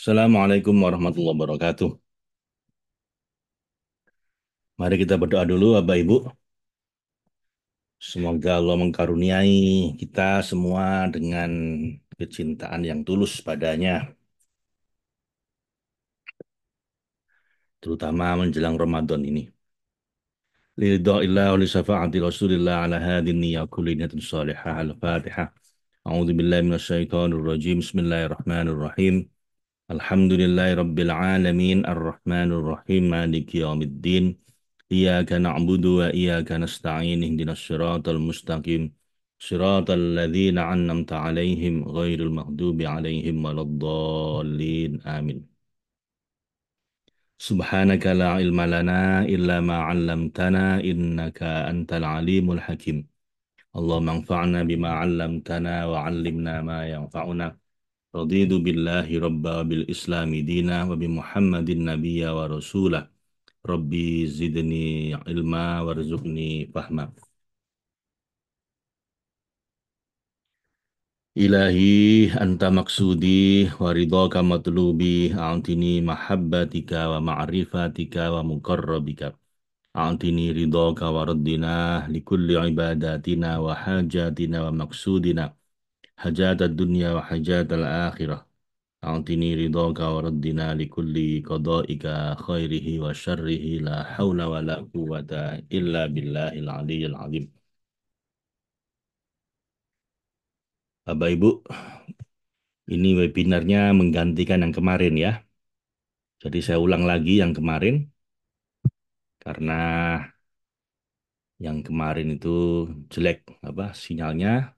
Assalamualaikum warahmatullahi wabarakatuh. Mari kita berdoa dulu, Bapak Ibu. Semoga Allah mengkaruniai kita semua dengan kecintaan yang tulus padanya, terutama menjelang Ramadan ini. Liridha'illah wa li syafa'ati Rasulillah ala hadin niyya kulli niyatin salihah al-Fatihah. A'udzu billahi minasyaitonir rajim. Bismillahirrahmanirrahim. Alhamdulillahi rabbil alamin arrahmanir rahim maliki yaumiddin. Iyyaka na'budu wa iyyaka nasta'in ihdinas siratal mustaqim siratal ladzina an'amta 'alaihim ghairil maghdubi 'alaihim waladdallin amin. Subhanaka la ilma lana illa ma 'allamtana innaka antal alimul hakim. Allahumma anfa'na bima 'allamtana wa 'allimna ma yanfa'una. Raditu billahi rabba wa bil islami dina wa bi Muhammadin nabiyya wa rasulah. Rabbi zidni ilma warzuqni fahma. Ilahi anta maksudi wa ridhaka matlubi a'tini mahabbatika wa ma'rifatika wa muqarrabika a'tini ridhaka wa raddina likulli ibadatina wa hajatina wa maksudina hajatad dunya wa hajatal akhirah a'tini ridhaka wa raddina likulli qada'ika khairihi wa syarrihi la hawla wa la quwwata illa billahil aliyyil azim. Bapak Ibu, ini webinarnya menggantikan yang kemarin ya. Jadi saya ulang lagi yang kemarin karena yang kemarin itu jelek apa sinyalnya.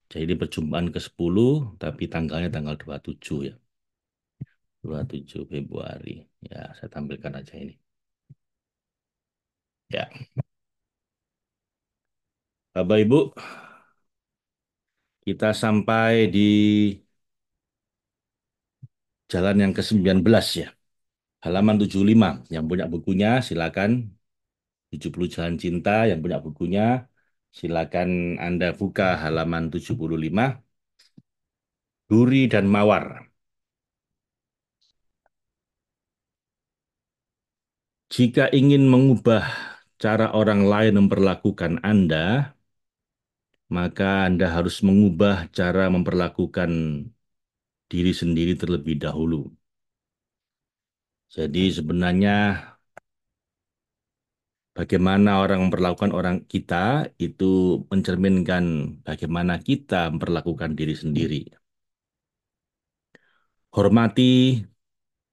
Jadi perjumpaan ke-10 tapi tanggalnya tanggal 27 ya. 27 Februari. Ya, saya tampilkan aja ini. Ya, Bapak Ibu, kita sampai di jalan yang ke-19 ya. Halaman 75. Yang punya bukunya silakan 70 Jalan Cinta yang punya bukunya silakan Anda buka halaman 75. Duri dan Mawar. Jika ingin mengubah cara orang lain memperlakukan Anda, maka Anda harus mengubah cara memperlakukan diri sendiri terlebih dahulu. Jadi sebenarnya bagaimana orang memperlakukan orang kita itu mencerminkan bagaimana kita memperlakukan diri sendiri. Hormati,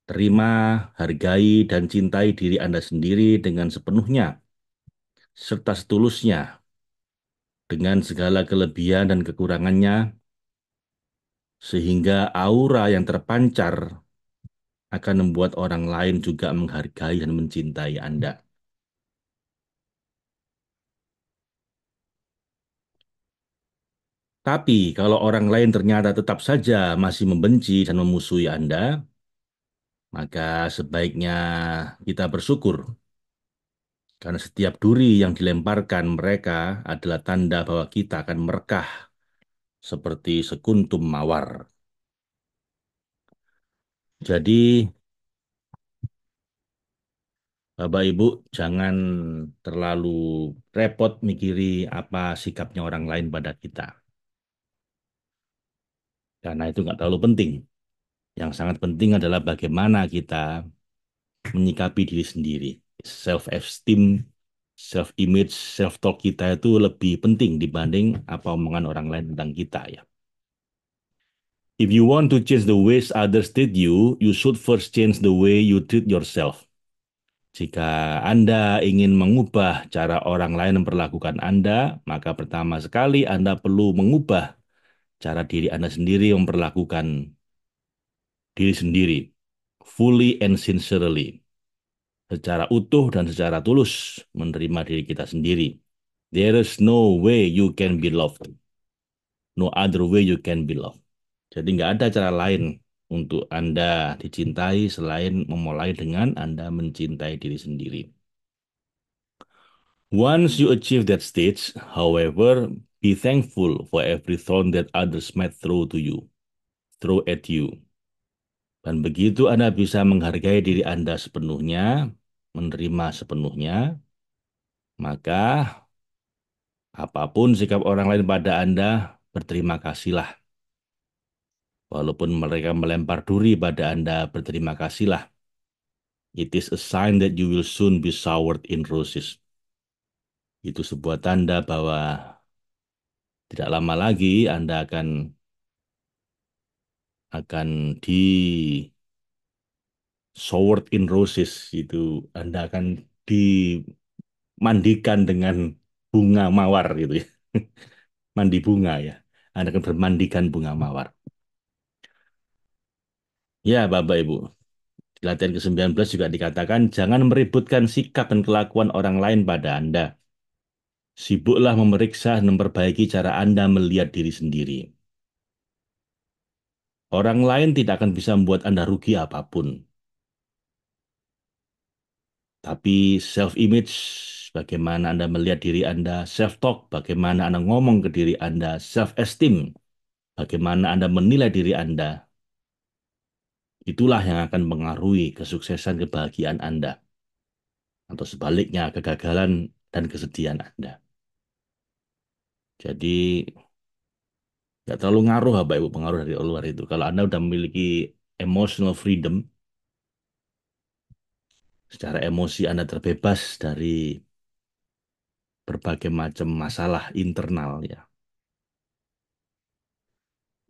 terima, hargai, dan cintai diri Anda sendiri dengan sepenuhnya, serta setulusnya, dengan segala kelebihan dan kekurangannya, sehingga aura yang terpancar akan membuat orang lain juga menghargai dan mencintai Anda. Tapi kalau orang lain ternyata tetap saja masih membenci dan memusuhi Anda, maka sebaiknya kita bersyukur karena setiap duri yang dilemparkan mereka adalah tanda bahwa kita akan merekah seperti sekuntum mawar. Jadi, Bapak Ibu, jangan terlalu repot mikiri apa sikapnya orang lain pada kita. Karena itu nggak terlalu penting. Yang sangat penting adalah bagaimana kita menyikapi diri sendiri. Self-esteem, self-image, self-talk kita itu lebih penting dibanding apa omongan orang lain tentang kita ya. If you want to change the ways others treat you, you should first change the way you treat yourself. Jika Anda ingin mengubah cara orang lain memperlakukan Anda, maka pertama sekali Anda perlu mengubah cara diri Anda sendiri memperlakukan diri sendiri, fully and sincerely, secara utuh dan secara tulus menerima diri kita sendiri. There is no way you can be loved, no other way you can be loved. Jadi nggak ada cara lain untuk Anda dicintai selain memulai dengan Anda mencintai diri sendiri. Once you achieve that stage, however, be thankful for every thorn that others might throw at you. Dan begitu Anda bisa menghargai diri Anda sepenuhnya, menerima sepenuhnya, maka apapun sikap orang lain pada Anda, berterima kasihlah. Walaupun mereka melempar duri pada Anda, berterima kasihlah. It is a sign that you will soon be showered in roses. Itu sebuah tanda bahwa tidak lama lagi Anda akan di showered in roses. Itu Anda akan dimandikan dengan bunga mawar gitu ya. Mandi bunga ya. Anda akan bermandikan bunga mawar. Ya, Bapak Ibu. Di latihan ke-19 juga dikatakan, jangan meributkan sikap dan kelakuan orang lain pada Anda. Sibuklah memeriksa dan memperbaiki cara Anda melihat diri sendiri. Orang lain tidak akan bisa membuat Anda rugi apapun. Tapi self-image, bagaimana Anda melihat diri Anda, self-talk, bagaimana Anda ngomong ke diri Anda, self-esteem, bagaimana Anda menilai diri Anda, itulah yang akan mengaruhi kesuksesan kebahagiaan Anda. Atau sebaliknya, kegagalan dan kesedihan Anda. Jadi, nggak terlalu ngaruh Bapak Ibu pengaruh dari luar itu. Kalau Anda udah memiliki emotional freedom, secara emosi Anda terbebas dari berbagai macam masalah internal ya,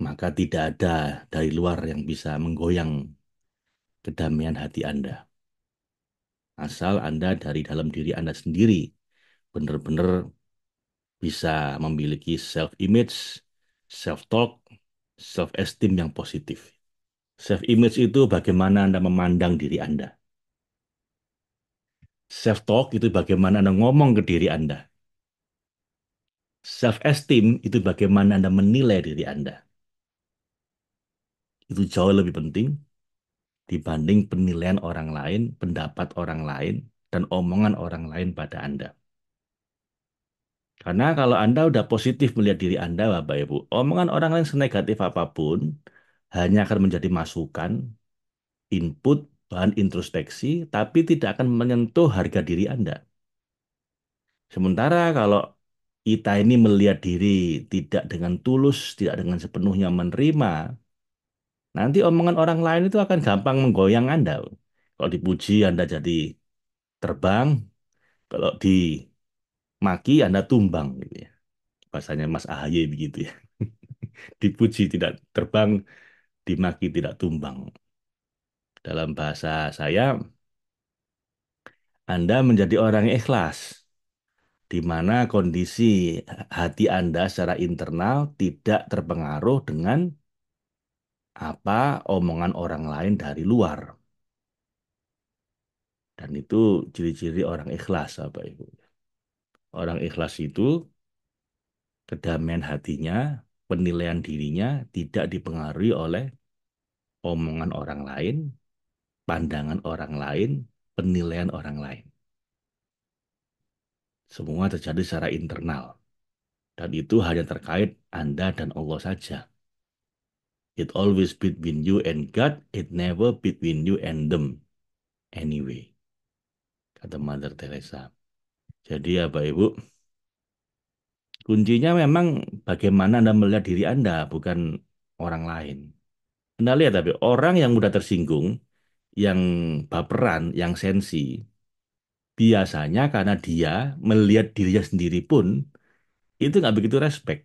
maka tidak ada dari luar yang bisa menggoyang kedamaian hati Anda. Asal Anda dari dalam diri Anda sendiri benar-benar bisa memiliki self-image, self-talk, self-esteem yang positif. Self-image itu bagaimana Anda memandang diri Anda. Self-talk itu bagaimana Anda ngomong ke diri Anda. Self-esteem itu bagaimana Anda menilai diri Anda. Itu jauh lebih penting dibanding penilaian orang lain, pendapat orang lain, dan omongan orang lain pada Anda. Karena kalau Anda udah positif melihat diri Anda, Bapak Ibu, omongan orang lain senegatif apapun hanya akan menjadi masukan, input, bahan introspeksi, tapi tidak akan menyentuh harga diri Anda. Sementara kalau kita ini melihat diri tidak dengan tulus, tidak dengan sepenuhnya menerima, nanti omongan orang lain itu akan gampang menggoyang Anda. Kalau dipuji Anda jadi terbang, kalau dimaki Anda tumbang gitu ya. Bahasanya Mas Ahaye begitu ya. Dipuji tidak terbang, dimaki tidak tumbang. Dalam bahasa saya, Anda menjadi orang yang ikhlas, di mana kondisi hati Anda secara internal tidak terpengaruh dengan apa omongan orang lain dari luar. Dan itu ciri-ciri orang ikhlas, Bapak Ibu. Orang ikhlas itu kedamaian hatinya, penilaian dirinya tidak dipengaruhi oleh omongan orang lain, pandangan orang lain, penilaian orang lain. Semua terjadi secara internal. Dan itu hanya terkait Anda dan Allah saja. It always between you and God, it never between you and them anyway. Kata Mother Teresa. Jadi ya Bapak Ibu, kuncinya memang bagaimana Anda melihat diri Anda, bukan orang lain. Anda lihat tapi orang yang mudah tersinggung, yang baperan, yang sensi, biasanya karena dia melihat dirinya sendiri pun itu nggak begitu respect.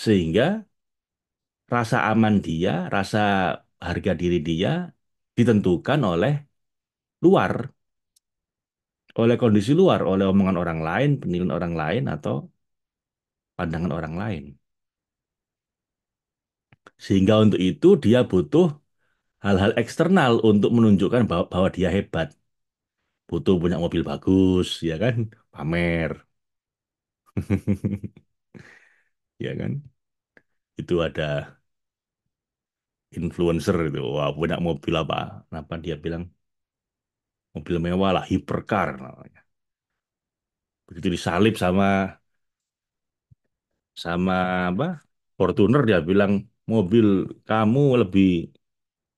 Sehingga rasa aman dia, rasa harga diri dia ditentukan oleh luar, oleh kondisi luar, oleh omongan orang lain, penilaian orang lain, atau pandangan orang lain. Sehingga untuk itu dia butuh hal-hal eksternal untuk menunjukkan bahwa dia hebat. Butuh punya mobil bagus, ya kan? Pamer, ya kan? Itu ada influencer itu, wah punya mobil apa? Kenapa dia bilang mobil mewah lah, hypercar namanya. Begitu disalip sama sama apa? Fortuner dia bilang mobil kamu lebih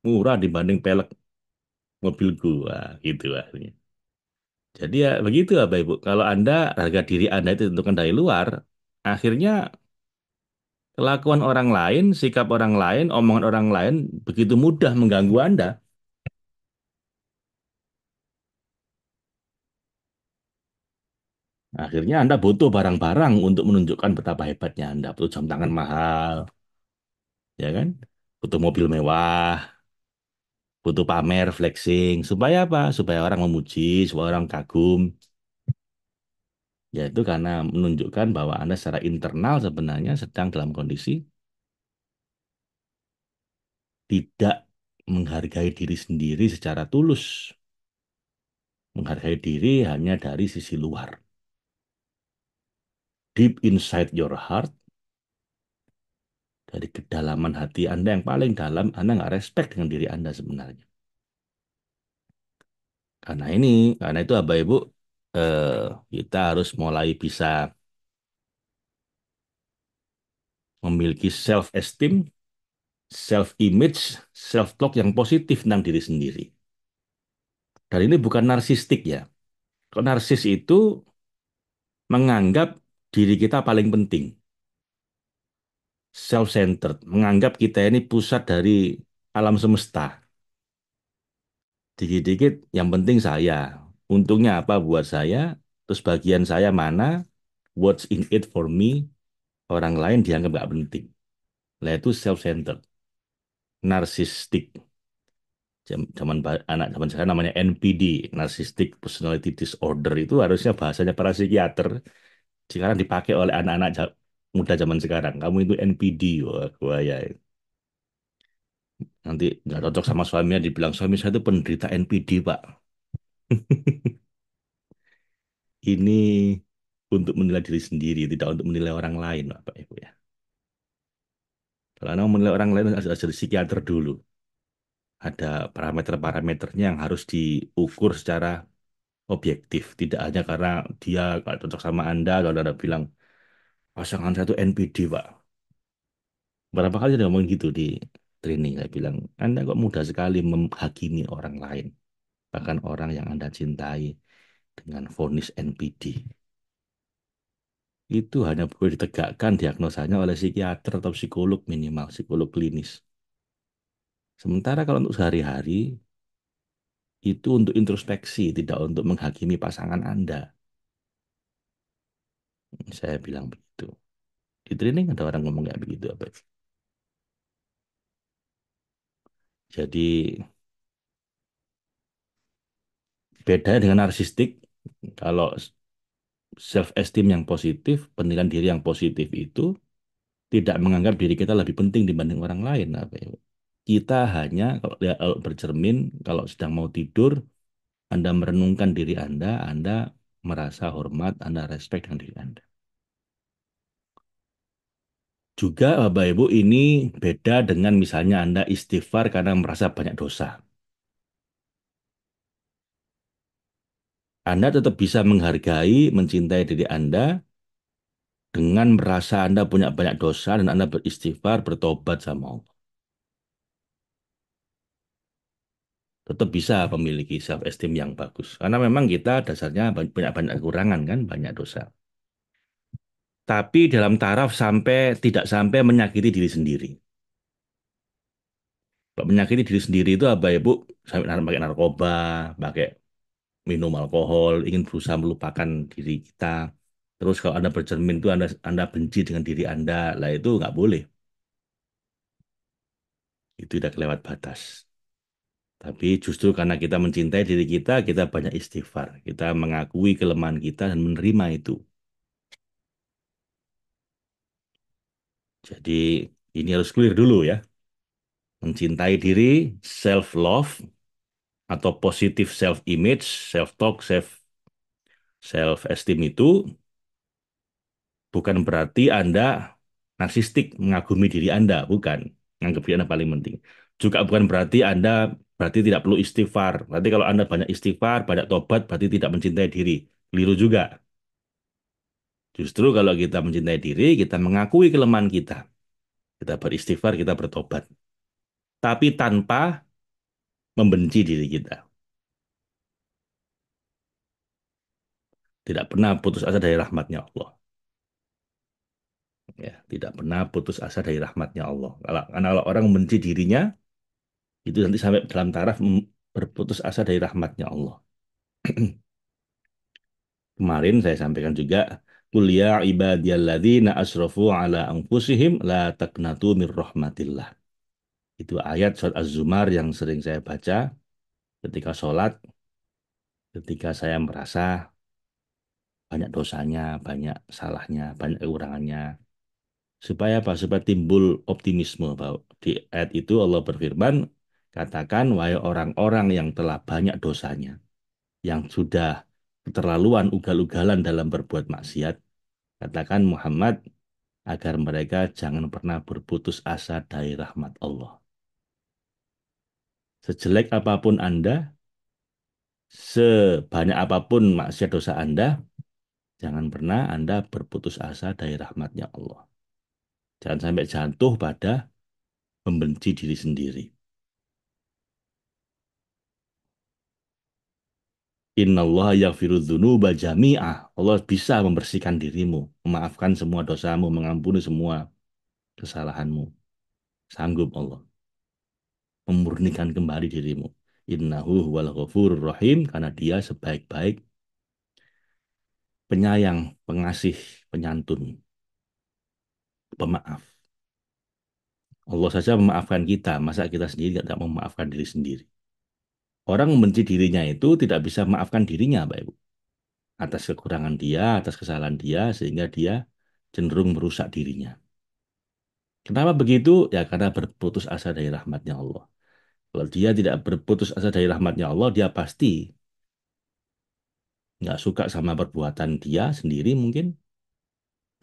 murah dibanding pelek mobil gua gitu lah. Jadi ya begitu Bapak Ibu. Kalau Anda harga diri Anda itu ditentukan dari luar, akhirnya kelakuan orang lain, sikap orang lain, omongan orang lain begitu mudah mengganggu Anda. Akhirnya Anda butuh barang-barang untuk menunjukkan betapa hebatnya Anda. Butuh jam tangan mahal, ya kan? Butuh mobil mewah, butuh pamer, flexing. Supaya apa? Supaya orang memuji, supaya orang kagum. Yaitu karena menunjukkan bahwa Anda secara internal sebenarnya sedang dalam kondisi tidak menghargai diri sendiri secara tulus. Menghargai diri hanya dari sisi luar. Deep inside your heart, dari kedalaman hati Anda yang paling dalam, Anda nggak respect dengan diri Anda sebenarnya. Karena ini, karena itu Bapak Ibu, eh, kita harus mulai bisa memiliki self-esteem, self-image, self-talk yang positif tentang diri sendiri. Dan ini bukan narsistik ya. Kalau narsis itu menganggap diri kita paling penting, self-centered, menganggap kita ini pusat dari alam semesta. Dikit-dikit yang penting saya. Untungnya apa buat saya, terus bagian saya mana, what's in it for me, orang lain dianggap nggak penting. Nah itu self-centered, narsistik. Anak zaman sekarang namanya NPD, Narcissistic Personality Disorder itu harusnya bahasanya para psikiater. Sekarang dipakai oleh anak-anak muda zaman sekarang. Kamu itu NPD, wah gua ya. Nanti nggak cocok sama suaminya, dibilang suami saya itu penderita NPD, Pak. Ini untuk menilai diri sendiri, tidak untuk menilai orang lain, Bapak Ibu ya. Kalau Anda mau menilai orang lain, harus jadi psikiater dulu. Ada parameter-parameternya yang harus diukur secara objektif. Tidak hanya karena dia nggak cocok sama Anda, kalau Anda bilang, pasangan saya itu NPD, Pak. Berapa kali saya ngomong gitu di training, saya bilang, Anda kok mudah sekali menghakimi orang lain, bahkan orang yang Anda cintai dengan vonis NPD. Itu hanya boleh ditegakkan diagnosanya oleh psikiater atau psikolog minimal, psikolog klinis. Sementara kalau untuk sehari-hari, itu untuk introspeksi, tidak untuk menghakimi pasangan Anda. Saya bilang begitu. Di training ada orang ngomong kayak begitu. Apa? Jadi beda dengan narsistik, kalau self-esteem yang positif, penilaian diri yang positif itu tidak menganggap diri kita lebih penting dibanding orang lain. Apa ya? Kita hanya kalau bercermin, kalau sedang mau tidur, Anda merenungkan diri Anda merasa hormat, Anda respect dengan diri Anda. Juga Bapak Ibu ini beda dengan misalnya Anda istighfar karena merasa banyak dosa. Anda tetap bisa menghargai, mencintai diri Anda dengan merasa Anda punya banyak dosa dan Anda beristighfar, bertobat sama Allah. Tetap bisa memiliki self esteem yang bagus. Karena memang kita dasarnya punya banyak kekurangan kan, banyak dosa. Tapi dalam taraf sampai tidak sampai menyakiti diri sendiri. Kalau menyakiti diri sendiri itu apa ya Bu? Sampai pakai narkoba, pakai minum alkohol, ingin berusaha melupakan diri kita. Terus kalau Anda bercermin itu Anda benci dengan diri Anda, lah itu nggak boleh. Itu udah kelewat batas. Tapi justru karena kita mencintai diri kita banyak istighfar. Kita mengakui kelemahan kita dan menerima itu. Jadi ini harus clear dulu ya. Mencintai diri, self-love, atau positive self-image, self-talk, self-esteem itu bukan berarti Anda narsistik mengagumi diri Anda, bukan. Menganggap diri Anda paling penting. Juga bukan berarti Anda berarti tidak perlu istighfar. Berarti kalau Anda banyak istighfar, banyak tobat, berarti tidak mencintai diri. Keliru juga. Justru kalau kita mencintai diri, kita mengakui kelemahan kita. Kita beristighfar, kita bertobat. Tapi tanpa membenci diri kita. Tidak pernah putus asa dari rahmatnya Allah. Ya, tidak pernah putus asa dari rahmatnya Allah. Karena kalau orang membenci dirinya, itu nanti sampai dalam taraf berputus asa dari rahmatnya Allah. Kemarin saya sampaikan juga, Qul ya ibadiyalladzina asrafu ala anfusihim la taqnatu mir rahmatillah. Itu ayat surat Az-Zumar yang sering saya baca ketika sholat, ketika saya merasa banyak dosanya, banyak salahnya, banyak kekurangannya. Supaya apa? Supaya timbul optimisme bahwa di ayat itu Allah berfirman, katakan wahai orang-orang yang telah banyak dosanya, yang sudah keterlaluan ugal-ugalan dalam berbuat maksiat, katakan Muhammad agar mereka jangan pernah berputus asa dari rahmat Allah. Sejelek apapun Anda, sebanyak apapun maksiat dosa Anda, jangan pernah Anda berputus asa dari rahmatnya Allah. Jangan sampai jatuh pada membenci diri sendiri. Innallaha yaghfiru dzunuba jami'ah. Allah bisa membersihkan dirimu, memaafkan semua dosamu, mengampuni semua kesalahanmu. Sanggup Allah memurnikan kembali dirimu. Innahu huwal ghafurur rahim, karena dia sebaik-baik penyayang, pengasih, penyantun, pemaaf. Allah saja memaafkan kita, masa kita sendiri tidak mau memaafkan diri sendiri. Orang membenci dirinya itu tidak bisa memaafkan dirinya, Pak Ibu. Atas kekurangan dia, atas kesalahan dia, sehingga dia cenderung merusak dirinya. Kenapa begitu? Ya karena berputus asa dari rahmatnya Allah. Kalau dia tidak berputus asa dari rahmatnya Allah, dia pasti nggak suka sama perbuatan dia sendiri mungkin,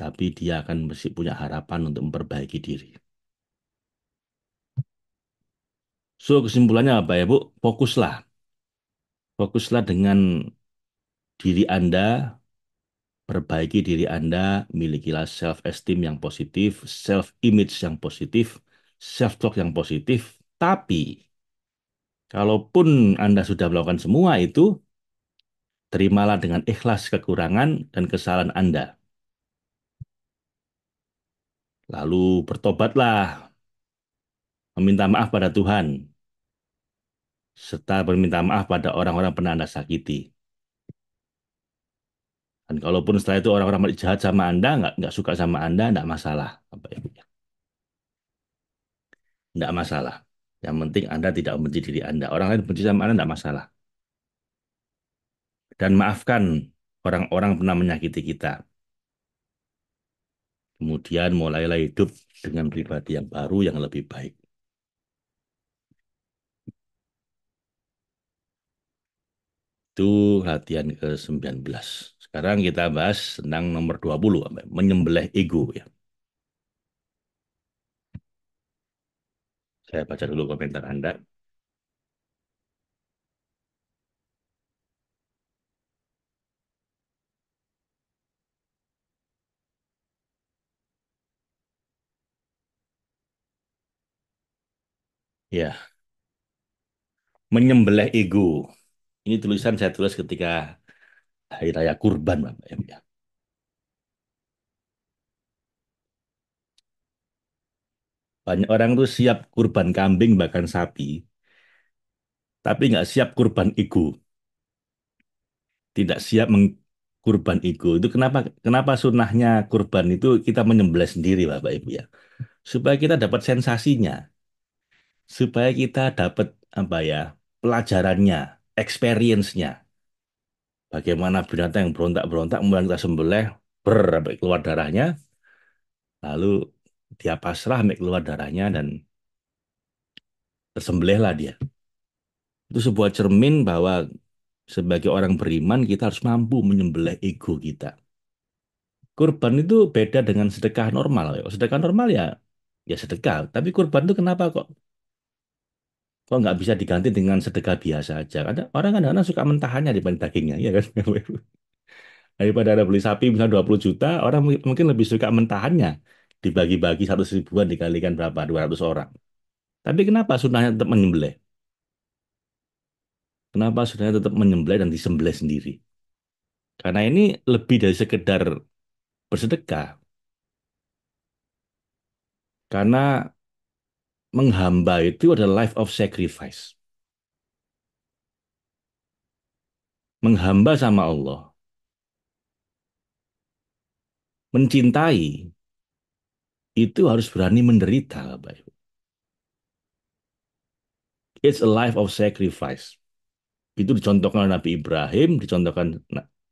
tapi dia akan mesti punya harapan untuk memperbaiki diri. So, kesimpulannya apa ya, Bu? Fokuslah. Fokuslah dengan diri Anda, perbaiki diri Anda, milikilah self-esteem yang positif, self-image yang positif, self-talk yang positif. Tapi, kalaupun Anda sudah melakukan semua itu, terimalah dengan ikhlas kekurangan dan kesalahan Anda. Lalu bertobatlah, meminta maaf pada Tuhan, serta berminta maaf pada orang-orang pernah Anda sakiti. Dan kalaupun setelah itu orang-orang jahat sama Anda, nggak suka sama Anda, nggak masalah. Bapak Ibu. Nggak masalah. Yang penting Anda tidak membenci diri Anda. Orang lain benci sama Anda, nggak masalah. Dan maafkan orang-orang pernah menyakiti kita. Kemudian mulailah hidup dengan pribadi yang baru, yang lebih baik. Itu latihan ke-19. Sekarang kita bahas tentang nomor 20, menyembelih ego ya. Saya baca dulu komentar Anda. Ya, menyembelih ego. Ini tulisan saya tulis ketika Hari Raya Kurban, Bapak Ibu ya. Banyak orang tuh siap kurban kambing bahkan sapi, tapi nggak siap kurban ego, tidak siap mengkurban ego. Itu kenapa kenapa sunnahnya kurban itu kita menyembelih sendiri, Bapak Ibu ya, supaya kita dapat sensasinya, supaya kita dapat apa ya pelajarannya, experience-nya. Bagaimana binatang yang berontak-berontak, kemudian kita sembelih, sampai keluar darahnya, lalu dia pasrah sampai keluar darahnya dan tersembelihlah dia. Itu sebuah cermin bahwa sebagai orang beriman kita harus mampu menyembelih ego kita. Kurban itu beda dengan sedekah normal. Sedekah normal ya ya sedekah. Tapi kurban itu kenapa kok nggak bisa diganti dengan sedekah biasa aja? Ada orang kadang-kadang suka mentahannya dibanding dagingnya, ya kan? Daripada ada beli sapi misalnya 20 juta, orang mungkin lebih suka mentahannya dibagi-bagi 100 ribuan dikalikan berapa? 200 orang. Tapi kenapa sunnahnya tetap menyembelih? Kenapa sunnahnya tetap menyembelih dan disembelih sendiri? Karena ini lebih dari sekedar bersedekah. Karena menghamba itu adalah life of sacrifice. Menghamba sama Allah, mencintai, itu harus berani menderita, Bapak Ibu. It's a life of sacrifice. Itu dicontohkan oleh Nabi Ibrahim, dicontohkan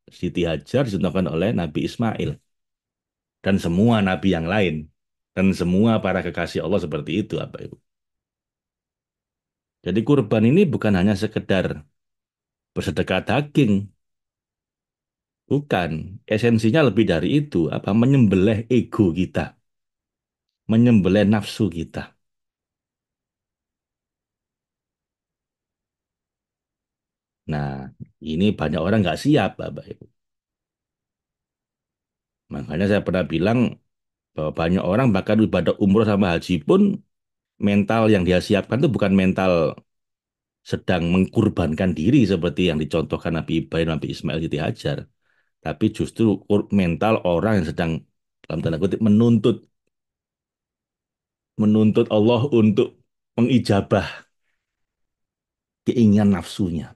Siti Hajar, dicontohkan oleh Nabi Ismail. Dan semua Nabi yang lain. Dan semua para kekasih Allah seperti itu, Bapak Ibu. Jadi kurban ini bukan hanya sekedar bersedekah daging. Bukan. Esensinya lebih dari itu. Apa? Menyembelih ego kita. Menyembelih nafsu kita. Nah, ini banyak orang nggak siap, Bapak Ibu. Makanya saya pernah bilang bahwa banyak orang bahkan ibadah umroh sama haji pun mental yang dia siapkan itu bukan mental sedang mengkurbankan diri seperti yang dicontohkan Nabi Ibrahim, Nabi Ismail, Siti Hajar. Tapi justru mental orang yang sedang dalam tanda kutip menuntut Allah untuk mengijabah keinginan nafsunya.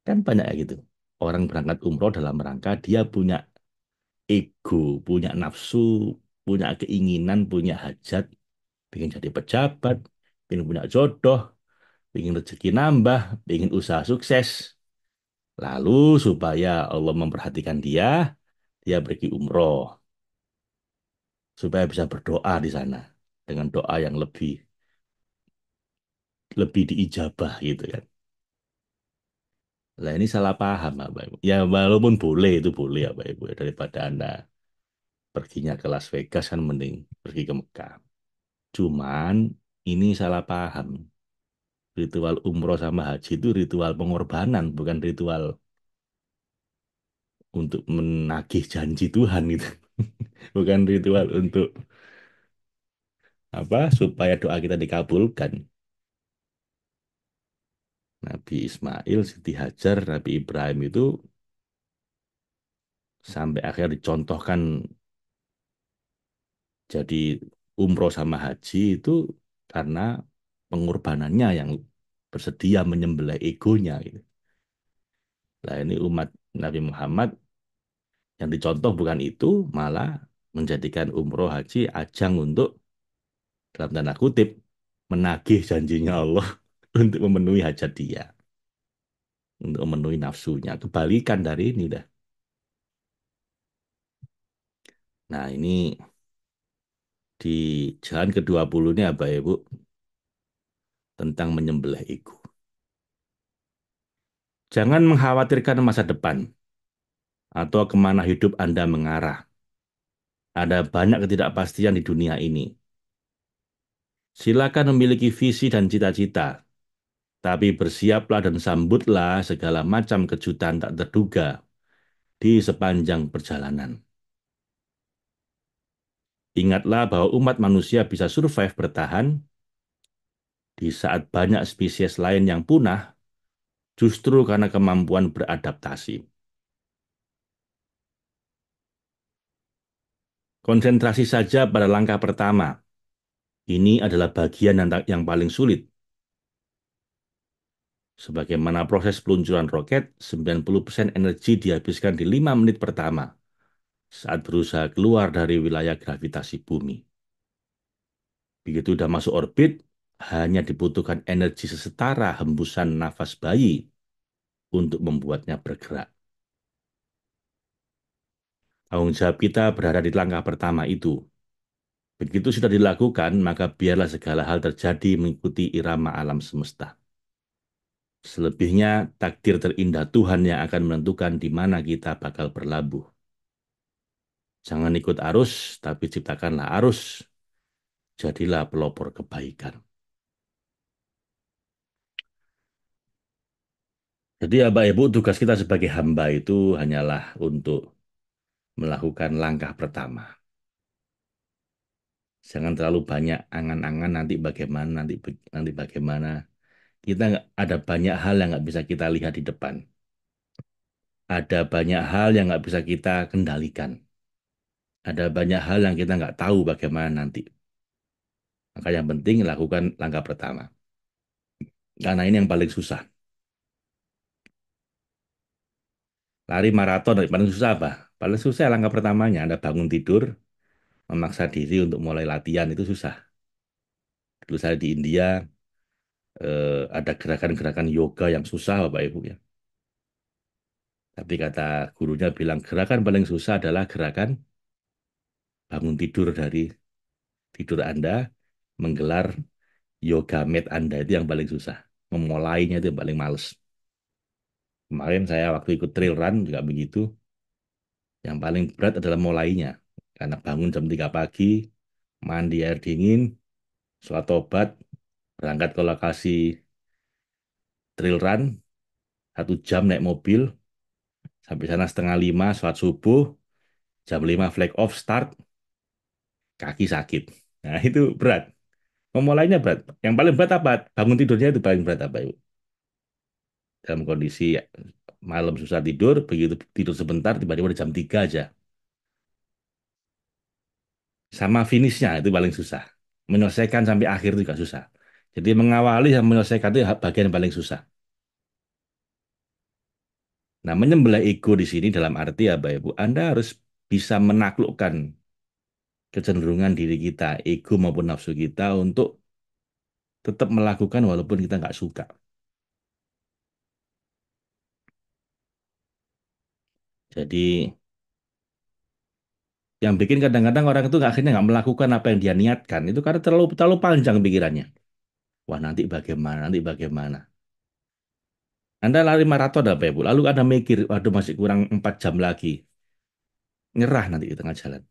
Kan banyak ya gitu. Orang berangkat umroh dalam rangka dia punya ego, punya nafsu, punya keinginan, punya hajat, pengen jadi pejabat, pengen punya jodoh, pengen rezeki nambah, pengen usaha sukses. Lalu supaya Allah memperhatikan dia, dia pergi umroh supaya bisa berdoa di sana dengan doa yang lebih lebih diijabah gitu kan. Lah ini salah paham Bapak Ibu. Ya walaupun boleh itu boleh ya Bapak Ibu ya. Daripada Anda perginya ke Las Vegas kan mending pergi ke Mekah. Cuman ini salah paham. Ritual umroh sama haji itu ritual pengorbanan, bukan ritual untuk menagih janji Tuhan gitu. Bukan ritual untuk apa supaya doa kita dikabulkan. Nabi Ismail, Siti Hajar, Nabi Ibrahim itu sampai akhir dicontohkan jadi umroh sama haji itu karena pengorbanannya yang bersedia menyembelih egonya gitu. Nah ini umat Nabi Muhammad yang dicontoh bukan itu, malah menjadikan umroh haji ajang untuk dalam tanda kutip menagih janjinya Allah untuk memenuhi hajat dia, untuk memenuhi nafsunya. Kebalikan dari ini dah. Nah ini di jalan ke-20 ini apa ya Bu? Tentang menyembelih ego. Jangan mengkhawatirkan masa depan atau kemana hidup Anda mengarah. Ada banyak ketidakpastian di dunia ini. Silakan memiliki visi dan cita-cita, tapi bersiaplah dan sambutlah segala macam kejutan tak terduga di sepanjang perjalanan. Ingatlah bahwa umat manusia bisa survive bertahan di saat banyak spesies lain yang punah justru karena kemampuan beradaptasi. Konsentrasi saja pada langkah pertama. Ini adalah bagian yang paling sulit. Sebagaimana proses peluncuran roket, 90% energi dihabiskan di 5 menit pertama saat berusaha keluar dari wilayah gravitasi bumi. Begitu sudah masuk orbit, hanya dibutuhkan energi sesetara hembusan nafas bayi untuk membuatnya bergerak. Tanggung jawab kita berada di langkah pertama itu. Begitu sudah dilakukan, maka biarlah segala hal terjadi mengikuti irama alam semesta. Selebihnya, takdir terindah Tuhan yang akan menentukan di mana kita bakal berlabuh. Jangan ikut arus, tapi ciptakanlah arus. Jadilah pelopor kebaikan. Jadi ya Bapak Ibu, tugas kita sebagai hamba itu hanyalah untuk melakukan langkah pertama. Jangan terlalu banyak angan-angan nanti bagaimana, nanti bagaimana. Kita ada banyak hal yang nggak bisa kita lihat di depan. Ada banyak hal yang nggak bisa kita kendalikan. Ada banyak hal yang kita nggak tahu bagaimana nanti. Maka yang penting lakukan langkah pertama. Karena ini yang paling susah. Lari maraton paling susah apa? Paling susah langkah pertamanya. Anda bangun tidur, memaksa diri untuk mulai latihan itu susah. Dulu saya di India ada gerakan-gerakan yoga yang susah Bapak Ibu ya. Tapi kata gurunya bilang gerakan paling susah adalah gerakan bangun tidur dari tidur Anda, menggelar yoga mat Anda itu yang paling susah. Memulainya itu yang paling males. Kemarin saya waktu ikut trail run juga begitu. Yang paling berat adalah mulainya. Karena bangun jam 3 pagi, mandi air dingin, sholat tobat, berangkat ke lokasi trail run, 1 jam naik mobil, sampai sana setengah 5, sholat subuh, jam 5 flag off start, kaki sakit. Nah itu berat. Memulainya berat. Yang paling berat apa? Bangun tidurnya itu paling berat apa, Ibu? Dalam kondisi malam susah tidur, begitu tidur sebentar, tiba-tiba udah jam 3 aja. Sama finishnya itu paling susah. Menyelesaikan sampai akhir itu juga susah. Jadi mengawali dan menyelesaikan itu bagian yang paling susah. Nah, menyembelih ego di sini dalam arti apa, Ibu? Anda harus bisa menaklukkan kecenderungan diri kita, ego maupun nafsu kita untuk tetap melakukan walaupun kita nggak suka. Jadi yang bikin kadang-kadang orang itu akhirnya nggak melakukan apa yang dia niatkan itu karena terlalu terlalu panjang pikirannya. Wah nanti bagaimana, nanti bagaimana. Anda lari maraton apa ya Bu? Lalu Anda mikir, waduh masih kurang 4 jam lagi. Nyerah nanti di tengah jalan.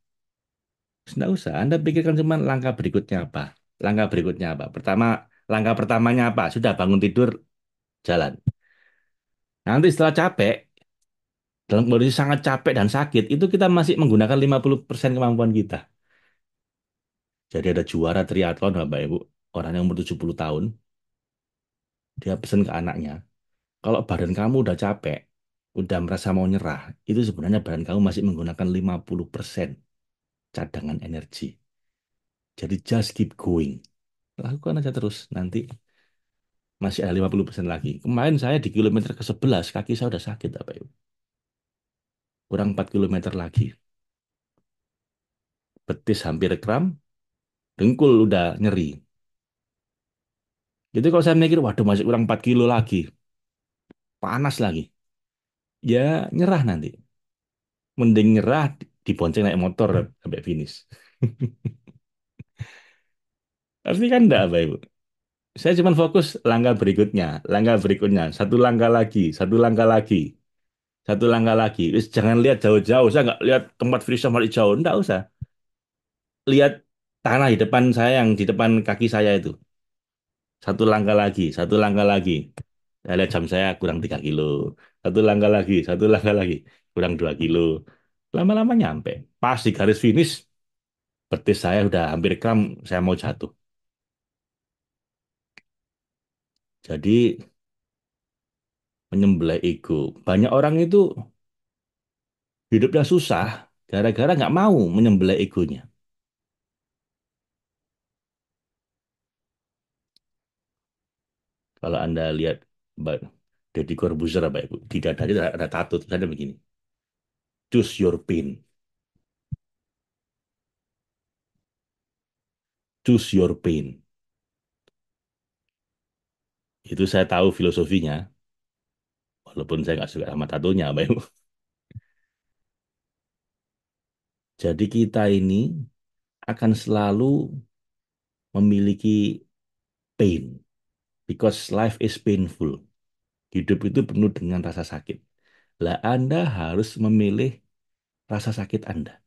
Tidak usah, Anda pikirkan cuma langkah berikutnya apa. Langkah berikutnya apa? Langkah pertamanya apa? Sudah bangun tidur, jalan. Nanti setelah capek, dalam kondisi sangat capek dan sakit, itu kita masih menggunakan 50% kemampuan kita. Jadi ada juara triathlon Bapak Ibu, orang yang umur 70 tahun, dia pesan ke anaknya, kalau badan kamu udah capek, udah merasa mau nyerah, itu sebenarnya badan kamu masih menggunakan 50% cadangan energi. Jadi just keep going. Lakukan aja terus, nanti masih ada 50% lagi. Kemarin saya di kilometer ke 11, kaki saya udah sakit apa Ibu. Kurang 4 kilometer lagi. Betis hampir kram, dengkul udah nyeri. Jadi kalau saya mikir, waduh masih kurang 4 kilo lagi, panas lagi. Ya nyerah nanti. Mending nyerah dibonceng naik motor sampai finish. Tapi kan enggak, Pak Ibu. Saya cuma fokus langkah berikutnya, langkah berikutnya, satu langkah lagi, satu langkah lagi, satu langkah lagi. Terus jangan lihat jauh-jauh. Saya nggak lihat tempat finish sama jauh, enggak usah. Lihat tanah di depan saya yang di depan kaki saya itu. Satu langkah lagi, satu langkah lagi. Saya lihat jam saya kurang 3 kilo. Satu langkah lagi, satu langkah lagi. Kurang 2 kilo. Lama-lama nyampe. Pas di garis finish, betis saya udah hampir kram, saya mau jatuh. Jadi menyembelih ego. Banyak orang itu hidupnya susah gara-gara nggak mau menyembelih egonya. Kalau Anda lihat Deddy Corbuzier apa Ibu, di dadanya ada tato tulisannya begini. Choose your pain. Choose your pain. Itu saya tahu filosofinya, walaupun saya nggak suka sama tatonya, Pak Ibu. Jadi kita ini akan selalu memiliki pain, because life is painful. Hidup itu penuh dengan rasa sakit. Lah Anda harus memilih rasa sakit Anda.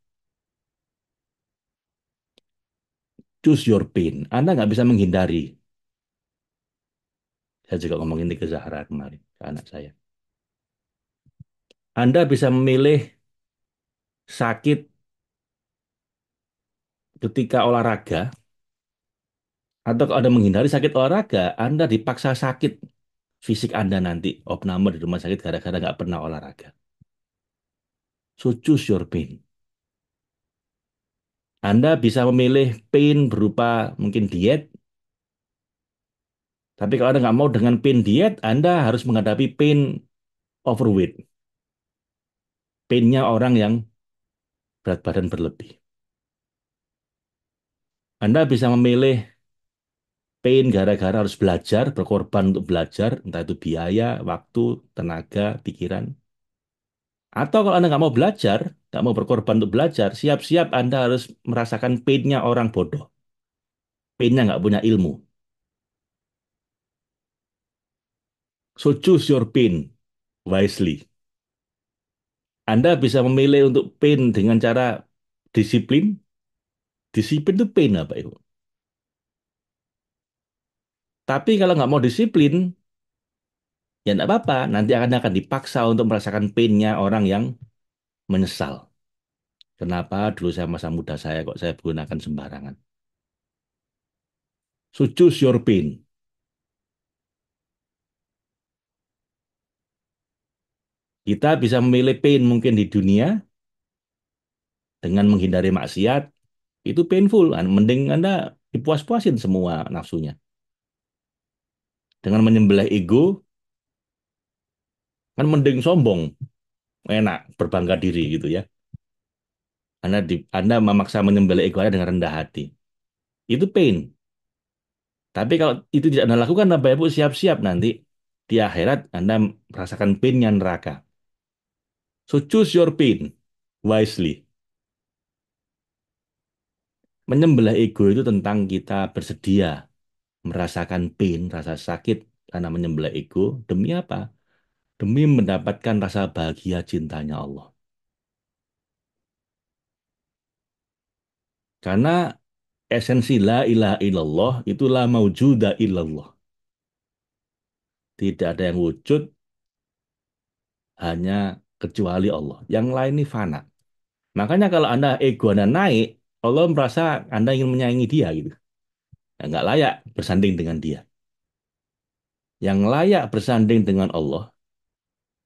Choose your pain. Anda nggak bisa menghindari. Saya juga ngomong ini ke Zahra kemarin, ke anak saya. Anda bisa memilih sakit ketika olahraga, atau kalau Anda menghindari sakit olahraga, Anda dipaksa sakit fisik Anda nanti, opname di rumah sakit gara-gara nggak pernah olahraga. So choose your pain. Anda bisa memilih pain berupa mungkin diet, tapi kalau Anda nggak mau dengan pain diet, Anda harus menghadapi pain overweight. Painnya orang yang berat badan berlebih. Anda bisa memilih pain gara-gara harus belajar, berkorban untuk belajar, entah itu biaya, waktu, tenaga, pikiran. Atau kalau Anda nggak mau belajar, nggak mau berkorban untuk belajar, siap-siap Anda harus merasakan pain-nya orang bodoh. Pain-nya nggak punya ilmu. So choose your pain wisely. Anda bisa memilih untuk pain dengan cara disiplin. Disiplin itu pain apa itu? Tapi kalau nggak mau disiplin, ya nggak apa-apa. Nanti akan dipaksa untuk merasakan pain-nya orang yang menyesal. Kenapa dulu saya masa muda saya kok saya gunakan sembarangan. So choose your pain. Kita bisa memilih pain mungkin di dunia dengan menghindari maksiat. Itu painful. Mending Anda dipuas-puasin semua nafsunya. Dengan menyembelih ego, kan mending sombong. Enak, berbangga diri gitu ya. Anda memaksa menyembelih ego Anda dengan rendah hati. Itu pain. Tapi kalau itu tidak Anda lakukan, Bapak Ibu siap-siap nanti di akhirat Anda merasakan painnya neraka. So choose your pain wisely. Menyembelih ego itu tentang kita bersedia merasakan pain, rasa sakit karena menyembelih ego. Demi apa? Demi mendapatkan rasa bahagia cintanya Allah. Karena esensi la ilaha illallah itulah maujuda illallah. Tidak ada yang wujud hanya kecuali Allah. Yang lain ini fana. Makanya kalau Anda ego Anda naik, Allah merasa Anda ingin menyayangi dia gitu. Ya, nggak layak bersanding dengan dia. Yang layak bersanding dengan Allah,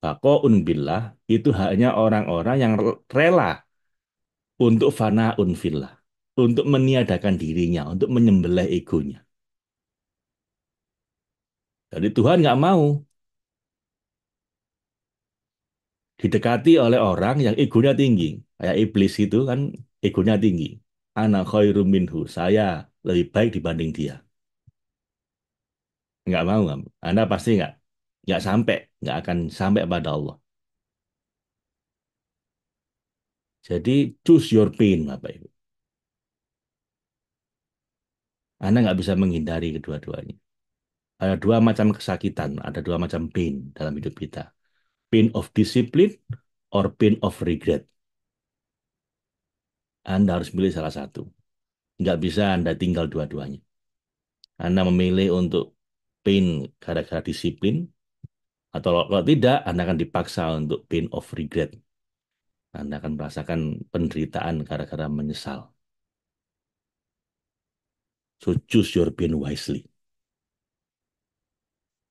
baqaun billah, itu hanya orang-orang yang rela untuk fanaun fillah. Untuk meniadakan dirinya, untuk menyembelih egonya. Jadi Tuhan nggak mau didekati oleh orang yang egonya tinggi. Kayak iblis itu kan egonya tinggi. Ana khairum minhu. Saya lebih baik dibanding dia. Nggak mau. Anda pasti nggak sampai. Nggak akan sampai pada Allah. Jadi choose your pain, Bapak Ibu. Anda nggak bisa menghindari kedua-duanya. Ada dua macam kesakitan, ada dua macam pain dalam hidup kita. Pain of discipline or pain of regret. Anda harus pilih salah satu. Nggak bisa Anda tinggal dua-duanya. Anda memilih untuk pain gara-gara disiplin, atau kalau tidak, Anda akan dipaksa untuk pain of regret. Anda akan merasakan penderitaan gara-gara menyesal. So choose your pain wisely.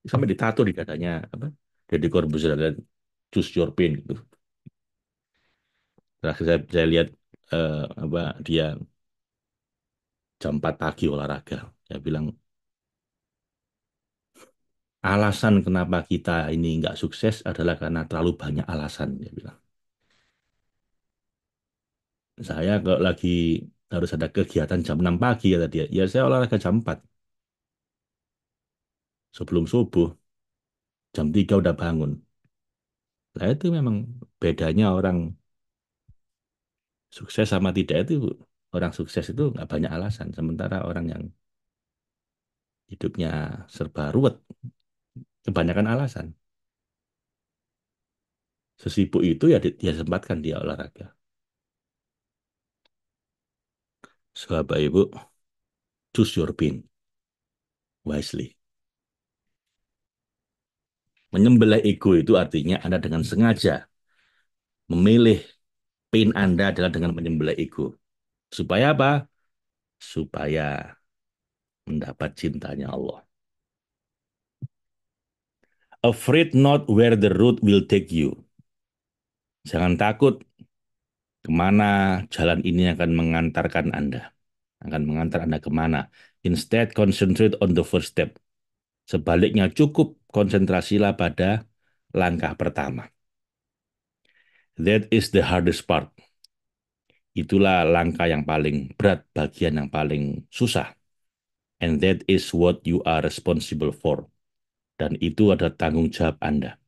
Sampai ditato di dadanya apa? Deddy Corbuzier ada choose your pain gitu. Terakhir saya lihat apa dia jam 4 pagi olahraga. Saya bilang alasan kenapa kita ini nggak sukses adalah karena terlalu banyak alasan. Dia bilang. Saya kalau lagi harus ada kegiatan jam 6 pagi ya tadi ya saya olahraga jam 4 sebelum subuh, jam 3 udah bangun. Nah itu memang bedanya orang sukses sama tidak itu. Orang sukses itu nggak banyak alasan, sementara orang yang hidupnya serba ruwet, kebanyakan alasan. Sesibuk itu ya dia sempatkan dia olahraga. Sahabat Ibu, choose your pain wisely. Menyembelih ego itu artinya Anda dengan sengaja memilih pain Anda adalah dengan menyembelih ego. Supaya apa? supaya mendapat cintanya Allah. Afraid not where the road will take you. Jangan takut kemana jalan ini akan mengantarkan Anda. Akan mengantar Anda kemana. Instead, concentrate on the first step. Sebaliknya, cukup konsentrasilah pada langkah pertama. That is the hardest part. Itulah langkah yang paling berat, bagian yang paling susah. And that is what you are responsible for. Dan itu adalah tanggung jawab Anda.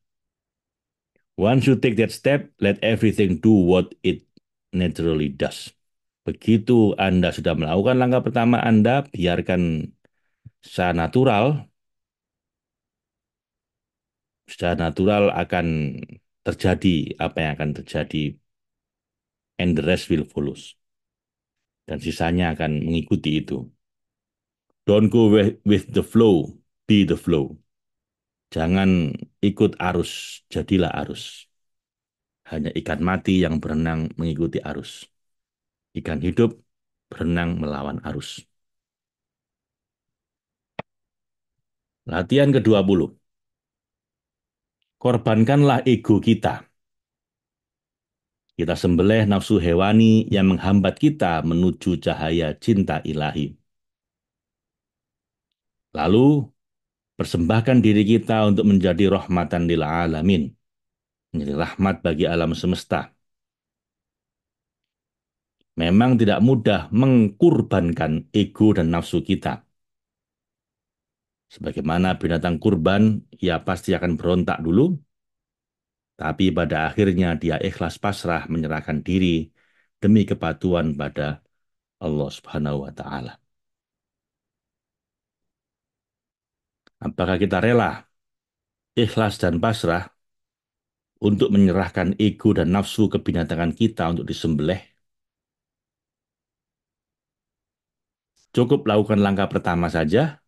Once you take that step, let everything do what it naturally does. Begitu Anda sudah melakukan langkah pertama Anda, biarkan secara natural, secara natural akan terjadi apa yang akan terjadi, and the rest will follow. Dan sisanya akan mengikuti itu. Don't go with the flow, be the flow. Jangan ikut arus, jadilah arus. Hanya ikan mati yang berenang mengikuti arus. Ikan hidup berenang melawan arus. Latihan ke-20. Korbankanlah ego kita. Kita sembelih nafsu hewani yang menghambat kita menuju cahaya cinta ilahi. Lalu, persembahkan diri kita untuk menjadi rahmatan lil alamin. Menjadi rahmat bagi alam semesta. Memang tidak mudah mengkurbankan ego dan nafsu kita. Sebagaimana binatang kurban, ia pasti akan berontak dulu, tapi pada akhirnya dia ikhlas pasrah menyerahkan diri demi kepatuhan pada Allah Subhanahu wa taala. Apakah kita rela ikhlas dan pasrah untuk menyerahkan ego dan nafsu kebinatangan kita untuk disembelih? Cukup lakukan langkah pertama saja,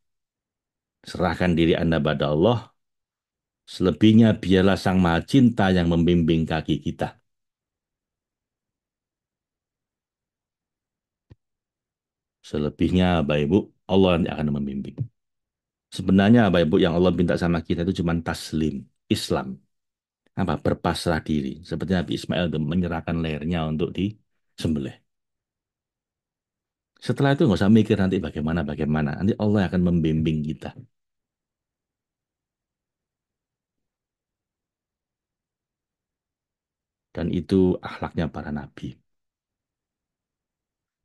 serahkan diri Anda pada Allah, selebihnya biarlah Sang Maha Cinta yang membimbing kaki kita. Selebihnya, Bapak Ibu, Allah yang akan membimbing. Sebenarnya, Bapak Ibu, yang Allah minta sama kita itu cuma taslim, Islam. Apa? Berpasrah diri. Seperti Nabi Ismail itu menyerahkan lehernya untuk disembelih. Setelah itu nggak usah mikir nanti bagaimana. Nanti Allah akan membimbing kita. Dan itu akhlaknya para nabi.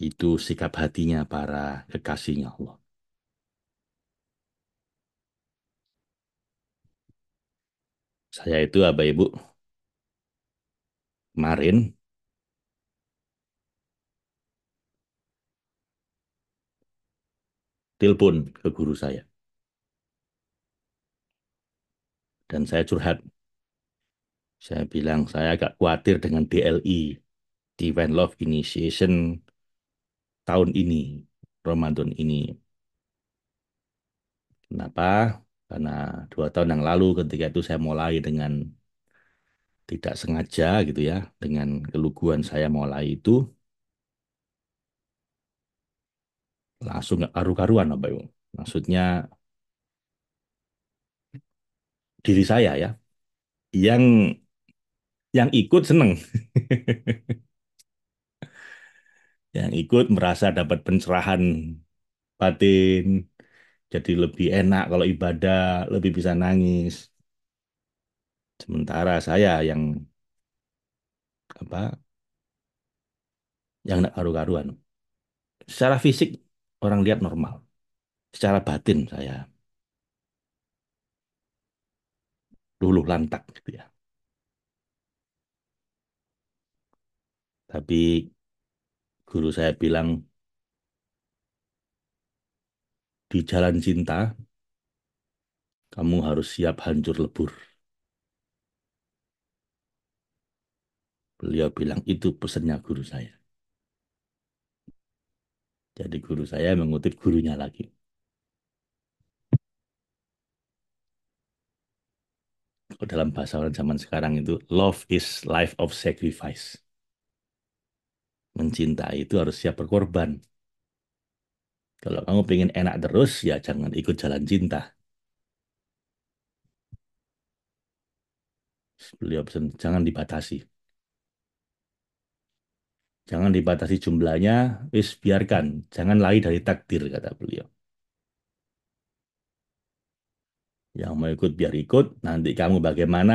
Itu sikap hatinya para kekasihnya Allah. Saya itu, Bapak Ibu, kemarin telepon ke guru saya. Dan saya curhat. Saya bilang, saya agak khawatir dengan DLI, Divine Love Initiation, tahun ini, Ramadan ini. Kenapa? Karena 2 tahun yang lalu ketika itu saya mulai dengan tidak sengaja gitu ya, dengan keluguan saya mulai itu, langsung nggak karu-karuan Bapak Ibu. Maksudnya diri saya ya, yang ikut seneng, yang ikut merasa dapat pencerahan batin, jadi lebih enak kalau ibadah, lebih bisa nangis. Sementara saya yang apa, yang nggak karu-karuan. Secara fisik orang lihat normal, secara batin saya luluh lantak gitu ya. Tapi guru saya bilang di jalan cinta kamu harus siap hancur lebur. Beliau bilang itu pesannya guru saya. Jadi guru saya mengutip gurunya lagi. Dalam bahasa orang zaman sekarang itu, love is life of sacrifice. Mencintai itu harus siap berkorban. Kalau kamu pengen enak terus, ya jangan ikut jalan cinta. Beliau pesan, jangan dibatasi. Jangan dibatasi jumlahnya, wis biarkan. Jangan lari dari takdir, kata beliau. Yang mau ikut biar ikut, nanti kamu bagaimana,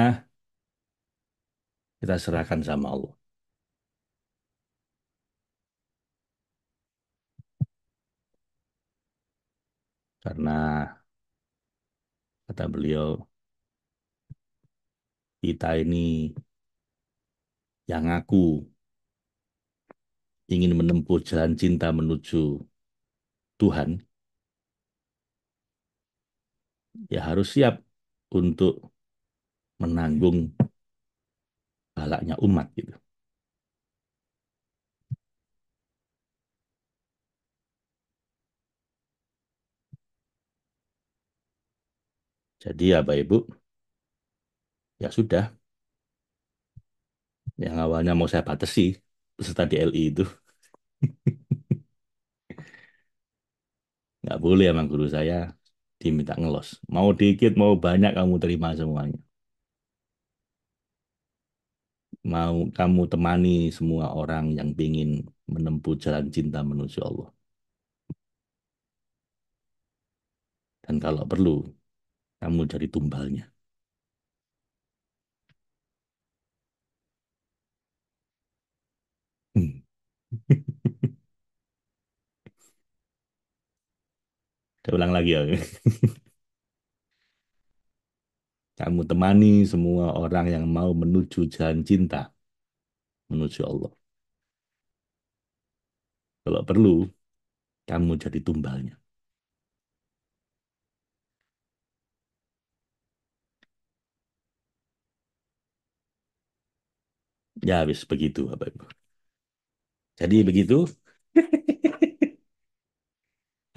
kita serahkan sama Allah. Karena kata beliau, kita ini yang ngaku ingin menempuh jalan cinta menuju Tuhan, ya harus siap untuk menanggung balaknya umat gitu. Jadi ya Bapak Ibu, ya sudah, yang awalnya mau saya batasi peserta DLI itu, nggak boleh sama guru saya diminta ngelos. Mau dikit, mau banyak kamu terima semuanya. Mau kamu temani semua orang yang ingin menempuh jalan cinta menuju Allah. Dan kalau perlu, kamu jadi tumbalnya. Hmm. Saya ulang lagi ya. Kamu temani semua orang yang mau menuju jalan cinta menuju Allah. Kalau perlu, kamu jadi tumbalnya. Ya, habis begitu, Bapak Ibu. Jadi begitu,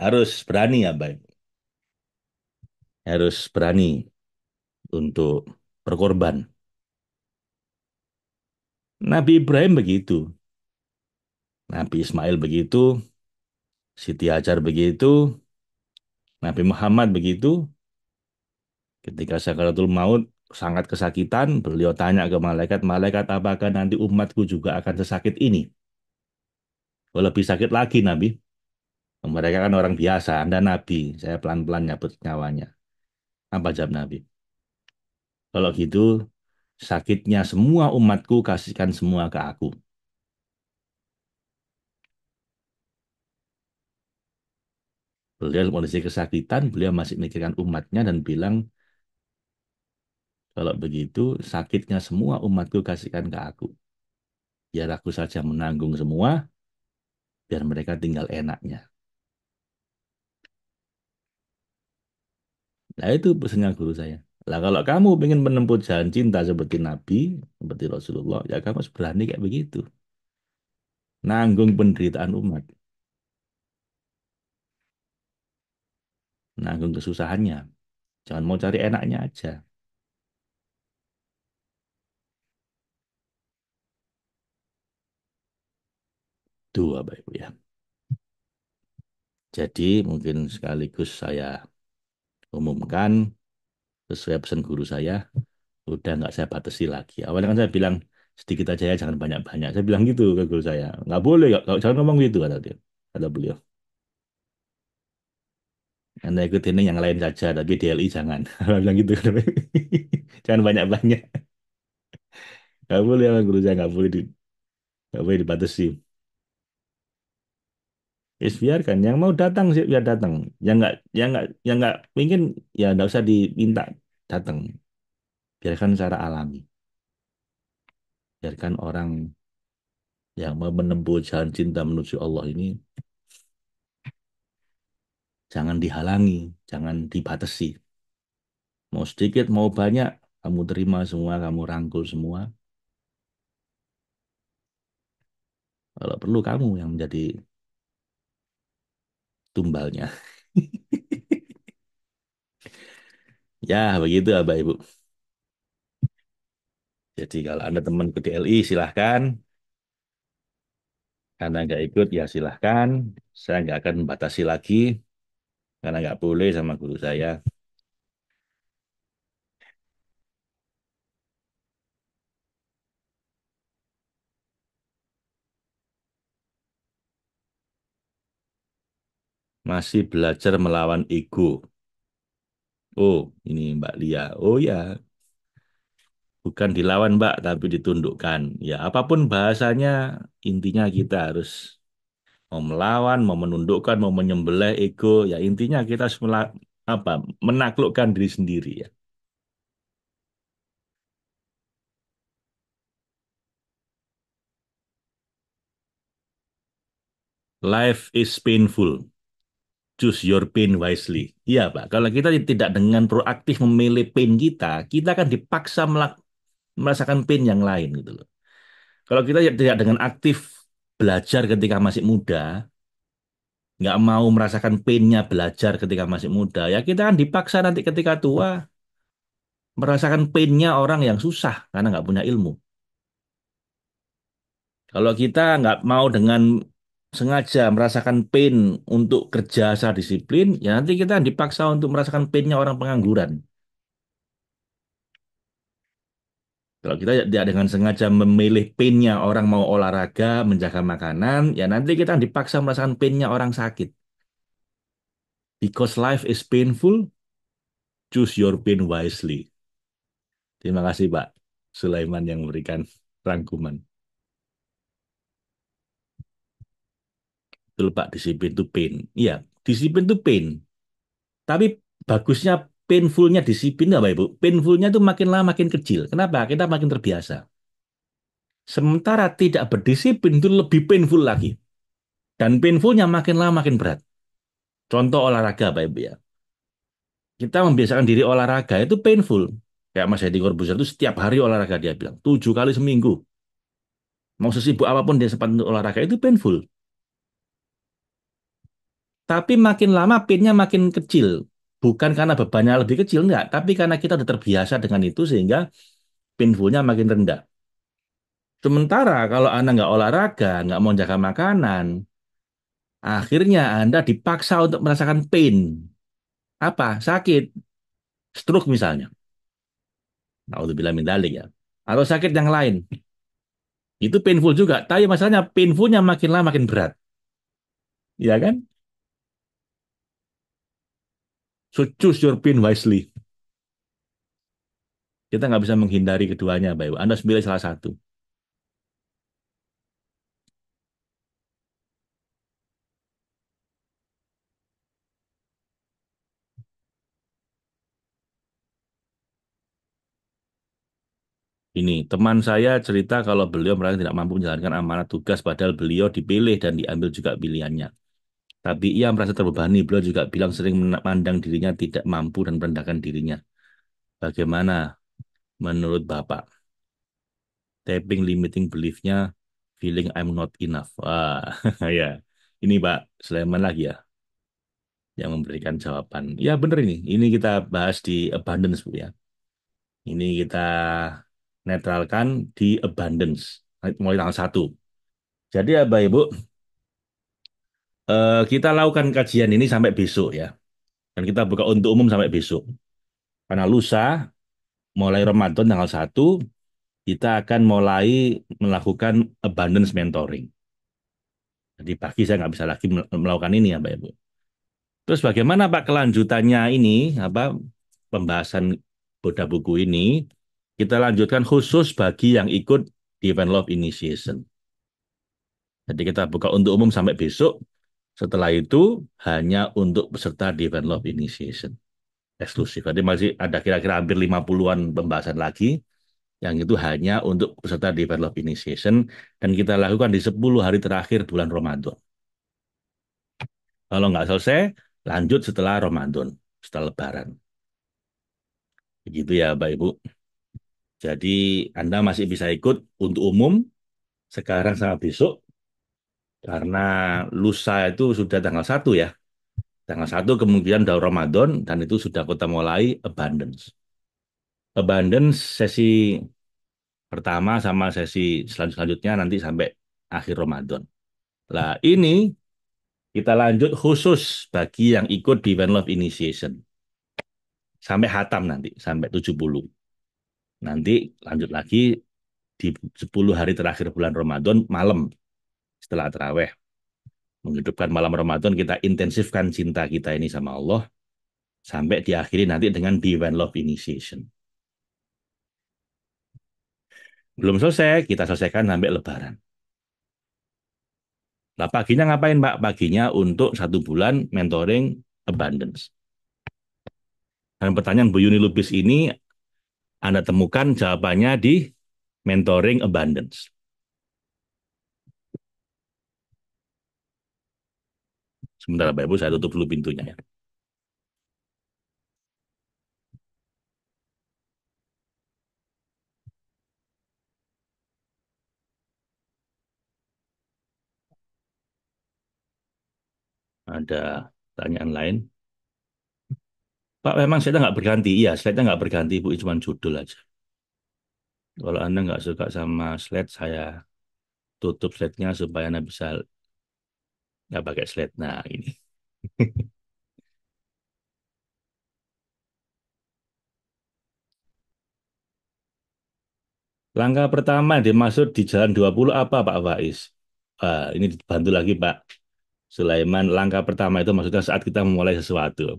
harus berani ya, Bapak Ibu. Harus berani untuk berkorban. Nabi Ibrahim begitu, Nabi Ismail begitu, Siti Hajar begitu, Nabi Muhammad begitu. Ketika sakaratul maut sangat kesakitan, beliau tanya ke malaikat, malaikat apakah nanti umatku juga akan sesakit ini? Oh, lebih sakit lagi Nabi. Mereka kan orang biasa, Anda Nabi. Saya pelan-pelan nyabut nyawanya. Apa jawab Nabi? Kalau gitu, sakitnya semua umatku kasihkan semua ke aku. Beliau kondisi kesakitan, beliau masih mikirkan umatnya dan bilang, kalau begitu, sakitnya semua umatku kasihkan ke aku. Biar aku saja menanggung semua, biar mereka tinggal enaknya. Nah itu pesannya guru saya. Lah kalau kamu ingin menempuh jalan cinta seperti Nabi, seperti Rasulullah, ya kamu harus berani kayak begitu. Nanggung penderitaan umat, nanggung kesusahannya. Jangan mau cari enaknya aja. Dua, Bapak Ibu ya. Jadi mungkin sekaligus saya umumkan sesuai pesan guru saya, udah nggak saya batasi lagi. Awalnya kan saya bilang sedikit aja ya, jangan banyak-banyak. Saya bilang gitu ke guru saya. Nggak boleh, jangan ngomong gitu kata dia, kata beliau. Anda ikut ini yang lain saja, tapi DLI jangan. Saya bilang gitu. Jangan banyak-banyak. Nggak boleh sama guru saya, nggak boleh dibatasi. Yes, biarkan. Yang mau datang sih biar datang. Yang nggak ingin ya nggak usah diminta datang. Biarkan secara alami. Biarkan orang yang mau menempuh jalan cinta menuju Allah ini jangan dihalangi, jangan dibatasi. Mau sedikit, mau banyak, kamu terima semua, kamu rangkul semua. Kalau perlu kamu yang menjadi tumbalnya. Ya, begitu Bapak Ibu. Jadi kalau Anda teman ke DLI, silahkan. Karena nggak ikut, ya silahkan. Saya nggak akan membatasi lagi, karena nggak boleh sama guru saya. Masih belajar melawan ego. Oh, ini Mbak Lia. Oh ya, bukan dilawan Mbak, tapi ditundukkan. Ya, apapun bahasanya, intinya kita harus mau melawan, mau menundukkan, mau menyembelih ego. Ya, intinya kita harus apa, menaklukkan diri sendiri ya. Life is painful. Choose your pain wisely. Iya, Pak. Kalau kita tidak dengan proaktif memilih pain kita, kita akan dipaksa merasakan pain yang lain gitu loh. Kalau kita tidak dengan aktif belajar ketika masih muda, nggak mau merasakan painnya belajar ketika masih muda, ya kita kan dipaksa nanti ketika tua merasakan painnya orang yang susah karena nggak punya ilmu. Kalau kita nggak mau dengan sengaja merasakan pain untuk kerja secara disiplin, ya nanti kita dipaksa untuk merasakan painnya orang pengangguran. Kalau kita tidak dengan sengaja memilih painnya orang mau olahraga, menjaga makanan, ya nanti kita dipaksa merasakan painnya orang sakit. Because life is painful, choose your pain wisely. Terima kasih Pak Sulaiman yang memberikan rangkuman. Betul Pak, disiplin itu pain. Iya, disiplin itu pain. Tapi bagusnya painfulnya disiplin apa Ibu? Painfulnya itu makin lama makin kecil. Kenapa? Kita makin terbiasa. Sementara tidak berdisiplin itu lebih painful lagi. Dan painfulnya makin lama makin berat. Contoh olahraga Pak Ibu ya. Kita membiasakan diri olahraga itu painful. Kayak Mas Edi Corbuzier itu setiap hari olahraga dia bilang. 7 kali seminggu. Mau sesibuk apapun dia sempat untuk olahraga itu painful. Tapi makin lama painnya makin kecil. Bukan karena bebannya lebih kecil, enggak. Tapi karena kita udah terbiasa dengan itu sehingga painfulnya makin rendah. Sementara kalau Anda nggak olahraga, nggak mau jaga makanan, akhirnya Anda dipaksa untuk merasakan pain. Apa? Sakit. Stroke misalnya. Naudzubillah min dzalik ya. Atau sakit yang lain. Itu painful juga. Tapi masalahnya painfulnya makin lama makin berat. Ya kan? So choose your pain wisely. Kita nggak bisa menghindari keduanya, Bapak Ibu. Anda pilih salah satu. Ini, teman saya cerita kalau beliau merasa tidak mampu menjalankan amanat tugas padahal beliau dipilih dan diambil juga pilihannya. Tapi ia merasa terbebani. Beliau juga bilang sering memandang dirinya tidak mampu dan merendahkan dirinya. Bagaimana menurut Bapak? Tapping limiting belief-nya, feeling I'm not enough. Wah, ya. Ini Pak Sulaiman lagi ya yang memberikan jawaban. Ya benar ini. Ini kita bahas di abundance Bu ya. Ini kita netralkan di abundance mulai tanggal 1. Jadi ya Bapak Ibu, kita lakukan kajian ini sampai besok ya. Dan kita buka untuk umum sampai besok. Karena lusa, mulai Ramadan tanggal 1, kita akan mulai melakukan abundance mentoring. Jadi pagi saya nggak bisa lagi melakukan ini ya Mbak Ibu. Terus bagaimana Pak kelanjutannya ini, apa pembahasan Boda buku ini, kita lanjutkan khusus bagi yang ikut di Event Love Initiation. Jadi kita buka untuk umum sampai besok. Setelah itu hanya untuk peserta di Event Love Initiation eksklusif. Jadi masih ada kira-kira hampir 50-an pembahasan lagi yang itu hanya untuk peserta di Event Love Initiation dan kita lakukan di 10 hari terakhir bulan Ramadan. Kalau nggak selesai, lanjut setelah Ramadan, setelah Lebaran. Begitu ya, Bapak Ibu. Jadi Anda masih bisa ikut untuk umum sekarang sama besok karena lusa itu sudah tanggal 1 ya. Tanggal 1 kemungkinan udah Ramadan dan itu sudah kita mulai abundance. Abundance sesi pertama sama sesi selanjutnya nanti sampai akhir Ramadan. Lah ini kita lanjut khusus bagi yang ikut di One Love Initiation. Sampai hatam nanti, sampai 70. Nanti lanjut lagi di 10 hari terakhir bulan Ramadan malam setelah taraweh. Menghidupkan malam Ramadan kita intensifkan cinta kita ini sama Allah sampai diakhiri nanti dengan Divine Love Initiation. Belum selesai, kita selesaikan sampai Lebaran. Nah, paginya ngapain, Pak? Paginya untuk 1 bulan mentoring abundance. Dan pertanyaan Bu Yuni Lubis ini Anda temukan jawabannya di mentoring abundance. Sebentar, Bapak Ibu, saya tutup dulu pintunya ya. Ada pertanyaan lain? Pak, memang saya nggak berganti. Iya, slide-nya nggak berganti, Bu. Cuma judul aja. Kalau Anda nggak suka sama slide, saya tutup slide-nya supaya Anda bisa nggak pakai slide. Nah, ini. Langkah pertama dimaksud di Jalan 20 apa, Pak Faiz? Ini dibantu lagi, Pak Sulaiman. Langkah pertama itu maksudnya saat kita memulai sesuatu.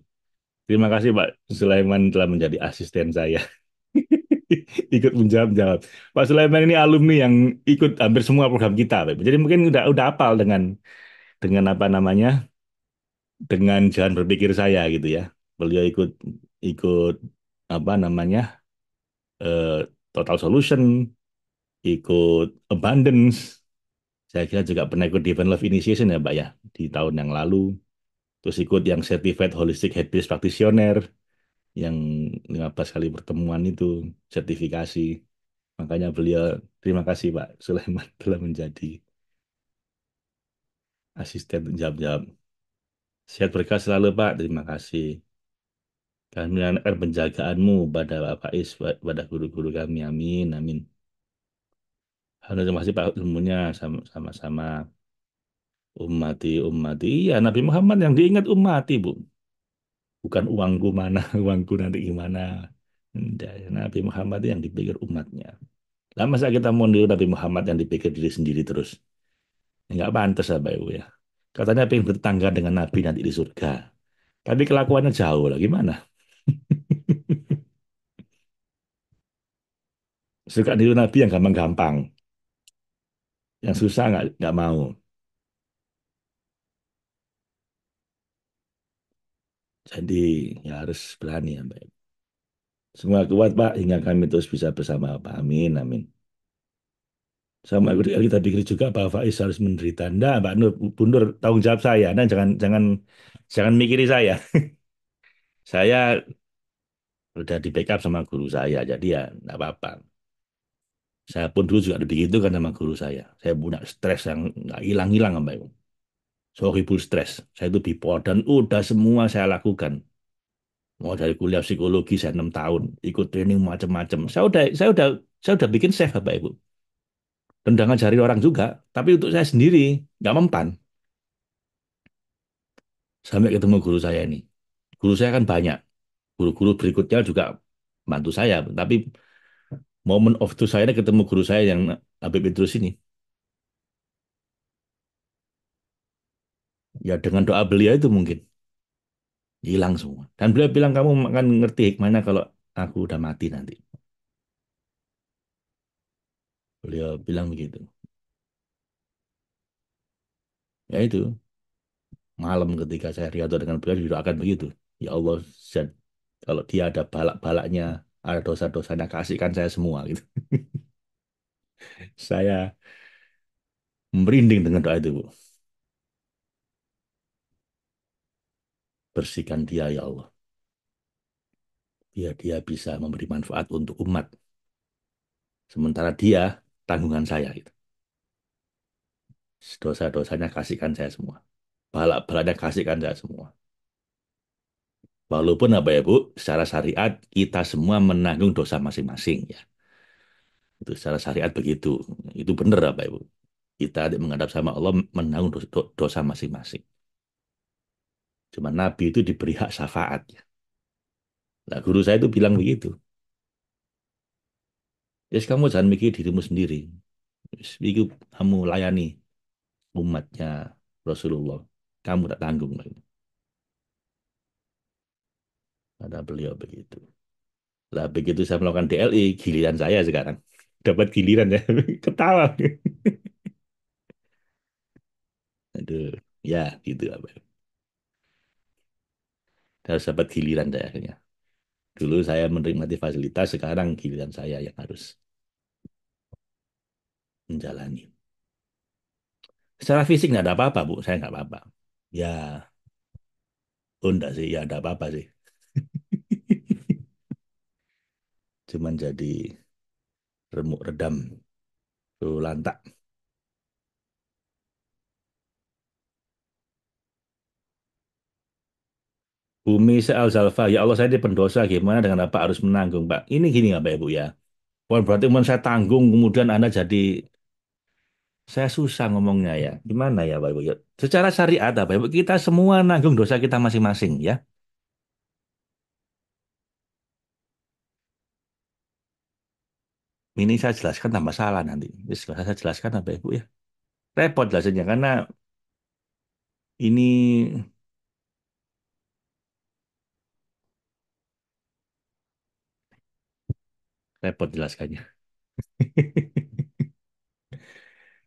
Terima kasih, Pak Sulaiman telah menjadi asisten saya. Ikut menjawab-jawab. Pak Sulaiman ini alumni yang ikut hampir semua program kita, Pak. Jadi mungkin udah hafal dengan apa namanya? Dengan jalan berpikir saya gitu ya. Beliau ikut ikut apa namanya? eh, Total Solution, ikut Abundance. Saya kira juga pernah ikut Divine Love Initiation ya, Pak ya, di tahun yang lalu. Terus ikut yang Certified Holistic Happiness Practitioner yang 15 kali pertemuan itu sertifikasi. Makanya beliau terima kasih Pak Sulaiman telah menjadi asisten jawab-jawab. Sehat berkah selalu Pak, terima kasih. Kami menanamkan penjagaanmu pada Bapak Is, pada guru-guru kami. Amin, amin. Halo, terima kasih Pak ilmunya sama-sama ummati ummati. Iya, Nabi Muhammad yang diingat ummati, Bu. Bukan uangku mana, uangku nanti gimana. Tidak, Nabi Muhammad yang dipikir umatnya. Lah masa kita mau niru Nabi Muhammad yang dipikir diri sendiri terus? Enggak pantas Bapak Ibu ya. Katanya pengen bertangga dengan Nabi nanti di surga. Tapi kelakuannya jauh lah, gimana? Suka niru Nabi yang gampang-gampang. Yang susah nggak mau. Jadi ya harus berani ya Mbak. Semua kuat Pak hingga kami terus bisa bersama Pak. Amin, amin. Sama kita pikir juga Pak Faiz harus menderita. Enggak, Mbak Nur, Bundur tanggung jawab saya. Nah, jangan jangan jangan mikiri saya. Saya udah di backup sama guru saya, jadi ya enggak apa-apa. Saya pun dulu juga begitu kan sama guru saya. Saya punya stres yang nggak hilang-hilang, Mbak. Ibu. Horrible stres. Saya itu bipolar dan udah semua saya lakukan. Mau dari kuliah psikologi saya 6 tahun, ikut training macam-macam. Saya udah bikin safe Bapak Ibu. Dan udah ngajari orang juga, tapi untuk saya sendiri nggak mempan. Sampai ketemu guru saya ini. Guru saya kan banyak. Guru-guru berikutnya juga bantu saya. Tapi moment of truth saya ini ketemu guru saya yang Habib Idrus ini. Ya dengan doa beliau itu mungkin hilang semua. Dan beliau bilang kamu akan ngerti hikmahnya kalau aku udah mati nanti. Beliau bilang begitu. Ya itu malam ketika saya riado dengan beliau didoakan begitu. Ya Allah, Zat, kalau dia ada balak-balaknya, ada dosa-dosanya, kasihkan saya semua gitu. Saya merinding dengan doa itu, Bu. Bersihkan dia ya Allah. Biar dia bisa memberi manfaat untuk umat. Sementara dia tanggungan saya gitu. Dosa-dosanya kasihkan saya semua. Balak-balaknya kasihkan saya semua. Walaupun apa ya Bu, secara syariat kita semua menanggung dosa masing-masing ya. Itu secara syariat begitu. Itu benar apa Ibu? Kita menghadap sama Allah menanggung dosa masing-masing. Cuma Nabi itu diberi hak syafaat. Nah, guru saya itu bilang begitu. Yes, kamu jangan mikir dirimu sendiri. Yes, itu kamu layani umatnya Rasulullah. Kamu tak tanggung. Kata beliau begitu. Lah begitu saya melakukan DLI, giliran saya sekarang. Dapat giliran ya. Ketawa. Aduh, ya gitu apa. Harus dapat giliran saya akhirnya. Dulu saya menikmati fasilitas, sekarang giliran saya yang harus menjalani. Secara fisik nggak ada apa-apa, Bu. Saya nggak apa-apa. Ya, oh enggak sih. Ya ada apa-apa sih. Cuman jadi remuk redam, tuh lantak. Bumi seal zalfa. Ya Allah, saya ini pendosa. Gimana dengan apa harus menanggung, Pak? Ini gini nggak, Pak, Ibu ya? Bukan berarti kemudian saya tanggung, kemudian Anda jadi... Saya susah ngomongnya ya. Gimana ya, Pak Ibu? Ya, secara syariat, Pak Ibu, kita semua nanggung dosa kita masing-masing, ya. Ini saya jelaskan tambah salah nanti. Jadi saya jelaskan, Pak Ibu ya. Repot jelasannya, karena ini repot jelaskannya.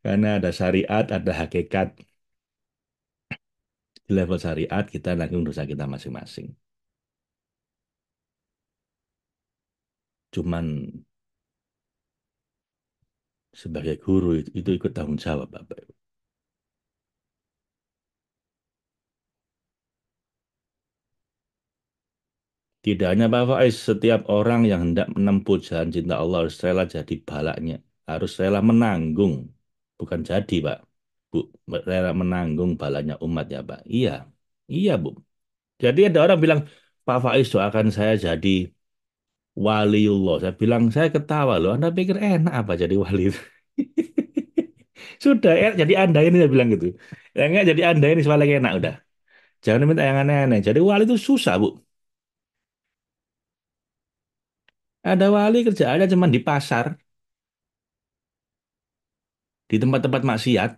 Karena ada syariat, ada hakikat. Di level syariat, kita nanggung dosa kita masing-masing. Cuman sebagai guru itu ikut tanggung jawab, Bapak. Tidak hanya Pak Faiz, setiap orang yang hendak menempuh jalan cinta Allah harus rela jadi balaknya. Harus rela menanggung. Bukan jadi, Pak. Bu, rela menanggung balanya umat ya, Pak. Iya, iya, Bu. Jadi ada orang bilang, Pak Faiz doakan saya jadi waliullah. Saya bilang, saya ketawa loh. Anda pikir enak apa jadi wali? Sudah, jadi Anda ini saya bilang gitu. Ya enggak, jadi Anda ini paling enak udah. Jangan minta yang aneh-aneh. Jadi wali itu susah, Bu. Ada wali kerjaannya cuma di pasar, di tempat-tempat maksiat,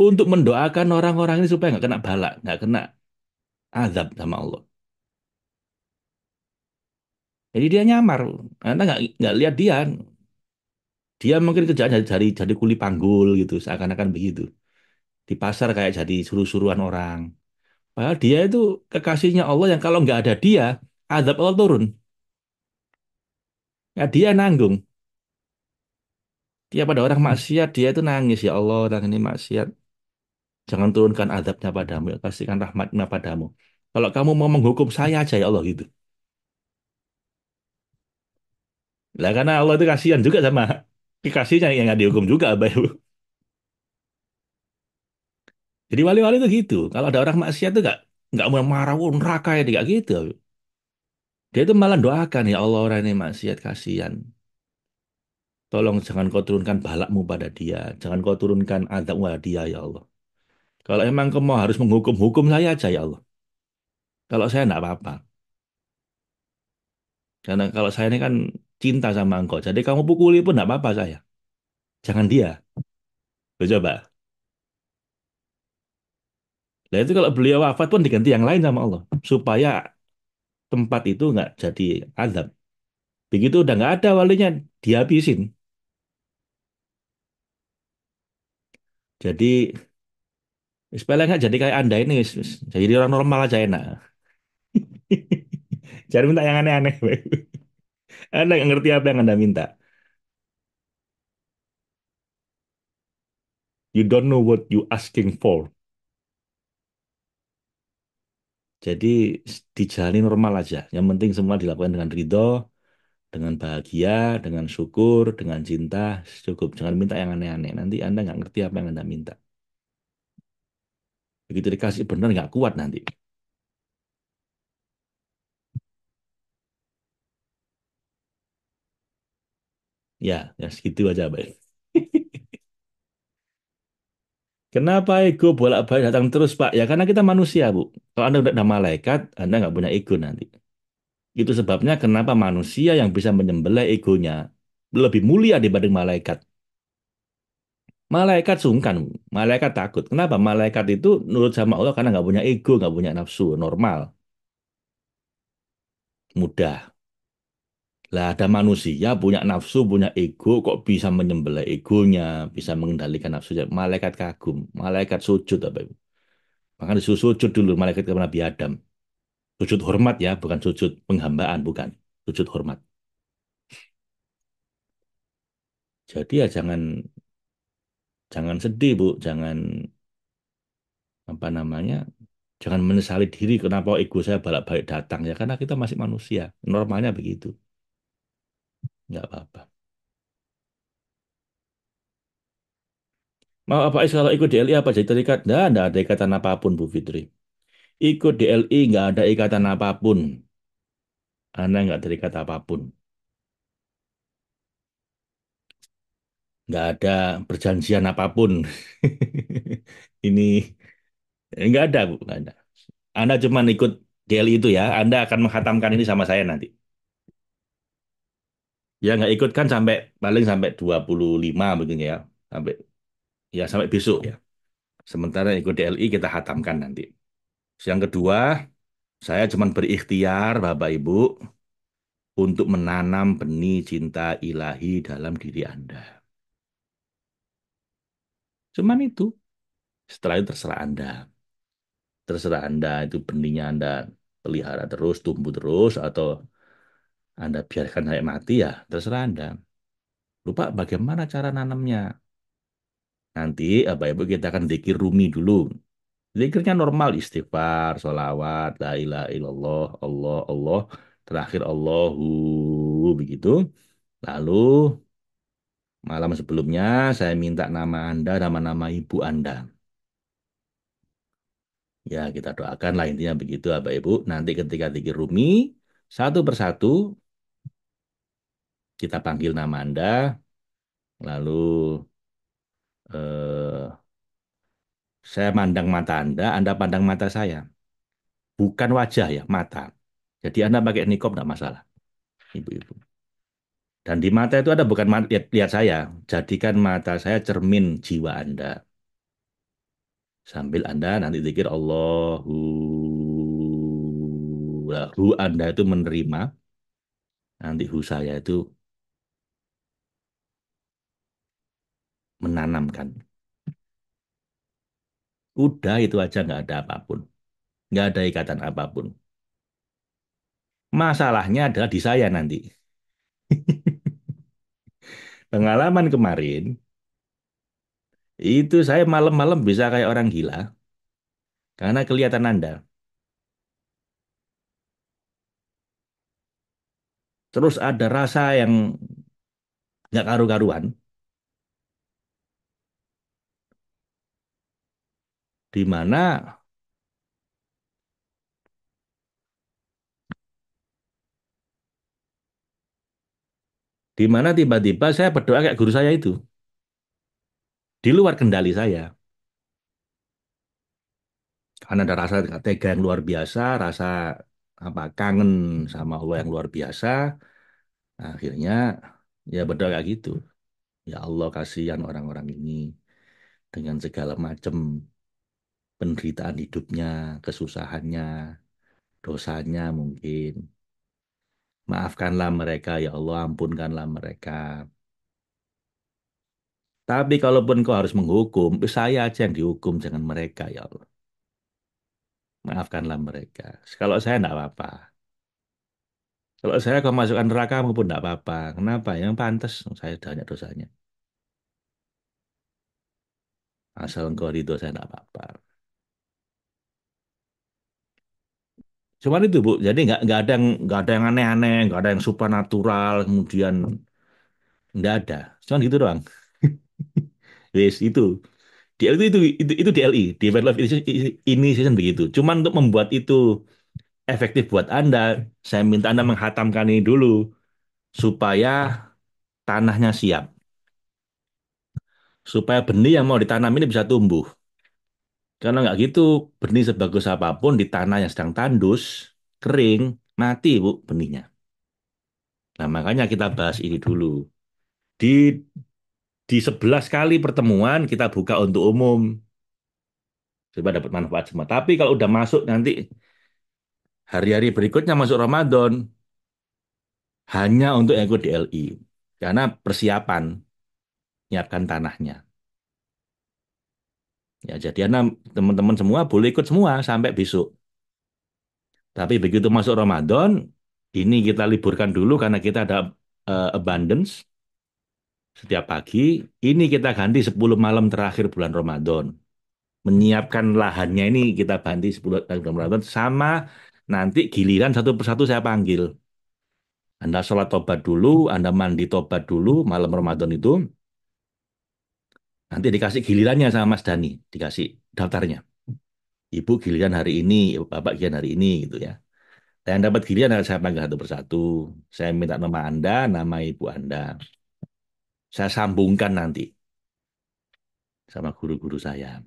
untuk mendoakan orang-orang ini supaya nggak kena bala, nggak kena azab sama Allah. Jadi dia nyamar. Anda nggak lihat dia. Dia mungkin kerjaan jadi kuli panggul gitu, seakan-akan begitu. Di pasar kayak jadi suruh-suruhan orang. Padahal dia itu kekasihnya Allah yang kalau nggak ada dia, azab Allah turun. Ya dia nanggung. Dia pada orang maksiat, dia itu nangis. Ya Allah, orang ini maksiat. Jangan turunkan azabnya padamu, ya kasihkan rahmatnya padamu. Kalau kamu mau menghukum saya aja ya Allah gitu. Lah karena Allah itu kasihan juga sama kekasihnya yang nggak dihukum juga, Abah Ibu. Jadi wali-wali itu gitu. Kalau ada orang maksiat itu nggak mau marah, "Wah, neraka ya, nggak gitu. Dia itu malah doakan ya Allah orang ini maksiat kasihan. Tolong jangan kau turunkan balakmu pada dia. Jangan kau turunkan azabmu pada dia ya Allah. Kalau emang kau mau harus menghukum, hukum saya aja ya Allah. Kalau saya nggak apa-apa. Karena kalau saya ini kan cinta sama engkau. Jadi kamu pukuli pun nggak apa-apa saya. Jangan dia. Loh, coba. Nah itu kalau beliau wafat pun diganti yang lain sama Allah. Supaya tempat itu nggak jadi azab. Begitu udah nggak ada walinya, dihabisin. Jadi sepele nggak jadi kayak anda ini, jadi orang normal aja enak. Jangan minta yang aneh-aneh. Anda nggak ngerti apa yang anda minta. You don't know what you asking for. Jadi dijalani normal aja. Yang penting semua dilakukan dengan ridho, dengan bahagia, dengan syukur, dengan cinta, cukup. Jangan minta yang aneh-aneh. Nanti anda nggak ngerti apa yang anda minta. Begitu dikasih benar nggak kuat nanti. Ya, ya segitu aja, baik. Kenapa ego bolak-balik datang terus, Pak? Ya karena kita manusia, Bu. Kalau Anda udah malaikat, Anda nggak punya ego nanti. Itu sebabnya kenapa manusia yang bisa menyembelih egonya lebih mulia dibanding malaikat. Malaikat sungkan, malaikat takut. Kenapa? Malaikat itu nurut sama Allah karena nggak punya ego, nggak punya nafsu, normal, mudah. Lah ada manusia punya nafsu, punya ego, kok bisa menyembelih egonya, bisa mengendalikan nafsunya. Malaikat kagum, malaikat sujud apa itu? Maka disuruh sujud dulu malaikat kepada Nabi Adam. Sujud hormat ya, bukan sujud penghambaan, bukan. Sujud hormat. Jadi ya jangan jangan sedih, Bu. Jangan apa namanya? Jangan menyesali diri kenapa ego saya balak-balik datang ya karena kita masih manusia. Normalnya begitu. Nggak apa-apa. Mau apa Is, kalau ikut DLI apa jadi terikat? Nggak ada ikatan apapun Bu Fitri. Ikut DLI nggak ada ikatan apapun. Anda nggak terikat apapun. Nggak ada perjanjian apapun. Ini nggak ada Bu, nggak ada. Anda cuma ikut DLI itu ya. Anda akan menghatamkan ini sama saya nanti. Ya nggak ikut kan sampai paling sampai 25 begini ya. Sampai ya sampai besok ya. Sementara ikut DLI kita hatamkan nanti. Yang kedua, saya cuma berikhtiar Bapak Ibu untuk menanam benih cinta ilahi dalam diri Anda. Cuman itu. Setelah itu terserah Anda. Terserah Anda itu benihnya Anda pelihara terus, tumbuh terus, atau Anda biarkan sampai mati ya, terserah Anda. Lupa bagaimana cara nanamnya. Nanti Bapak Ibu kita akan zikir rumi dulu. Zikirnya normal, istighfar, sholawat, la ilaha illallah, Allah, Allah. Terakhir Allahu, begitu. Lalu malam sebelumnya saya minta nama Anda, nama-nama ibu Anda. Ya, kita doakan lah intinya begitu, Bapak Ibu. Nanti ketika zikir rumi, satu persatu kita panggil nama Anda, lalu eh, saya mandang mata Anda pandang mata saya. Bukan wajah ya, mata. Jadi Anda pakai niqab enggak masalah, Ibu-ibu. Dan di mata itu ada bukan lihat, lihat saya, jadikan mata saya cermin jiwa Anda. Sambil Anda nanti zikir Allahu, hu Anda itu menerima, nanti hu saya itu menanamkan. Udah itu aja nggak ada apapun. Nggak ada ikatan apapun. Masalahnya adalah di saya nanti. Pengalaman kemarin, itu saya malam-malam bisa kayak orang gila. Karena kelihatan Anda. Terus ada rasa yang nggak karu-karuan. Di mana, di mana tiba-tiba saya berdoa kayak guru saya itu. Di luar kendali saya. Karena ada rasa tega yang luar biasa, rasa apa kangen sama Allah yang luar biasa. Akhirnya ya berdoa kayak gitu. Ya Allah kasihan orang-orang ini dengan segala macam penderitaan hidupnya, kesusahannya, dosanya mungkin. Maafkanlah mereka, ya Allah, ampunkanlah mereka. Tapi kalaupun kau harus menghukum, saya aja yang dihukum, jangan mereka, ya Allah. Maafkanlah mereka. Kalau saya enggak apa-apa. Kalau saya kau masukkan neraka maupun enggak apa-apa. Kenapa? Yang pantas saya banyak dosanya. Asal engkau ridho saya enggak apa-apa. Cuman itu Bu, jadi nggak ada yang aneh-aneh, nggak ada yang supernatural, kemudian nggak ada. Cuman gitu doang. Wis itu. DLI itu DLI, Divine Life Initiation begitu. Cuman untuk membuat itu efektif buat Anda, saya minta Anda menghatamkan ini dulu supaya tanahnya siap, supaya benih yang mau ditanam ini bisa tumbuh. Karena nggak gitu, benih sebagus apapun di tanah yang sedang tandus, kering, mati Bu benihnya. Nah, makanya kita bahas ini dulu. Di di 11 kali pertemuan kita buka untuk umum, supaya dapat manfaat semua. Tapi kalau udah masuk nanti hari-hari berikutnya masuk Ramadan, hanya untuk yang ikut DLI. Karena persiapan, nyiapkan tanahnya. Ya, jadi anak teman-teman semua boleh ikut semua sampai besok. Tapi begitu masuk Ramadan, ini kita liburkan dulu karena kita ada abundance setiap pagi. Ini kita ganti 10 malam terakhir bulan Ramadan. Menyiapkan lahannya ini kita ganti 10 malam bulan Ramadan sama nanti giliran satu persatu saya panggil. Anda sholat tobat dulu, Anda mandi tobat dulu malam Ramadan itu. Nanti dikasih gilirannya sama Mas Dani, dikasih daftarnya. Ibu giliran hari ini, Bapak giliran hari ini gitu ya. Dan yang dapat giliran saya panggil satu persatu. Saya minta nama Anda, nama ibu Anda. Saya sambungkan nanti sama guru-guru saya.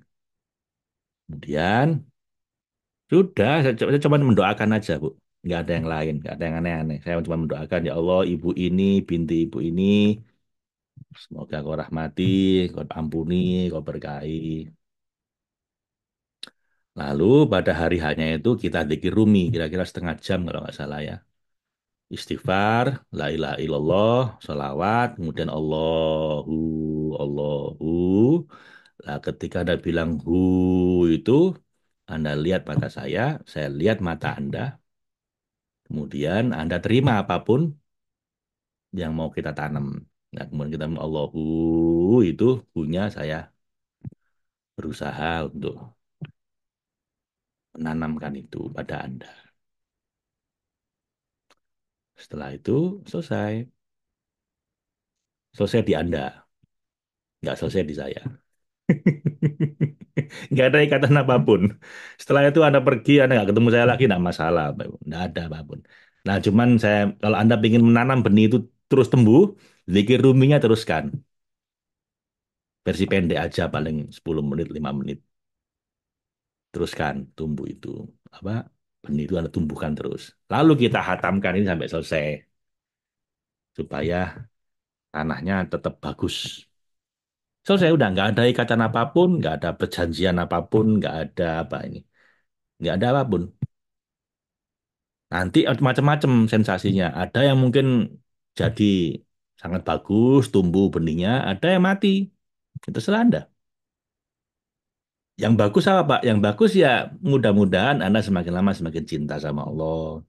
Kemudian sudah, saya cuma mendoakan aja, Bu. Nggak ada yang lain, nggak ada yang aneh-aneh. Saya cuma mendoakan, ya Allah, ibu ini, binti ibu ini, semoga kau rahmati, kau ampuni, kau berkahi. Lalu pada hari hanya itu kita dzikir rumi, kira-kira setengah jam kalau nggak salah ya. Istighfar, la ilaha illallah, salawat, kemudian Allahu. Nah, ketika Anda bilang hu itu, Anda lihat mata saya lihat mata Anda, kemudian Anda terima apapun yang mau kita tanam. Nah, kemudian kita Allahu itu punya saya berusaha untuk menanamkan itu pada Anda. Setelah itu selesai. Selesai di Anda, nggak selesai di saya. Nggak ada ikatan apapun. Setelah itu Anda pergi, Anda nggak ketemu saya lagi, nggak masalah. Nggak ada apapun. Nah, cuman saya, kalau Anda ingin menanam benih itu terus tumbuh, zikir ruminya teruskan. Versi pendek aja, paling 10 menit, 5 menit. Teruskan, tumbuh itu. Apa? Benih itu Anda tumbuhkan terus. Lalu kita hatamkan ini sampai selesai. Supaya tanahnya tetap bagus. Selesai, udah nggak ada ikatan apapun, nggak ada perjanjian apapun, nggak ada apa ini. Nggak ada apapun. Nanti macam-macam sensasinya. Ada yang mungkin jadi sangat bagus, tumbuh benihnya, ada yang mati. Itu terserah Anda. Yang bagus apa, Pak? Yang bagus ya mudah-mudahan Anda semakin lama semakin cinta sama Allah,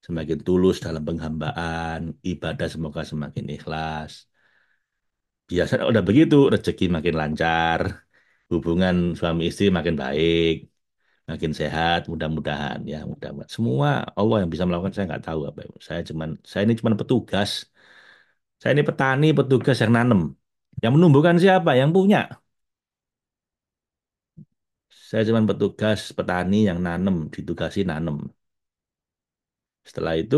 semakin tulus dalam penghambaan, ibadah semoga semakin ikhlas. Biasanya udah begitu, rezeki makin lancar, hubungan suami istri makin baik, makin sehat, mudah-mudahan ya, mudah-mudahan. Semua Allah yang bisa melakukan saya nggak tahu apa. Saya ini cuma petugas. Saya ini petani, petugas yang nanem. Yang menumbuhkan siapa? Yang punya. Saya cuma petugas petani yang nanem, ditugasi nanem. Setelah itu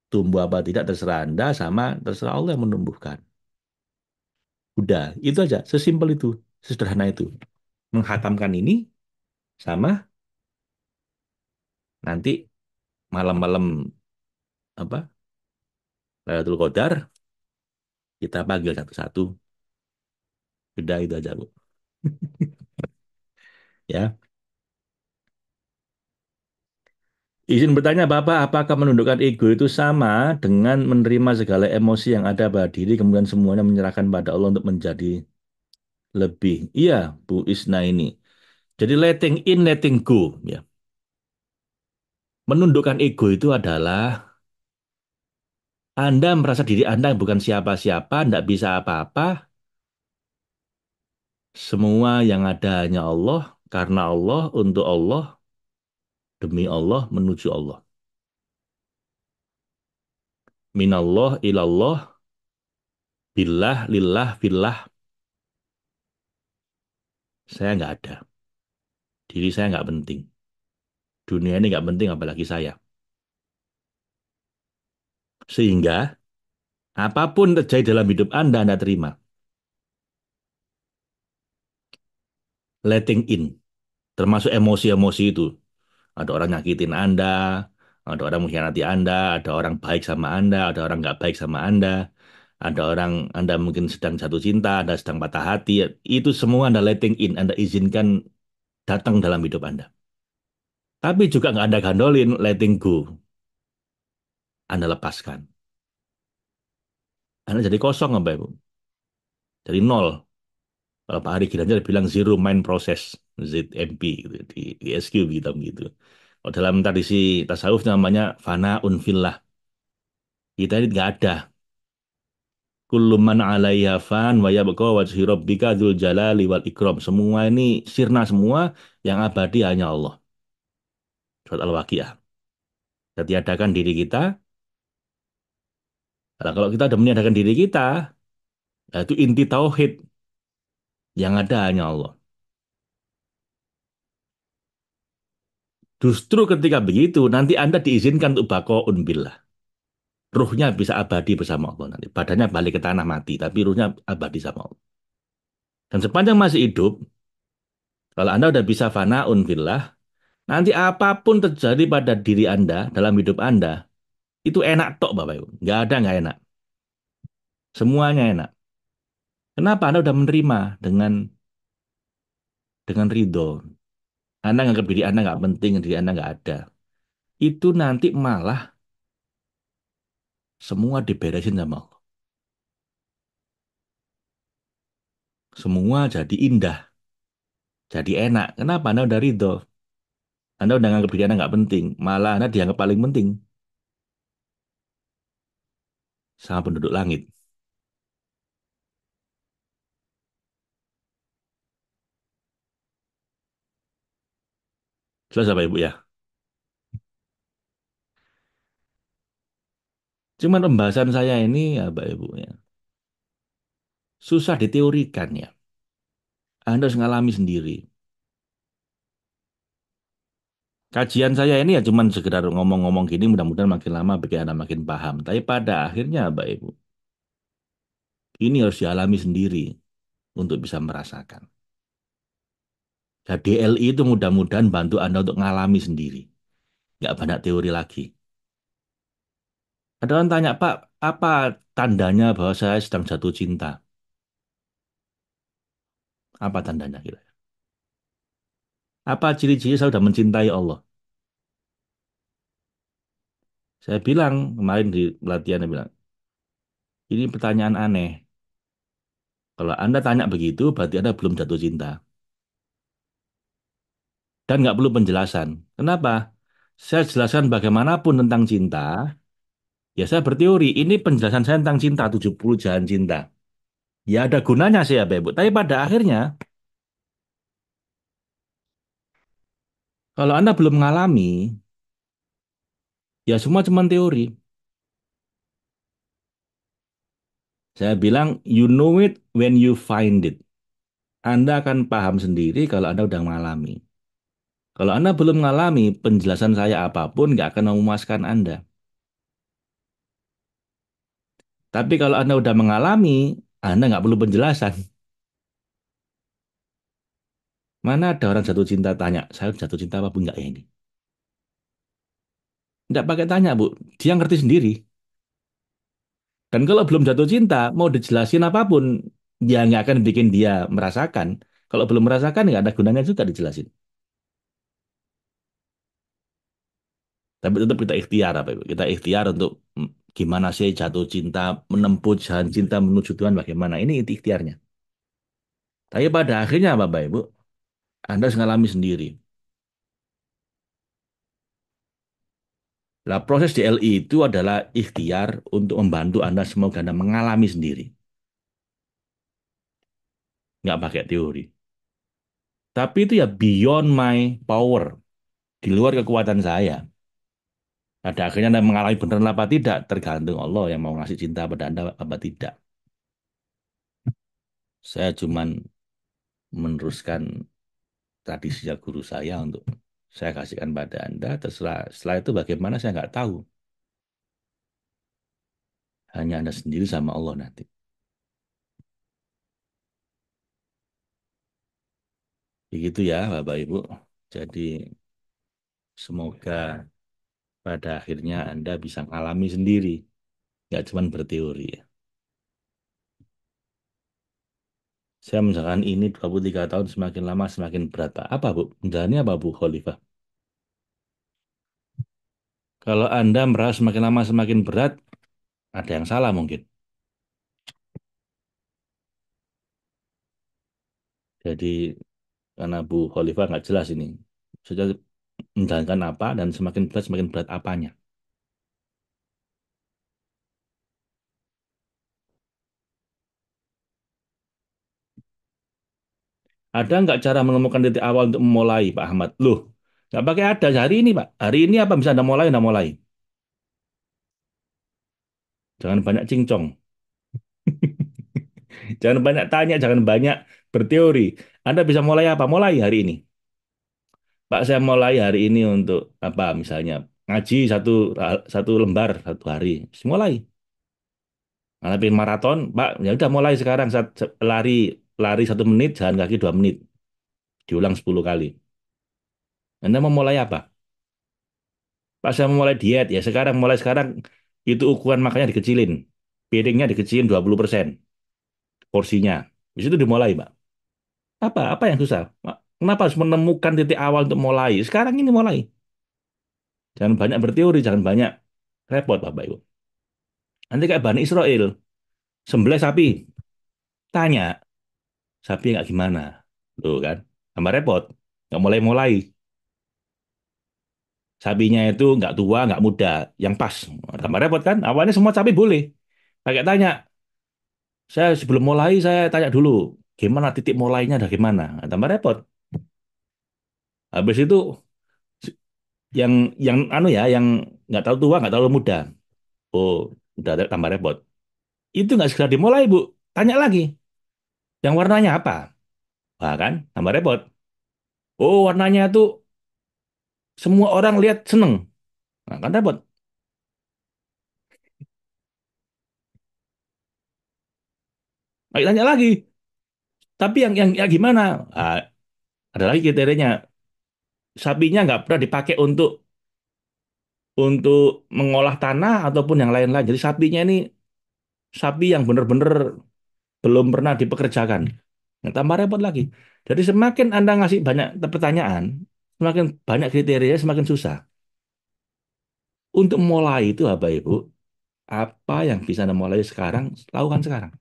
tumbuh apa tidak terserah Anda sama terserah Allah yang menumbuhkan. Udah, itu aja. Sesimpel itu, sesederhana itu. Menghatamkan ini sama nanti malam-malam apa? Lailatul Qadar kita panggil satu-satu. Udah itu aja, Bu. Ya. Izin bertanya, Bapak, apakah menundukkan ego itu sama dengan menerima segala emosi yang ada pada diri, kemudian semuanya menyerahkan pada Allah untuk menjadi lebih? Iya, Bu Isna ini. Jadi letting in, letting go. Ya. Menundukkan ego itu adalah Anda merasa diri Anda bukan siapa-siapa, tidak bisa apa-apa, semua yang ada hanya Allah, karena Allah, untuk Allah, demi Allah, menuju Allah. Minallah, ilallah, billah, lillah, fillah, saya nggak ada. Diri saya nggak penting. Dunia ini nggak penting apalagi saya. Sehingga apapun terjadi dalam hidup Anda, Anda terima. Letting in. termasuk emosi-emosi itu. Ada orang nyakitin Anda, ada orang mengkhianati Anda, ada orang baik sama Anda, ada orang nggak baik sama Anda, ada orang Anda mungkin sedang jatuh cinta, Anda sedang patah hati. Itu semua Anda letting in, Anda izinkan datang dalam hidup Anda. Tapi juga nggak Anda gandolin, letting go. Anda lepaskan. Anda jadi kosong, Bapak Ibu. Jadi nol. Kalau Pak Hari Ginanjar bilang zero mind process, ZMP gitu, di SQ gitu. Gitu. Kalau dalam tradisi tasawuf namanya fana unfillah. Kita ini nggak ada. Kullu man 'alaiha fan wa yabqa wajhi rabbika dzul jalali wal ikram. Semua ini sirna semua, yang abadi hanya Allah. Surat Al-Waqiah. Kita tiadakan diri kita. Nah, kalau kita sudah meniadakan diri kita, nah itu inti tauhid. Yang ada hanya Allah. Justru ketika begitu, nanti Anda diizinkan untuk baqaun billah. Ruhnya bisa abadi bersama Allah nanti. Badannya balik ke tanah mati, tapi ruhnya abadi sama Allah. Dan sepanjang masih hidup, kalau Anda udah bisa fanaun billah, nanti apapun terjadi pada diri Anda, dalam hidup Anda, itu enak tok Bapak Ibu. Nggak ada nggak enak. Semuanya enak. Kenapa Anda udah menerima dengan ridho? Anda nganggap diri Anda nggak penting, diri Anda nggak ada. Itu nanti malah semua diberesin sama Allah. Semua jadi indah, jadi enak. Kenapa Anda udah ridho? Anda udah nganggap diri Anda nggak penting. Malah Anda dianggap paling penting sama penduduk langit. Jelas apa Ibu ya? Cuman pembahasan saya ini ya Bapak Ibu ya. Susah diteorikan ya. Anda harus ngalami sendiri. Kajian saya ini ya cuman sekedar ngomong-ngomong gini, mudah-mudahan makin lama bikin Anda makin paham. Tapi pada akhirnya Bapak Ibu, ini harus dialami sendiri untuk bisa merasakan. Ya, DLI itu mudah-mudahan bantu Anda untuk ngalami sendiri. Nggak banyak teori lagi. Ada orang tanya, Pak, apa tandanya bahwa saya sedang jatuh cinta? Apa tandanya kira? Apa ciri-ciri saya sudah mencintai Allah? Saya bilang kemarin di pelatihan, saya bilang, ini pertanyaan aneh. Kalau Anda tanya begitu, berarti Anda belum jatuh cinta. Dan nggak perlu penjelasan. Kenapa? Saya jelaskan bagaimanapun tentang cinta, ya saya berteori, ini penjelasan saya tentang cinta, 70 jalan cinta. Ya ada gunanya sih ya, Ibu. Tapi pada akhirnya, kalau Anda belum mengalami, ya semua cuma teori. Saya bilang, you know it when you find it. Anda akan paham sendiri kalau Anda udah mengalami. Kalau Anda belum mengalami, penjelasan saya apapun nggak akan memuaskan Anda. Tapi kalau Anda udah mengalami, Anda nggak perlu penjelasan. Mana ada orang jatuh cinta tanya, saya jatuh cinta apa pun nggak ya ini? Nggak pakai tanya, Bu. Dia ngerti sendiri. Dan kalau belum jatuh cinta, mau dijelasin apapun, dia nggak akan bikin dia merasakan. Kalau belum merasakan, nggak ada gunanya juga dijelasin. Tapi tetap kita ikhtiar, apa Ibu? Kita ikhtiar untuk gimana sih jatuh cinta, menempuh jalan cinta menuju Tuhan bagaimana. Ini inti ikhtiarnya. Tapi pada akhirnya, Bapak Ibu, Anda harus ngalami sendiri. Nah, proses DLI itu adalah ikhtiar untuk membantu Anda semoga Anda mengalami sendiri. Nggak pakai teori. Tapi itu ya beyond my power. Di luar kekuatan saya. Pada akhirnya Anda mengalami benar apa tidak, tergantung Allah yang mau ngasih cinta pada Anda apa tidak. Saya cuman meneruskan tradisi guru saya untuk saya kasihkan pada Anda. Terserah setelah itu bagaimana saya nggak tahu. Hanya Anda sendiri sama Allah nanti. Begitu ya, Bapak Ibu. Jadi semoga pada akhirnya Anda bisa mengalami sendiri, nggak cuma berteori. Saya misalkan ini 23 tahun semakin lama semakin berat, Pak. Apa, Bu? Menjalani apa, Bu Khalifah? Kalau Anda merasa semakin lama semakin berat, ada yang salah mungkin. Jadi karena Bu Khalifah nggak jelas ini. Sudah menjalankan apa dan semakin berat apanya. Ada nggak cara menemukan titik awal untuk memulai, Pak Ahmad? Loh, nggak pakai ada hari ini, Pak. Hari ini apa bisa Anda mulai. Jangan banyak cincong. Jangan banyak tanya, jangan banyak berteori. Anda bisa mulai apa? Mulai hari ini. Pak, saya mulai hari ini untuk apa misalnya ngaji satu lembar satu hari. Mulai. Ngalapin maraton, Pak, ya udah mulai sekarang lari lari 1 menit, jalan kaki 2 menit, diulang 10 kali. Anda mau mulai apa? Pak, saya mau mulai diet ya mulai sekarang itu ukuran makannya dikecilin, piringnya dikecilin 20% porsinya. Di situ dimulai, Pak. Apa yang susah? Pak, kenapa harus menemukan titik awal untuk mulai? Sekarang ini mulai. Jangan banyak berteori, jangan banyak repot, Bapak Ibu. Nanti kayak Bani Israel, sembelih sapi, tanya, sapi nggak gimana? Tuh kan, tambah repot. Nggak mulai-mulai. Sapinya itu nggak tua, nggak muda, yang pas. Tambah repot kan? Awalnya semua sapi boleh. Pakai tanya, saya sebelum mulai, saya tanya dulu, gimana titik mulainya, ada gimana? Nah, tambah repot. Habis itu, yang anu ya, yang nggak tahu tua, nggak tahu muda. Oh, udah tambah repot. Itu nggak segera dimulai, Bu. Tanya lagi, yang warnanya apa? Wah kan, tambah repot. Oh, warnanya itu semua orang lihat seneng. Nah, kan repot. Lagi tanya lagi, tapi yang gimana? Ah, ada lagi kriterianya. Sapinya nggak pernah dipakai untuk mengolah tanah ataupun yang lain-lain. Jadi sapinya ini sapi yang benar-benar belum pernah dipekerjakan. Nah, tambah repot lagi. Jadi semakin Anda ngasih banyak pertanyaan, semakin banyak kriteria, semakin susah. Untuk mulai itu apa Ibu? Apa yang bisa Anda mulai sekarang, lakukan sekarang.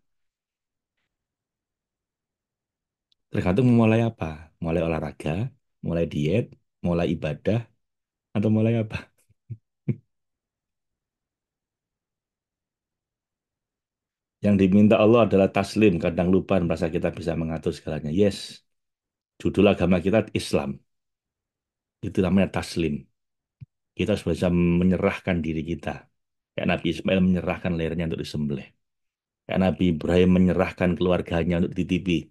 Tergantung memulai apa. Mulai olahraga, mulai diet, mulai ibadah, atau mulai apa. Yang diminta Allah adalah taslim, kadang lupa merasa kita bisa mengatur segalanya. Yes, judul agama kita Islam. Itu namanya taslim. Kita harus bisa menyerahkan diri kita. Kayak Nabi Ismail menyerahkan lehernya untuk disembelih. Kayak Nabi Ibrahim menyerahkan keluarganya untuk dititipi,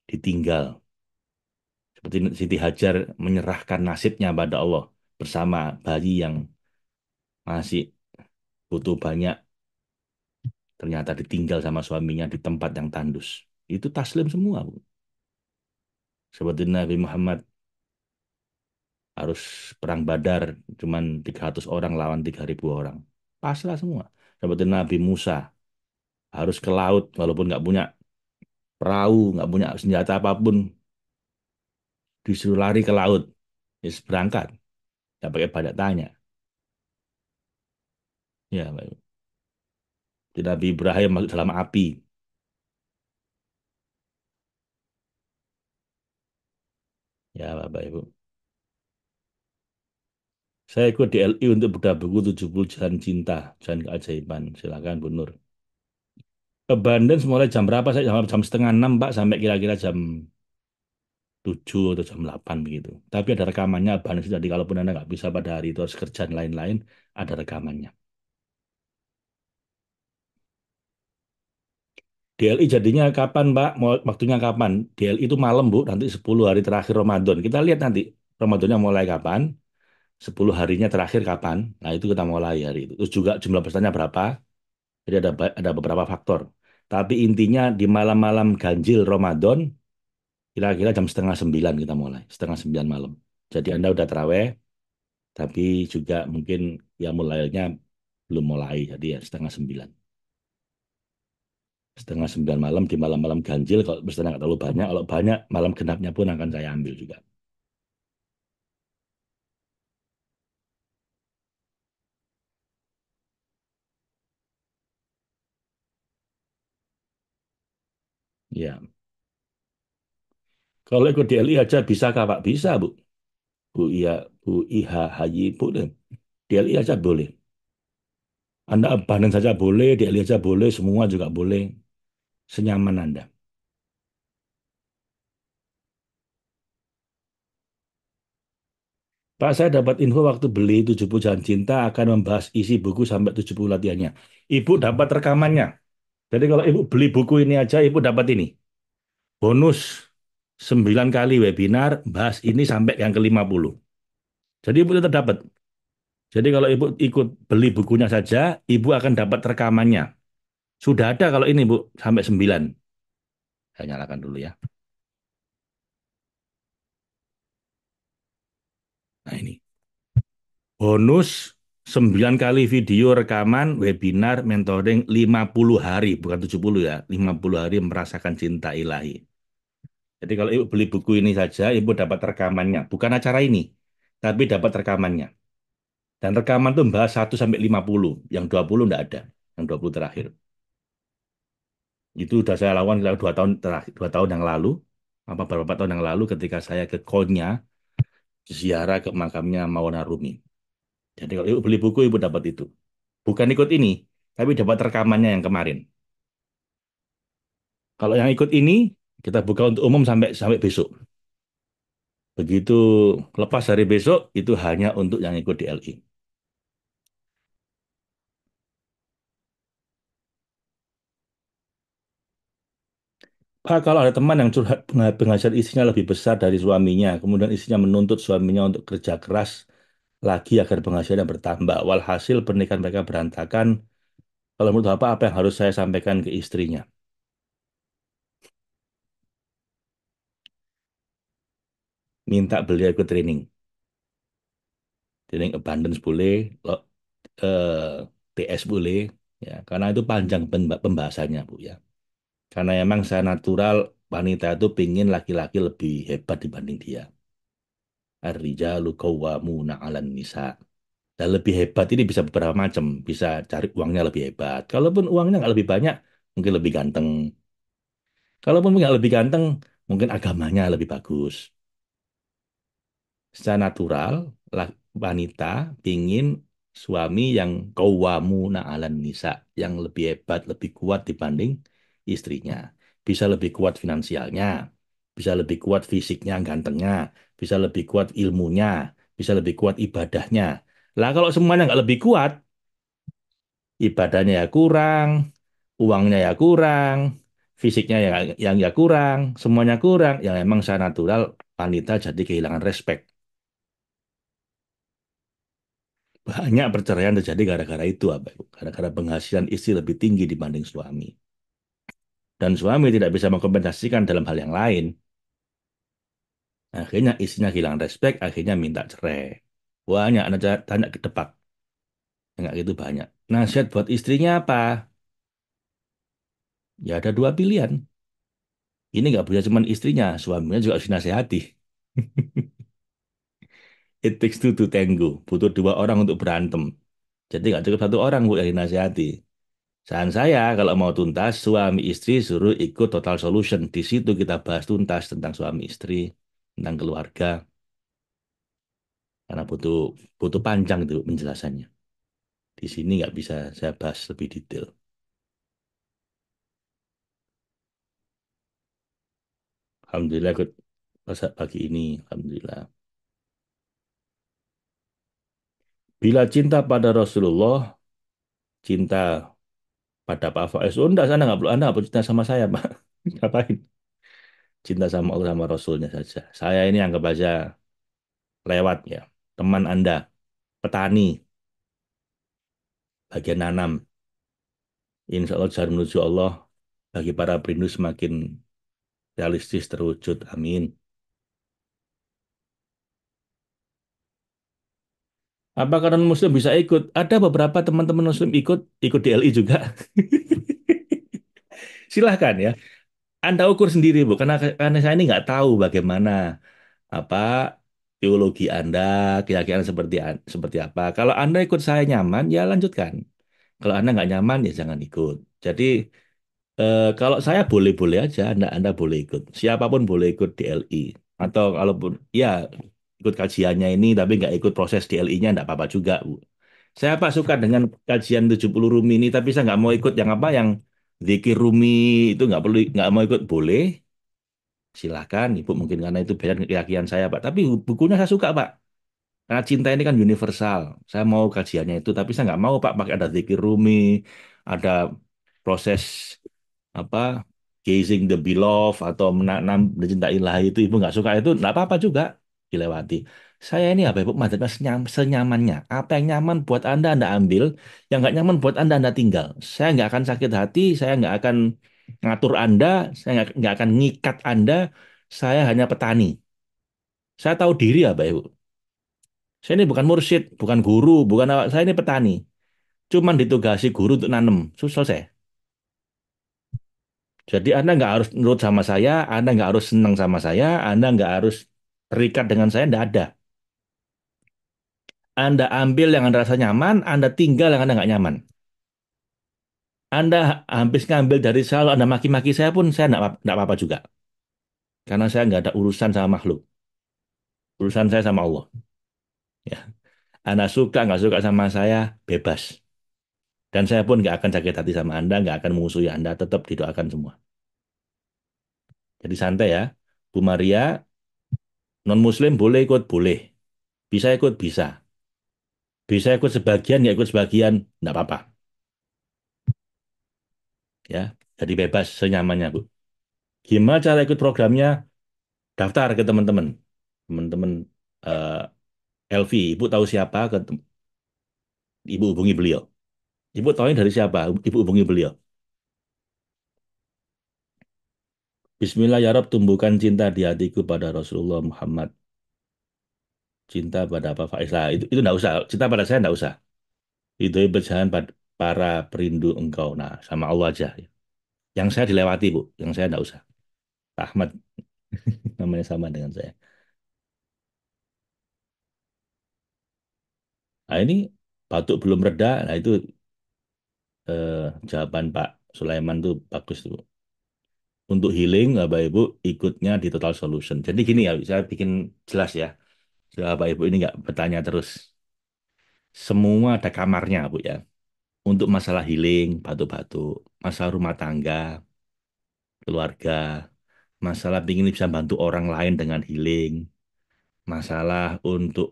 ditinggal. Seperti Siti Hajar menyerahkan nasibnya pada Allah bersama bayi yang masih butuh banyak, ternyata ditinggal sama suaminya di tempat yang tandus. Itu taslim semua, Bu. Seperti Nabi Muhammad harus perang Badar cuman 300 orang lawan 3.000 orang. Pasrah semua. Seperti Nabi Musa harus ke laut walaupun nggak punya perahu, nggak punya senjata apapun, disuruh lari ke laut. Yes, berangkat, nggak pakai banyak tanya. Ya, Bapak. Nabi Ibrahim masuk dalam api. Ya, Bapak Ibu. Saya ikut DLI untuk bedah buku 70 Jalan Cinta, Jalan Keajaiban. Silakan, Bu Nur. Abundance mulai jam berapa? Saya jam setengah 6, Pak, sampai kira-kira jam 7 atau jam 8 begitu. Tapi ada rekamannya, Abundance. Jadi kalaupun Anda nggak bisa pada hari itu harus kerja dan lain-lain, ada rekamannya. DLI jadinya kapan, Mbak? Mau waktunya kapan? DLI itu malam, Bu, nanti 10 hari terakhir Ramadan. Kita lihat nanti Ramadannya mulai kapan, 10 harinya terakhir kapan. Nah, itu kita mulai hari itu. Terus juga jumlah pesertanya berapa? Jadi ada beberapa faktor. Tapi intinya di malam-malam ganjil Ramadan Kira-kira jam setengah sembilan kita mulai, setengah sembilan malam. Jadi Anda udah terawih, tapi juga mungkin ya mulainya belum mulai, jadi ya setengah sembilan. Setengah sembilan malam di malam-malam ganjil, kalau misalnya nggak terlalu banyak, kalau banyak malam genapnya pun akan saya ambil juga. Ya, kalau ikut DLI aja bisa Kak, Pak? Bisa Bu. Bu Iya, Bu Iha Hayi boleh. DLI aja boleh. Anda abandon saja boleh, DLI aja boleh, semua juga boleh. Senyaman Anda. Pak, saya dapat info waktu beli 70 Jalan Cinta akan membahas isi buku sampai 70 latihannya. Ibu dapat rekamannya. Jadi kalau Ibu beli buku ini aja, Ibu dapat ini. Bonus 9 kali webinar, bahas ini sampai yang ke-50. Jadi Ibu tetap dapat. Jadi kalau Ibu ikut beli bukunya saja, Ibu akan dapat rekamannya. Sudah ada kalau ini, Bu, sampai 9. Saya nyalakan dulu ya. Nah ini. Bonus 9 kali video rekaman webinar mentoring 50 hari, bukan 70 ya, 50 hari merasakan cinta ilahi. Jadi kalau Ibu beli buku ini saja, Ibu dapat rekamannya. Bukan acara ini, tapi dapat rekamannya. Dan rekaman itu membahas 1 sampai 50, yang 20 enggak ada, yang 20 terakhir. Itu sudah saya lakukan 2 tahun terakhir, 2 tahun yang lalu, apa beberapa tahun yang lalu ketika saya ke Konya, ziarah ke makamnya Maulana Rumi. Jadi kalau Ibu beli buku, Ibu dapat itu. Bukan ikut ini, tapi dapat rekamannya yang kemarin. Kalau yang ikut ini, kita buka untuk umum sampai sampai besok. Begitu lepas dari besok, itu hanya untuk yang ikut DLI. Pak, kalau ada teman yang curhat penghasilan istrinya lebih besar dari suaminya, kemudian istrinya menuntut suaminya untuk kerja keras lagi agar penghasilannya bertambah. Walhasil pernikahan mereka berantakan. Kalau menurut Bapak, apa yang harus saya sampaikan ke istrinya? Minta beliau ikut training. Training abundance boleh, TS boleh, ya, karena itu panjang pembahasannya, Bu, ya. Karena emang saya natural, wanita itu pingin laki-laki lebih hebat dibanding dia. Ar-rijalu qawwamuna 'alan nisa. Dan lebih hebat ini bisa beberapa macam. Bisa cari uangnya lebih hebat. Kalaupun uangnya nggak lebih banyak, mungkin lebih ganteng. Kalaupun nggak lebih ganteng, mungkin agamanya lebih bagus. Secara natural, wanita pingin suami yang qawwamuna 'alan nisa, yang lebih hebat, lebih kuat dibanding istrinya. Bisa lebih kuat finansialnya, bisa lebih kuat fisiknya, gantengnya, bisa lebih kuat ilmunya, bisa lebih kuat ibadahnya. Lah kalau semuanya nggak lebih kuat, ibadahnya ya kurang, uangnya ya kurang, fisiknya yang ya kurang, semuanya kurang, yang emang secara natural wanita jadi kehilangan respect. Banyak perceraian terjadi gara-gara itu, apa Ibu? Gara-gara penghasilan istri lebih tinggi dibanding suami. Dan suami tidak bisa mengkompensasikan dalam hal yang lain. Akhirnya istrinya hilang respect, akhirnya minta cerai. Banyak, Anda tanya ke depan. Enggak gitu banyak. Nasihat buat istrinya apa? Ya ada dua pilihan. Ini nggak punya cuma istrinya, suaminya juga harus dinasehati. It takes two to tango. Butuh dua orang untuk berantem. Jadi nggak cukup satu orang Bu yang dinasehati. Saran saya kalau mau tuntas suami istri suruh ikut Total Solution. Di situ kita bahas tuntas tentang suami istri, tentang keluarga. Karena butuh butuh panjang itu penjelasannya. Di sini nggak bisa saya bahas lebih detail. Alhamdulillah ikut masa pagi ini. Alhamdulillah. Bila cinta pada Rasulullah, cinta pada Pak Faiz. Oh enggak, Anda nggak perlu cinta sama saya, Pak. Ngapain? Cinta sama Allah sama Rasulnya saja. Saya ini anggap aja lewat ya. Teman Anda, petani, bagian nanam. Insya Allah jalan menuju Allah bagi para perindu semakin realistis terwujud. Amin. Apakah non Muslim bisa ikut? Ada beberapa teman-teman Muslim ikut DLI juga. Silahkan ya. Anda ukur sendiri, Bu. Karena saya ini nggak tahu bagaimana apa teologi Anda, keyakinan seperti apa. Kalau Anda ikut saya nyaman, ya lanjutkan. Kalau Anda nggak nyaman, ya jangan ikut. Jadi kalau saya boleh-boleh aja, Anda boleh ikut. Siapapun boleh ikut DLI. Atau kalaupun ya ikut kajiannya ini, tapi nggak ikut proses DLI-nya, nggak apa-apa juga, Bu. Saya Pak suka dengan kajian 70 Rumi ini, tapi saya nggak mau ikut yang apa, yang zikir Rumi itu nggak perlu, nggak mau ikut, boleh. Silahkan, Ibu mungkin karena itu beda dengan keyakinan saya, Pak. Tapi bukunya saya suka, Pak. Karena cinta ini kan universal. Saya mau kajiannya itu, tapi saya nggak mau, Pak, pakai ada zikir Rumi, ada proses apa gazing the beloved atau menanam mencintai ilahi itu ibu nggak suka itu nggak apa-apa juga dilewati. Saya ini apa ibu mazhabnya senyamannya. Apa yang nyaman buat anda ambil, yang nggak nyaman buat anda tinggal. Saya nggak akan sakit hati, saya nggak akan ngatur anda, saya nggak akan ngikat anda. Saya hanya petani. Saya tahu diri apa ibu. Saya ini bukan mursyid, bukan guru, bukan apa. Saya ini petani. Cuman ditugasi guru untuk nanam. Selesai. Jadi Anda nggak harus nurut sama saya, Anda nggak harus senang sama saya, Anda nggak harus terikat dengan saya, nggak ada. Anda ambil yang Anda rasa nyaman, Anda tinggal yang Anda nggak nyaman. Anda habis ngambil dari saya, Anda maki-maki saya pun saya nggak apa-apa juga. Karena saya nggak ada urusan sama makhluk. Urusan saya sama Allah. Ya. Anda suka nggak suka sama saya, bebas. Dan saya pun nggak akan sakit hati sama Anda, nggak akan musuhi Anda, tetap didoakan semua. Jadi santai ya. Bu Maria, non-Muslim boleh ikut, boleh. Bisa ikut, bisa. Bisa ikut sebagian, nggak ikut sebagian, nggak apa-apa. Ya, jadi bebas senyamannya, Bu. Gimana cara ikut programnya? Daftar ke teman-teman. Teman-teman LV, Ibu tahu siapa? Ibu hubungi beliau. Ibu tahunya dari siapa? Ibu hubungi beliau. Bismillah ya Rob, tumbuhkan cinta di hatiku pada Rasulullah Muhammad. Cinta pada apa Faiz? Nah, itu nggak usah. Cinta pada saya nggak usah. Itu berjalan pada para perindu engkau. Nah, sama Allah aja. Yang saya dilewati, Bu. Yang saya nggak usah. Pak Ahmad namanya sama dengan saya. Nah, ini batuk belum reda. Nah, itu eh, jawaban Pak Sulaiman tuh bagus tuh. Untuk healing, Bapak Ibu ikutnya di Total Solution. Jadi gini ya, saya bikin jelas ya. Supaya Bapak Ibu ini nggak bertanya terus. Semua ada kamarnya, Bu ya. Untuk masalah healing, batuk-batuk, masalah rumah tangga, keluarga, masalah ingin bisa bantu orang lain dengan healing, masalah untuk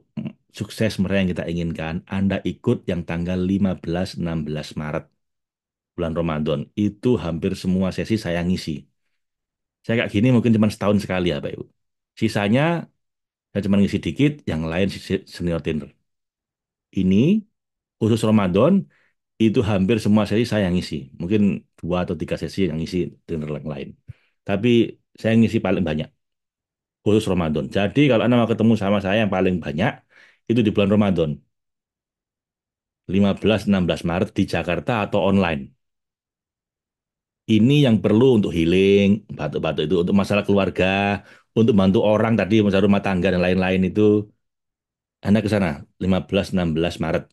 sukses meraih yang kita inginkan, Anda ikut yang tanggal 15-16 Maret bulan Ramadan. Itu hampir semua sesi saya ngisi. Saya kayak gini mungkin cuma setahun sekali ya, Pak Ibu. Sisanya saya cuma ngisi dikit, yang lain senior trainer. Ini khusus Ramadan itu hampir semua sesi saya yang ngisi. Mungkin 2 atau 3 sesi yang ngisi trainer yang lain. Tapi saya ngisi paling banyak khusus Ramadan. Jadi kalau Anda mau ketemu sama saya yang paling banyak itu di bulan Ramadan. 15-16 Maret di Jakarta atau online. Ini yang perlu untuk healing, batuk-batuk itu untuk masalah keluarga, untuk bantu orang tadi, masalah rumah tangga dan lain-lain itu. Anda ke sana 15-16 Maret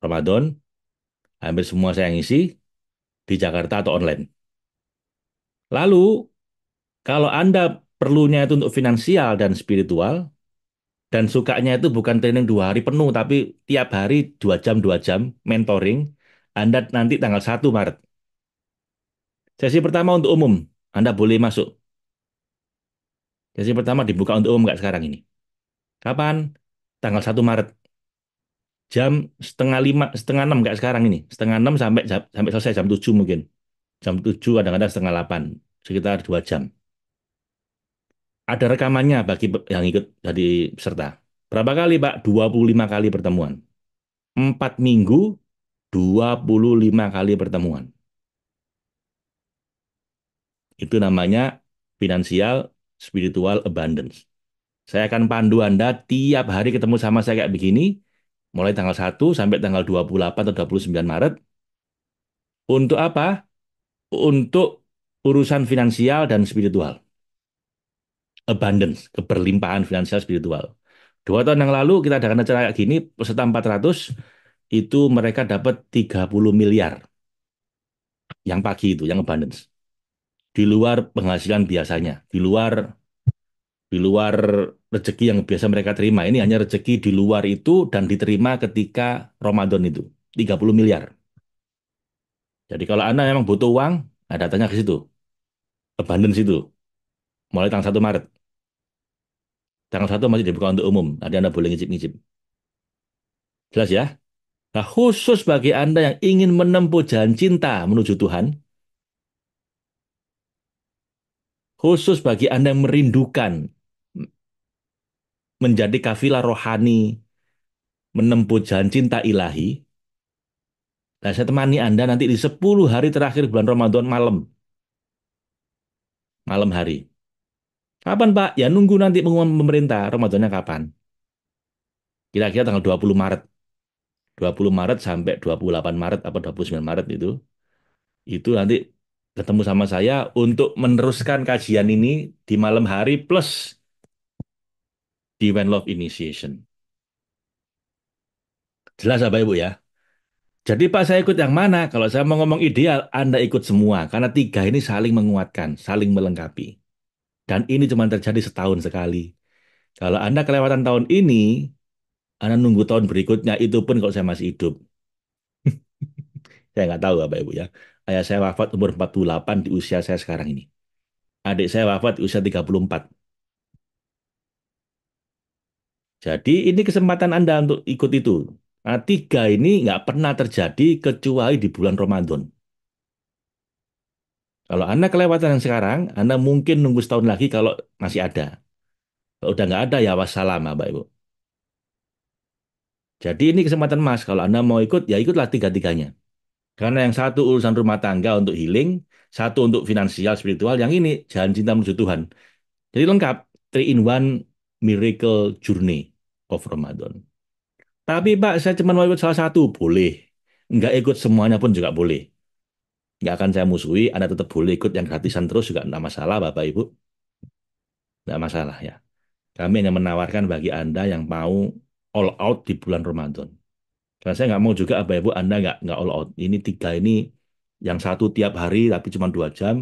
Ramadan, hampir semua saya ngisi di Jakarta atau online. Lalu, kalau Anda perlunya itu untuk finansial dan spiritual, dan sukanya itu bukan training 2 hari penuh, tapi tiap hari 2 jam, mentoring, Anda nanti tanggal 1 Maret. Sesi pertama untuk umum, Anda boleh masuk. Sesi pertama dibuka untuk umum nggak sekarang ini. Kapan? Tanggal 1 Maret. Jam setengah 5, setengah 6 nggak sekarang ini. Setengah 6 sampai selesai jam 7 mungkin. Jam 7 kadang-kadang setengah 8. Sekitar 2 jam. Ada rekamannya bagi yang ikut jadi peserta. Berapa kali, Pak? 25 kali pertemuan. 4 minggu, 25 kali pertemuan. Itu namanya financial spiritual abundance. Saya akan pandu Anda tiap hari ketemu sama saya kayak begini, mulai tanggal 1 sampai tanggal 28 atau 29 Maret. Untuk apa? Untuk urusan finansial dan spiritual. Abundance, keberlimpahan finansial spiritual. 2 tahun yang lalu kita adakan acara kayak gini, peserta 400, itu mereka dapat 30 miliar yang pagi itu, yang abundance. Di luar penghasilan biasanya, di luar rezeki yang biasa mereka terima. Ini hanya rezeki di luar itu dan diterima ketika Ramadan itu. 30 miliar. Jadi kalau Anda memang butuh uang, nah datanya ke situ. Abundance itu. Mulai tanggal 1 Maret. Tanggal 1 masih dibuka untuk umum. Nanti Anda boleh ngicip-ngicip. Jelas ya? Nah, khusus bagi Anda yang ingin menempuh jalan cinta menuju Tuhan, khusus bagi Anda yang merindukan menjadi kafilah rohani, menempuh jalan cinta ilahi, nah saya temani Anda nanti di 10 hari terakhir bulan Ramadan malam, malam hari. Kapan Pak? Ya nunggu nanti pengumuman pemerintah, Ramadannya kapan? Kira-kira tanggal 20 Maret. 20 Maret sampai 28 Maret atau 29 Maret itu nanti ketemu sama saya untuk meneruskan kajian ini di malam hari plus Divine Love Initiation. Jelas apa Ibu ya? Jadi Pak saya ikut yang mana? Kalau saya mau ngomong ideal, Anda ikut semua. Karena tiga ini saling menguatkan, saling melengkapi. Dan ini cuma terjadi setahun sekali. Kalau Anda kelewatan tahun ini, Anda nunggu tahun berikutnya, itu pun kalau saya masih hidup. Saya nggak tahu Bapak Ibu ya. Ayah saya wafat umur 48 di usia saya sekarang ini. Adik saya wafat di usia 34. Jadi ini kesempatan Anda untuk ikut itu. Nah, tiga ini nggak pernah terjadi kecuali di bulan Ramadan. Kalau Anda kelewatan yang sekarang, Anda mungkin nunggu setahun lagi kalau masih ada. Kalau udah nggak ada ya wassalam, Bapak Ibu. Jadi ini kesempatan Mas. Kalau Anda mau ikut, ya ikutlah tiga-tiganya. Karena yang satu urusan rumah tangga untuk healing, satu untuk finansial, spiritual, yang ini jalan cinta menuju Tuhan. Jadi lengkap, three in one miracle journey of Ramadan. Tapi Pak, saya cuma mau ikut salah satu, boleh. Nggak ikut semuanya pun juga boleh. Nggak akan saya musuhi, Anda tetap boleh ikut yang gratisan terus juga nggak masalah, Bapak Ibu. Nggak masalah ya. Kami hanya menawarkan bagi Anda yang mau all out di bulan Ramadan. Karena saya nggak mau juga Bapak Ibu Anda nggak all out. Ini tiga ini, yang satu tiap hari tapi cuma 2 jam,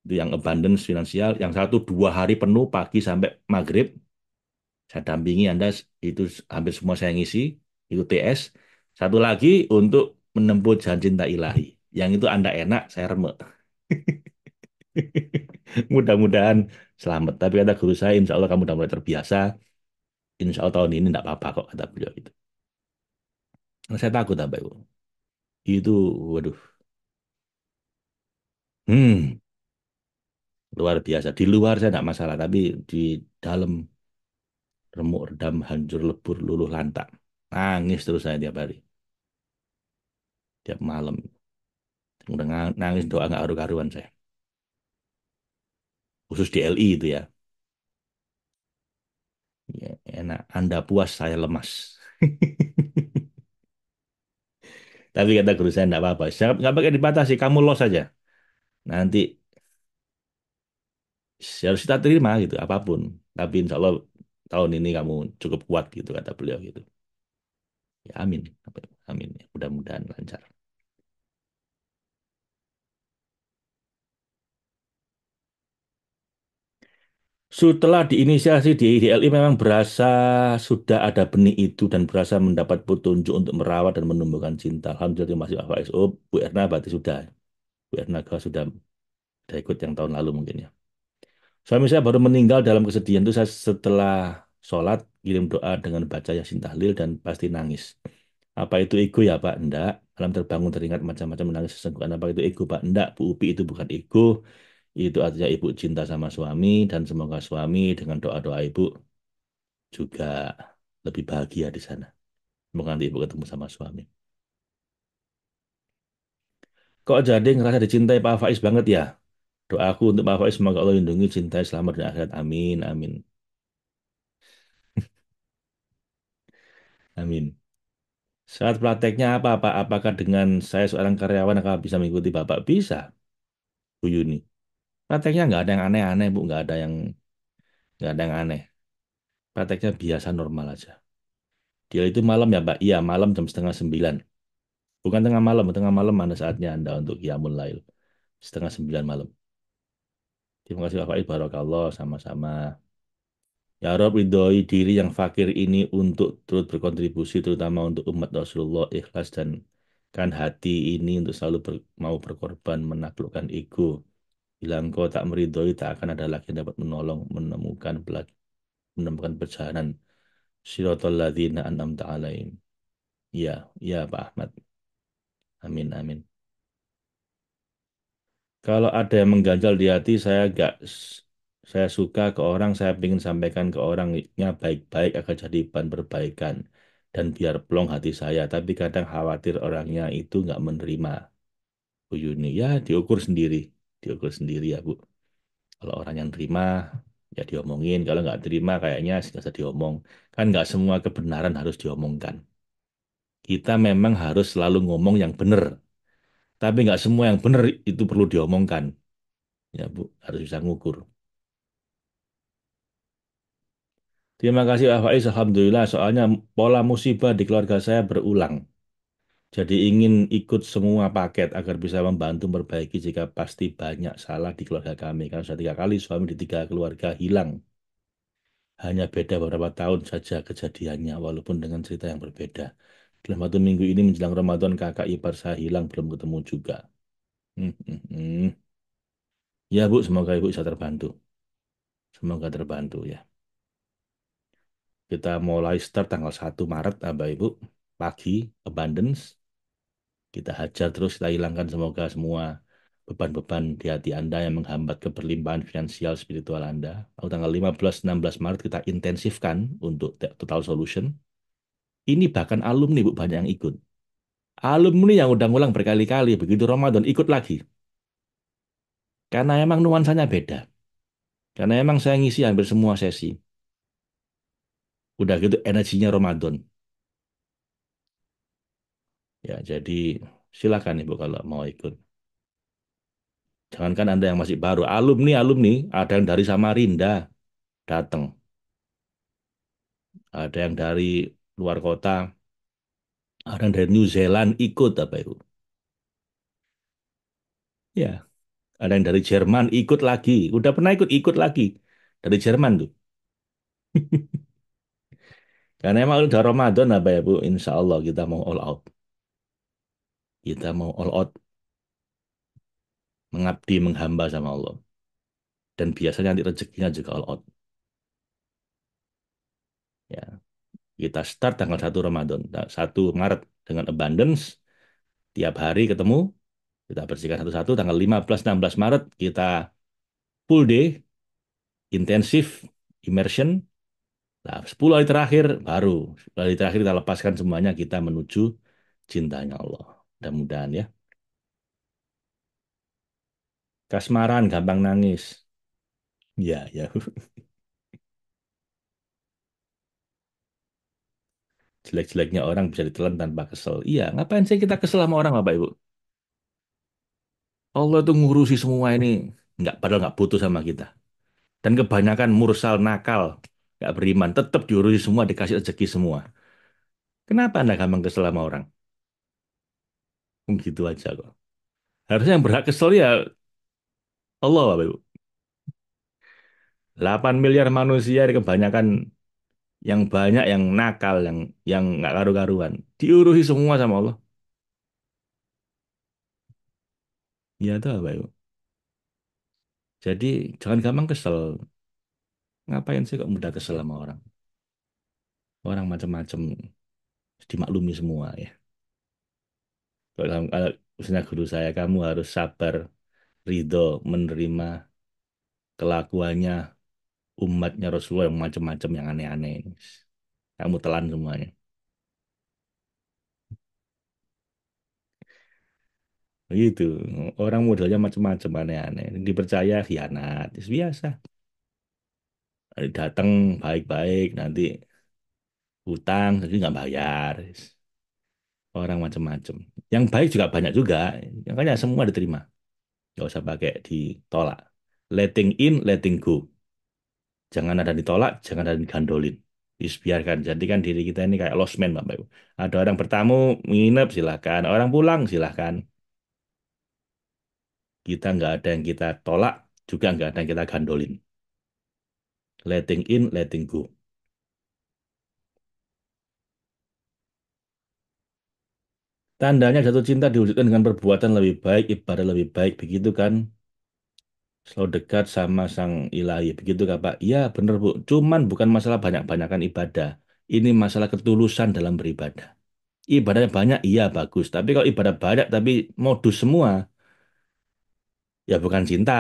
itu yang abundance finansial. Yang satu 2 hari penuh pagi sampai maghrib. Saya dampingi Anda, itu hampir semua saya ngisi, itu TS. Satu lagi untuk menempuh jalan cinta ilahi. Yang itu Anda enak, saya remek. Mudah-mudahan selamat. Tapi kata guru saya, insya Allah kamu udah mulai terbiasa. Insya Allah tahun ini enggak apa-apa kok, kata beliau itu. Nah, saya takut apa itu. Itu, waduh, hmm, luar biasa. Di luar saya enggak masalah, tapi di dalam remuk, redam, hancur, lebur, luluh, lantak. Nangis terus saya tiap hari, tiap malam. Udah nangis doa nggak karu-karuan saya. Khusus di LI itu ya. Ya, enak. Anda puas, saya lemas. Tapi kata guru saya enggak apa-apa. Saya nggak pakai dibatasi, kamu los saja. Nanti harus kita terima gitu, apapun. Tapi insya Allah tahun ini kamu cukup kuat gitu, kata beliau gitu. Ya amin. Amin. Ya, mudah-mudahan lancar. Setelah diinisiasi di IDLI memang berasa sudah ada benih itu dan berasa mendapat petunjuk untuk merawat dan menumbuhkan cinta. Alhamdulillah terima kasih Pak Faiz. Oh, Bu Erna berarti sudah. Bu Erna kalau sudah ikut yang tahun lalu mungkin ya. Suami saya baru meninggal dalam kesedihan itu saya setelah sholat kirim doa dengan baca Yasin Tahlil dan pasti nangis. Apa itu ego ya Pak? Enggak. Malam terbangun teringat macam-macam menangis sesungguhnya. Apa itu ego Pak? Enggak. Bu Upi itu bukan ego. Itu artinya ibu cinta sama suami dan semoga suami dengan doa-doa ibu juga lebih bahagia di sana. Semoga nanti ibu ketemu sama suami. Kok jadi ngerasa dicintai Pak Faiz banget ya? Doaku untuk Pak Faiz semoga Allah lindungi, cintai, selamat dan akhirat. Amin, amin, amin. Saat prakteknya apa, Pak? Apakah dengan saya seorang karyawan akan bisa mengikuti Bapak? Bisa, Bu Yuni. Prakteknya nggak ada yang aneh-aneh, Bu. Nggak ada yang aneh. Prakteknya biasa normal aja. Dia itu malam ya, Pak? Iya, malam jam 8:30. Bukan tengah malam mana saatnya Anda untuk qiyamul lail. 8:30 malam. Terima kasih Bapak Ibu, Barakallah, sama-sama. Ya Rob, ridhoi diri yang fakir ini untuk turut berkontribusi, terutama untuk umat Rasulullah, ikhlas dan kan hati ini untuk selalu mau berkorban, menaklukkan ego. Bila engkau tak meridhoi, tak akan ada lagi yang dapat menolong, menemukan perjalanan Siratal ladzina an'amta alaihim. Ya, ya Pak Ahmad. Amin, amin. Kalau ada yang mengganjal di hati, saya suka ke orang, saya ingin sampaikan ke orangnya baik-baik agar jadi bahan perbaikan dan biar plong hati saya. Tapi kadang khawatir orangnya itu nggak menerima. Bu Yuni, ya diukur sendiri ya Bu. Kalau orang yang terima, ya diomongin. Kalau nggak terima, kayaknya nggak usah diomong. Kan nggak semua kebenaran harus diomongkan. Kita memang harus selalu ngomong yang benar. Tapi nggak semua yang benar itu perlu diomongkan. Ya Bu, harus bisa ngukur. Terima kasih Pak Faiz, Alhamdulillah. Soalnya pola musibah di keluarga saya berulang. Jadi ingin ikut semua paket agar bisa membantu memperbaiki jika pasti banyak salah di keluarga kami. Karena sudah 3 kali suami di 3 keluarga hilang. Hanya beda beberapa tahun saja kejadiannya, walaupun dengan cerita yang berbeda. Dalam 1 minggu ini menjelang Ramadan, kakak ipar saya hilang, belum ketemu juga. Hmm, hmm, hmm. Ya Bu, semoga Ibu bisa terbantu. Semoga terbantu ya. Kita mulai start tanggal 1 Maret, Bapak Ibu. Pagi, abundance. Kita hajar terus, kita hilangkan semoga semua beban-beban di hati Anda yang menghambat keberlimpahan finansial spiritual Anda. Lalu tanggal 15-16 Maret kita intensifkan untuk total solution. Ini bahkan alumni Bu banyak yang ikut. Alumni yang udah ngulang berkali-kali, begitu Ramadan ikut lagi. Karena emang nuansanya beda. Karena emang saya ngisi hampir semua sesi. Udah gitu energinya Ramadan. Ya, jadi silakan Ibu kalau mau ikut. Jangankan Anda yang masih baru, alumni, ada yang dari Samarinda datang, ada yang dari luar kota, ada yang dari New Zealand ikut apa itu? Ya, ada yang dari Jerman ikut lagi. Udah pernah ikut lagi dari Jerman tuh. Karena emang udah Ramadan apa ya Bu, Insya Allah kita mau all out. Kita mau all out mengabdi, menghamba sama Allah. Dan biasanya nanti rezekinya juga all out. Ya, kita start tanggal 1 Ramadan, 1 Maret dengan abundance. Tiap hari ketemu, kita bersihkan satu-satu. Tanggal 15-16 Maret kita full day, intensif, immersion. Nah, 10 hari terakhir baru, 10 hari terakhir kita lepaskan semuanya, kita menuju cintanya Allah. Mudah-mudahan ya. Kasmaran, gampang nangis. Ya, ya. Jelek-jeleknya orang bisa ditelan tanpa kesel. Iya, ngapain sih kita kesel sama orang, Bapak Ibu? Allah tuh ngurusi semua ini. Nggak, padahal nggak butuh sama kita. Dan kebanyakan mursal nakal, nggak beriman, tetap diurusi semua, dikasih rezeki semua. Kenapa Anda gampang kesel sama orang? Gitu aja kok. Harusnya yang berhak kesel ya Allah, Bapak Ibu. 8 miliar manusia, kebanyakan yang banyak yang nakal, yang nggak karu-karuan. Diurusi semua sama Allah. Ya itu Bapak Ibu. Jadi jangan gampang kesel. Ngapain sih kok mudah kesel sama orang? Orang macam-macam dimaklumi semua ya. Kalau misalnya guru saya, kamu harus sabar, ridho, menerima kelakuannya umatnya Rasulullah yang macam-macam yang aneh-aneh ini. Kamu telan semuanya. Begitu. Orang modelnya macam-macam aneh-aneh. Dipercaya khianat. Biasa. Datang baik-baik, nanti hutang, jadi nggak bayar. Orang macam-macam. Yang baik juga banyak juga. Makanya semua diterima. Nggak usah pakai ditolak. Letting in, letting go. Jangan ada ditolak, jangan ada digandolin. Biarkan. Jadikan diri kita ini kayak lost man, Bapak Ibu. Ada orang bertamu, menginap, silahkan. Orang pulang, silahkan. Kita nggak ada yang kita tolak, juga nggak ada yang kita gandolin. Letting in, letting go. Tandanya jatuh cinta diwujudkan dengan perbuatan lebih baik, ibadah lebih baik. Begitu kan? Selalu dekat sama Sang Ilahi. Begitu kan, Pak? Iya, benar, Bu. Cuman bukan masalah banyak-banyakan ibadah. Ini masalah ketulusan dalam beribadah. Ibadahnya banyak, iya bagus. Tapi kalau ibadah banyak tapi modus semua, ya bukan cinta.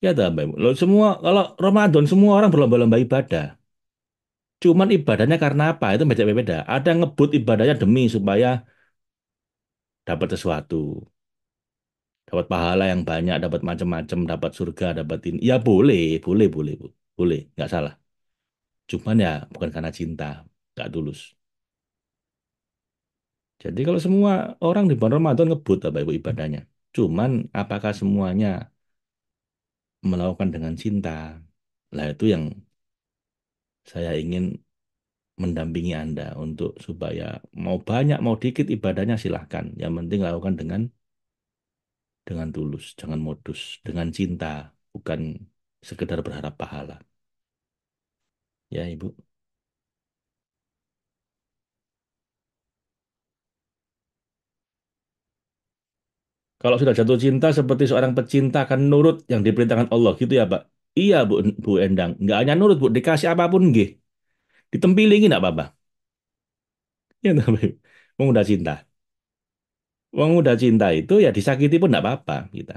Ya tak, Mbak Ibu. Loh, semua kalau Ramadan semua orang berlomba-lomba ibadah. Cuman ibadahnya karena apa? Itu beda-beda. Ada yang ngebut ibadahnya demi supaya dapat sesuatu, dapat pahala yang banyak, dapat macam-macam, dapat surga, dapat ini. Ya boleh, boleh, boleh, Bu. Boleh, nggak salah. Cuman ya bukan karena cinta, nggak tulus. Jadi kalau semua orang di bulan Ramadan ngebut Bapak Ibu ibadahnya. Cuman apakah semuanya melakukan dengan cinta? Lah itu yang saya ingin mendampingi Anda untuk supaya mau banyak mau dikit ibadahnya silahkan. Yang penting lakukan dengan tulus, jangan modus, dengan cinta, bukan sekedar berharap pahala. Ya, Ibu. Kalau sudah jatuh cinta seperti seorang pecinta akan nurut yang diperintahkan Allah gitu ya, Pak. Iya, Bu, Bu Endang. Nggak hanya nurut, Bu. Dikasih apapun, nggih. Ditempilingi nggak apa-apa. Ya, Pak. Wong udah cinta. Wong udah cinta itu ya disakiti pun nggak apa-apa kita.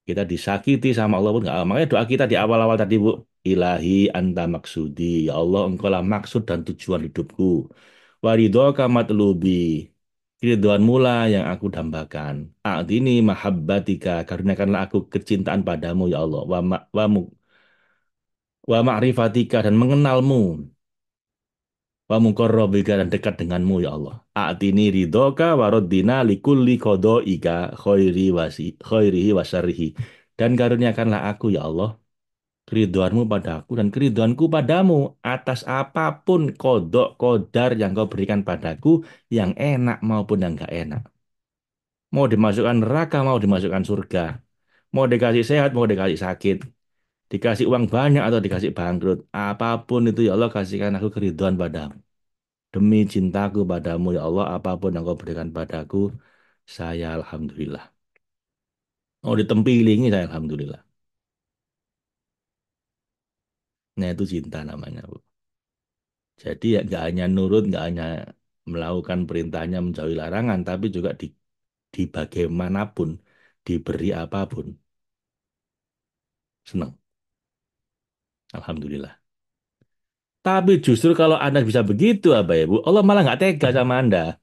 Kita disakiti sama Allah pun nggak apa. Makanya doa kita di awal-awal tadi, Bu. Ilahi anta maksudi. Ya Allah, engkaulah maksud dan tujuan hidupku. Waridhoka matlubi. Keridhoanmu lah yang aku dambakan. A'dini mahabbatika. Karuniakanlah aku kecintaan padamu, ya Allah. Wa ma'rifatika dan mengenalmu. Wa muqarrabika dan dekat denganmu, ya Allah. A'tini ridhoka wa raddina likulli qadaika khairihi wa syarrihi. Dan karuniakanlah aku, ya Allah, keriduanmu padaku dan keriduanku padamu atas apapun kodok kodar yang kau berikan padaku, yang enak maupun yang gak enak. Mau dimasukkan neraka, mau dimasukkan surga. Mau dikasih sehat, mau dikasih sakit. Dikasih uang banyak atau dikasih bangkrut. Apapun itu ya Allah kasihkan aku keriduan padamu. Demi cintaku padamu ya Allah, apapun yang kau berikan padaku, saya Alhamdulillah. Mau ditempilingi saya Alhamdulillah. Nah itu cinta namanya, Bu. Jadi ya nggak hanya nurut, nggak hanya melakukan perintahnya menjauhi larangan, tapi juga di bagaimanapun, diberi apapun, senang. Alhamdulillah. Tapi justru kalau Anda bisa begitu, apa ya Bu, Allah malah nggak tega sama Anda.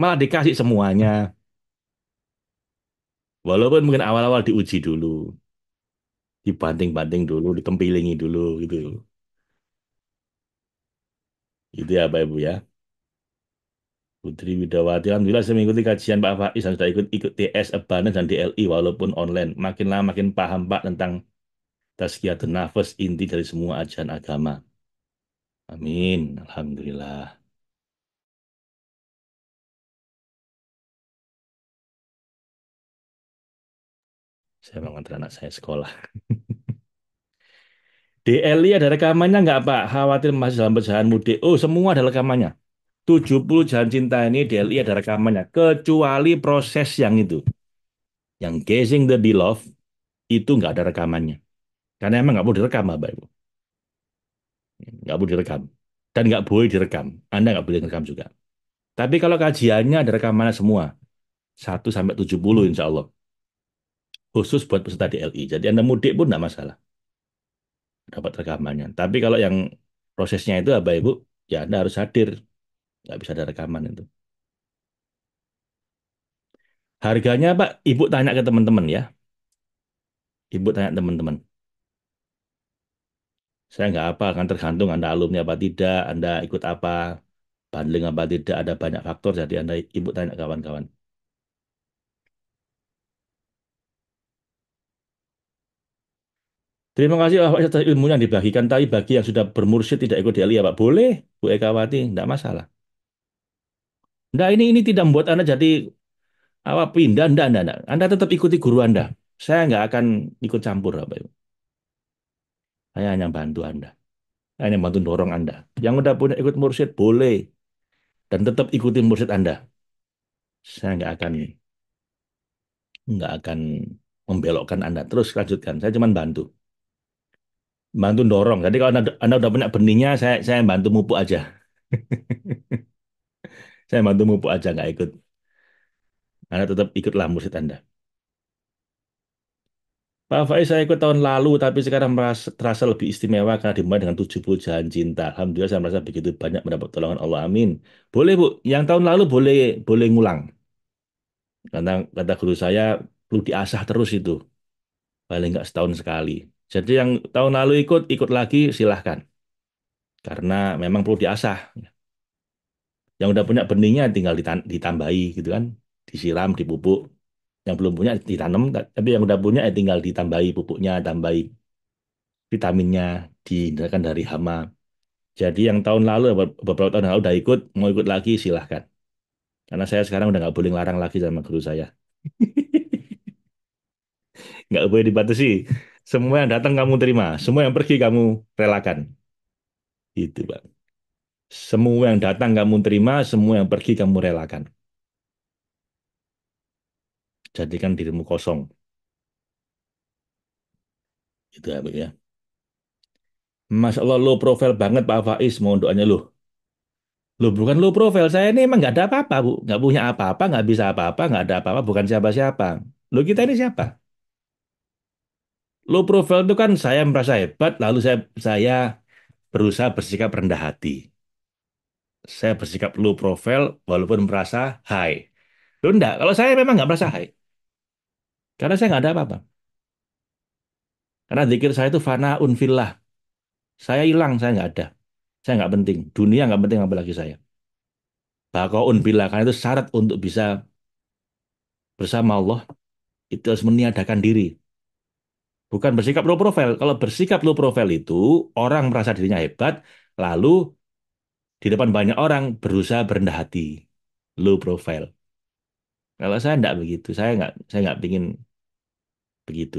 Malah dikasih semuanya. Walaupun mungkin awal-awal diuji dulu, dibanting-banting dulu, ditempilingi dulu gitu. Itu ya Pak Ibu ya. Putri Widawati, Alhamdulillah saya mengikuti kajian Pak Faiz dan sudah ikut TS Abana dan DLI walaupun online. Makin lama makin paham Pak tentang tazkiyatun nafas inti dari semua ajaran agama. Amin. Alhamdulillah. Saya mengantar anak saya sekolah. DLI ada rekamannya nggak Pak? Khawatir masih dalam perjalanan mudik. Oh, semua ada rekamannya. 70 jalan cinta ini DLI ada rekamannya. Kecuali proses yang itu. Yang Gazing the Beloved itu nggak ada rekamannya. Karena emang nggak boleh direkam, Bapak Ibu. Nggak boleh direkam. Dan nggak boleh direkam. Anda nggak boleh direkam juga. Tapi kalau kajiannya ada rekamannya semua. 1 sampai 70 insya Allah. Khusus buat peserta DLI. Jadi Anda mudik pun nggak masalah. Dapat rekamannya. Tapi kalau yang prosesnya itu Bapak Ibu, ya Anda harus hadir. Nggak bisa ada rekaman itu. Harganya Pak, Ibu tanya ke teman-teman ya. Ibu tanya teman-teman. Saya nggak apa, kan tergantung Anda alumni apa tidak, Anda ikut apa, bundling apa tidak, ada banyak faktor, jadi Anda Ibu tanya kawan-kawan. Terima kasih atas ilmunya yang dibagikan, tapi bagi yang sudah bermursyid tidak ikut DLI ya Pak, boleh Bu Ekawati, nggak masalah. Nah ini tidak membuat Anda jadi apa pindah, enggak. Anda tetap ikuti guru Anda. Saya nggak akan ikut campur Bapak Ibu. Saya hanya bantu Anda. Saya hanya bantu dorong Anda. Yang udah punya ikut mursyid boleh dan tetap ikuti mursyid Anda. Saya nggak akan membelokkan Anda. Terus lanjutkan. Saya cuma bantu. Bantu dorong. Jadi kalau Anda udah punya benihnya, saya bantu mupuk aja. Saya bantu mupuk aja, nggak ikut. Anda tetap ikutlah mursyid Anda. Pak Faiz, saya ikut tahun lalu, tapi sekarang terasa lebih istimewa karena dimulai dengan 70 jalan cinta. Alhamdulillah saya merasa begitu banyak mendapat pertolongan Allah. Amin. Boleh, Bu. Yang tahun lalu boleh boleh ngulang. Karena kata guru saya, perlu diasah terus itu. Paling nggak setahun sekali. Jadi yang tahun lalu ikut lagi silahkan. Karena memang perlu diasah. Yang udah punya benihnya tinggal ditambahi gitu kan. Disiram, dipupuk. Yang belum punya ditanam, tapi yang udah punya tinggal ditambahi pupuknya, tambahi vitaminnya, dihindarkan dari hama. Jadi yang tahun lalu, beberapa tahun yang lalu udah ikut, mau ikut lagi silahkan. Karena saya sekarang udah nggak boleh larang lagi sama guru saya. Nggak boleh dibatasi. Semua yang datang kamu terima, semua yang pergi kamu relakan. Itu, Pak. Semua yang datang kamu terima, semua yang pergi kamu relakan. Jadikan dirimu kosong. Itu ya, Pak, ya. Masya Allah, low profile banget Pak Faiz, mau doanya loh. Loh, bukan low profile. Saya ini emang nggak ada apa-apa, Bu. Nggak punya apa-apa, nggak bisa apa-apa, nggak ada apa-apa, bukan siapa-siapa. Loh, kita ini siapa? Low profile itu kan saya merasa hebat, lalu saya berusaha bersikap rendah hati. Saya bersikap low profile walaupun merasa high. Loh enggak, kalau saya memang nggak merasa high. Karena saya nggak ada apa-apa. Karena zikir saya itu fana unfillah. Saya hilang, saya nggak ada. Saya nggak penting. Dunia nggak penting apalagi saya. Baqaun billah, karena itu syarat untuk bisa bersama Allah, itu harus meniadakan diri. Bukan bersikap low profile. Kalau bersikap low profile itu, orang merasa dirinya hebat, lalu di depan banyak orang berusaha berendah hati. Low profile. Kalau saya enggak begitu, saya nggak pingin begitu.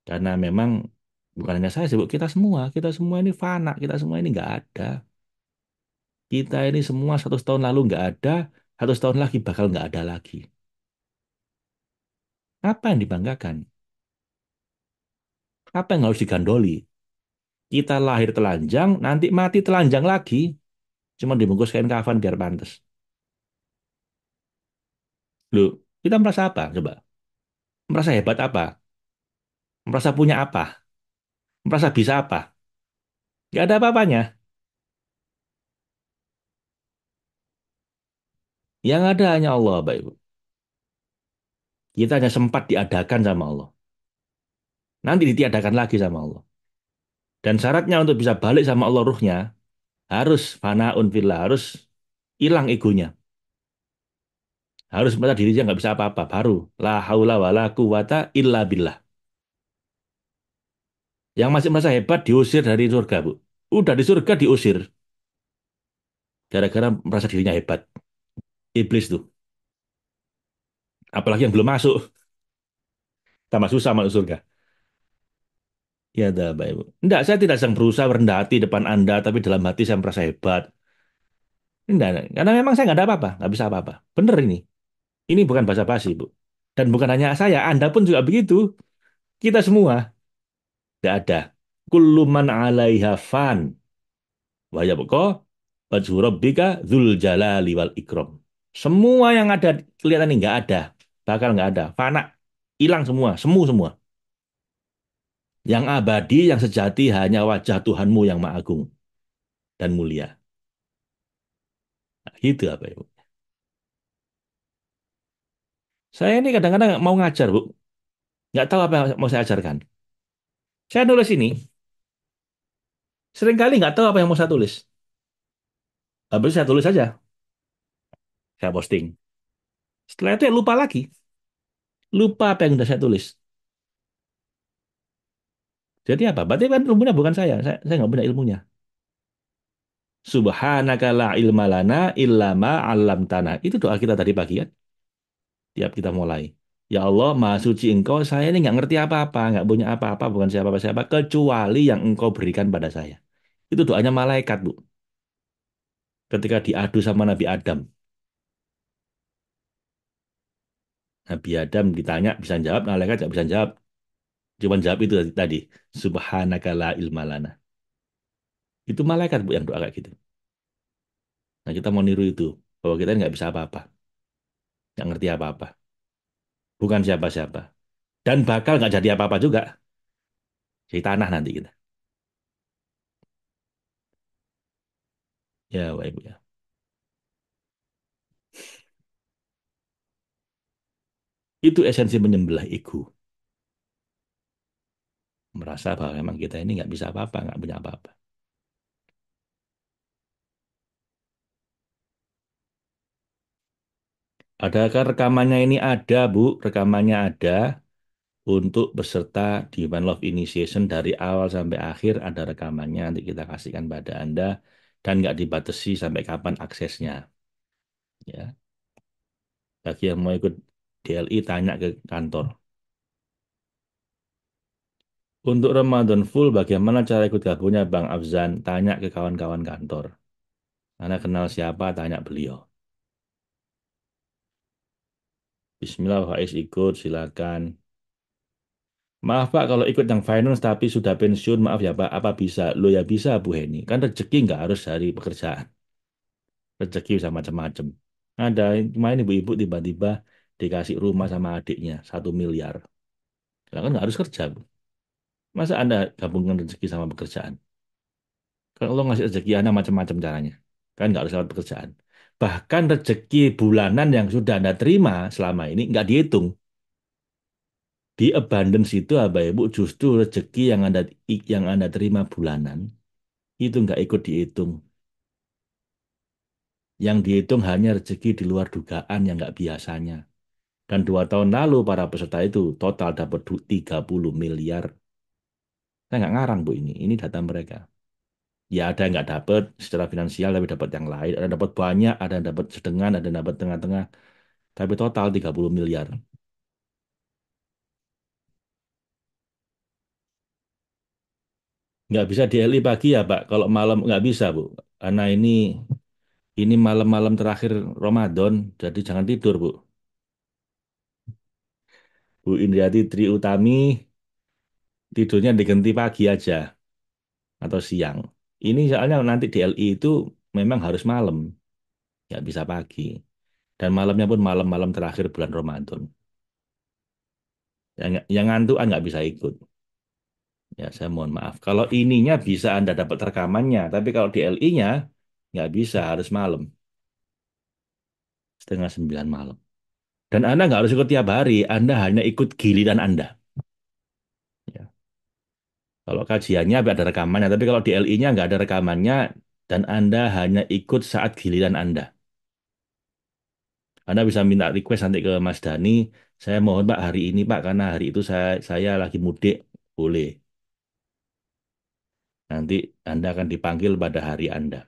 Karena memang bukan hanya saya sibuk, kita semua ini fana, kita semua ini nggak ada. Kita ini semua 100 tahun lalu nggak ada, 100 tahun lagi bakal nggak ada lagi. Apa yang dibanggakan? Apa yang harus digandoli? Kita lahir telanjang, nanti mati telanjang lagi. Cuma dibungkus kain kafan biar pantas. Loh, kita merasa apa? Coba. Merasa hebat apa? Merasa punya apa? Merasa bisa apa? Nggak ada apa-apanya. Yang ada hanya Allah, Bapak Ibu. Kita hanya sempat diadakan sama Allah. Nanti ditiadakan lagi sama Allah. Dan syaratnya untuk bisa balik sama Allah ruhnya, harus fanaun fillah, harus hilang egonya. Harus merasa dirinya nggak bisa apa-apa. Baru la haula wala quwata illa billah. Yang masih merasa hebat diusir dari surga, Bu. Udah di surga diusir. Gara-gara merasa dirinya hebat. Iblis tuh. Apalagi yang belum masuk. Tambah susah masuk surga. Ya, dah, Bapak Ibu. Enggak, saya tidak sedang berusaha merendah hati depan Anda, tapi dalam hati saya merasa hebat. Enggak, karena memang saya nggak ada apa-apa, nggak bisa apa-apa. Bener ini. Ini bukan basa-basi, Bu. Dan bukan hanya saya, Anda pun juga begitu. Kita semua. Nggak ada. Kullu man 'alaiha fan. Wa yabqa wajhu rabbika dzul jalali wal ikram. Semua yang ada kelihatan ini nggak ada. Bakal nggak ada. Fana. Hilang semua. Semu semua. Yang abadi, yang sejati hanya wajah Tuhanmu yang Maha Agung. dan mulia. Nah, gitu apa ya, Bu? Saya ini kadang-kadang mau ngajar, Bu. Nggak tahu apa yang mau saya ajarkan. Saya nulis ini, seringkali nggak tahu apa yang mau saya tulis. Habis saya tulis saja, saya posting. Setelah itu ya lupa lagi. Lupa apa yang sudah saya tulis. Jadi apa? Berarti kan ilmunya bukan saya. Saya nggak punya ilmunya. Subhanaka la ilma lana illa ma 'allamtana. Itu doa kita tadi pagi kan? Tiap kita mulai. Ya Allah, Maha Suci Engkau, saya ini nggak ngerti apa-apa, nggak punya apa-apa, bukan siapa-siapa, kecuali yang Engkau berikan pada saya. Itu doanya malaikat, Bu. Ketika diadu sama Nabi Adam. Nabi Adam ditanya, bisa jawab, malaikat nggak bisa jawab. Cuma jawab itu tadi. Subhanaka la ilma lana. Itu malaikat, Bu, yang doa kayak gitu. Nah, kita mau niru itu. Bahwa kita nggak bisa apa-apa. Nggak ngerti apa-apa. Bukan siapa-siapa. Dan bakal nggak jadi apa-apa juga. Jadi tanah nanti kita. Ya, Bapak Ibu ya. Itu esensi menyembelih ego. Merasa bahwa memang kita ini nggak bisa apa-apa, nggak punya apa-apa. Adakah rekamannya ini ada, Bu? Rekamannya ada untuk peserta di One Love Initiation dari awal sampai akhir ada rekamannya. Nanti kita kasihkan pada Anda dan nggak dibatasi sampai kapan aksesnya. Ya, bagi yang mau ikut DLI tanya ke kantor. Untuk Ramadan full, bagaimana cara ikut gabungnya Bang Afzan? Tanya ke kawan-kawan kantor. Anda kenal siapa? Tanya beliau. Bismillah, Faiz ikut, silakan. Maaf Pak, kalau ikut yang finance tapi sudah pensiun, maaf ya Pak, apa bisa? Lo ya bisa Bu Heni. Kan rezeki nggak harus dari pekerjaan. Rezeki bisa macam-macam. Ada main ibu-ibu tiba-tiba dikasih rumah sama adiknya 1 miliar. Ya kan nggak harus kerja Bu. Masa Anda gabungkan rezeki sama pekerjaan? Kalau lo ngasih rezeki Anda macam-macam caranya. Kan nggak harus lewat pekerjaan. Bahkan rezeki bulanan yang sudah Anda terima selama ini nggak dihitung. Di abundance itu apa Ibu justru rezeki yang Anda terima bulanan itu nggak ikut dihitung. Yang dihitung hanya rezeki di luar dugaan yang nggak biasanya. Dan 2 tahun lalu para peserta itu total dapat 30 miliar. Saya nggak ngarang Bu ini. Ini data mereka. Ya ada yang nggak dapat secara finansial tapi dapat yang lain. Ada yang dapat banyak, ada yang dapat setengah, ada yang dapat tengah-tengah. Tapi total 30 miliar. Nggak bisa DLI pagi ya Pak. Kalau malam nggak bisa Bu. Karena ini malam-malam terakhir Ramadan. Jadi jangan tidur Bu. Bu Indriati Tri Utami tidurnya diganti pagi aja atau siang. Ini soalnya nanti DLI itu memang harus malam, nggak bisa pagi. Dan malamnya pun malam-malam terakhir bulan Ramadan. Yang ngantukan nggak bisa ikut. Ya, saya mohon maaf. Kalau ininya bisa Anda dapat rekamannya, tapi kalau DLI-nya nggak bisa, harus malam, setengah 9 malam. Dan Anda nggak harus ikut tiap hari, Anda hanya ikut giliran Anda. Ya. Kalau kajiannya ada rekamannya, tapi kalau DLI-nya nggak ada rekamannya, dan Anda hanya ikut saat giliran Anda. Anda bisa minta request nanti ke Mas Dani, saya mohon Pak hari ini Pak, karena hari itu saya lagi mudik, boleh. Nanti Anda akan dipanggil pada hari Anda.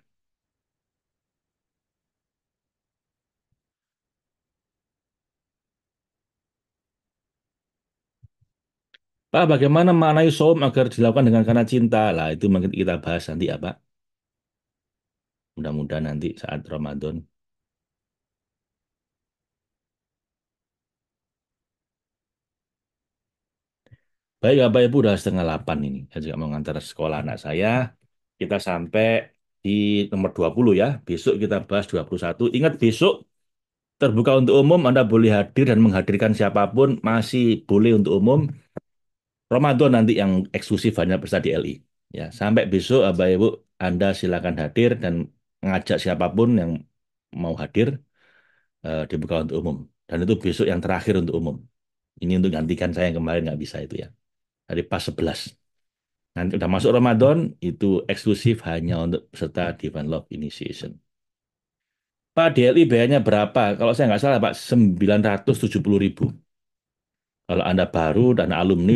Pak, bagaimana maknai saum agar dilakukan dengan karena cinta? Lah, itu mungkin kita bahas nanti ya Pak. Mudah-mudahan nanti saat Ramadan. Baik, Bapak Ibu udah setengah 8 ini. Saya juga mau ngantar sekolah anak saya. Kita sampai di nomor 20 ya. Besok kita bahas 21. Ingat besok terbuka untuk umum, Anda boleh hadir dan menghadirkan siapapun, masih boleh untuk umum. Ramadan nanti yang eksklusif hanya peserta DLI. Ya, sampai besok Bapak Ibu Anda silakan hadir dan ngajak siapapun yang mau hadir dibuka untuk umum. Dan itu besok yang terakhir untuk umum. Ini untuk gantikan saya yang kemarin nggak bisa itu ya. Dari pas 11. Nanti udah masuk Ramadan, itu eksklusif hanya untuk peserta Divine Love Initiation. Pak, DLI biayanya berapa? Kalau saya nggak salah, Pak, 970.000. Kalau Anda baru dan alumni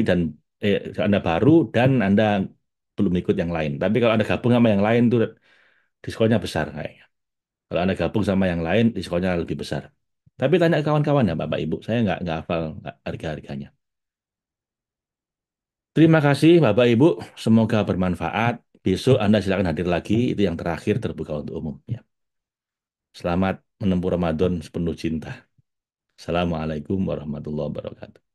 Anda baru dan Anda belum ikut yang lain. Tapi kalau Anda gabung sama yang lain tuh diskonnya besar kayaknya. Kalau Anda gabung sama yang lain, diskonnya lebih besar. Tapi tanya ke kawan-kawan ya, Bapak Ibu. Saya nggak hafal harga-harganya. Terima kasih, Bapak Ibu. Semoga bermanfaat. Besok Anda silakan hadir lagi. Itu yang terakhir terbuka untuk umum. Ya. Selamat menempuh Ramadan sepenuh cinta. Assalamualaikum warahmatullahi wabarakatuh.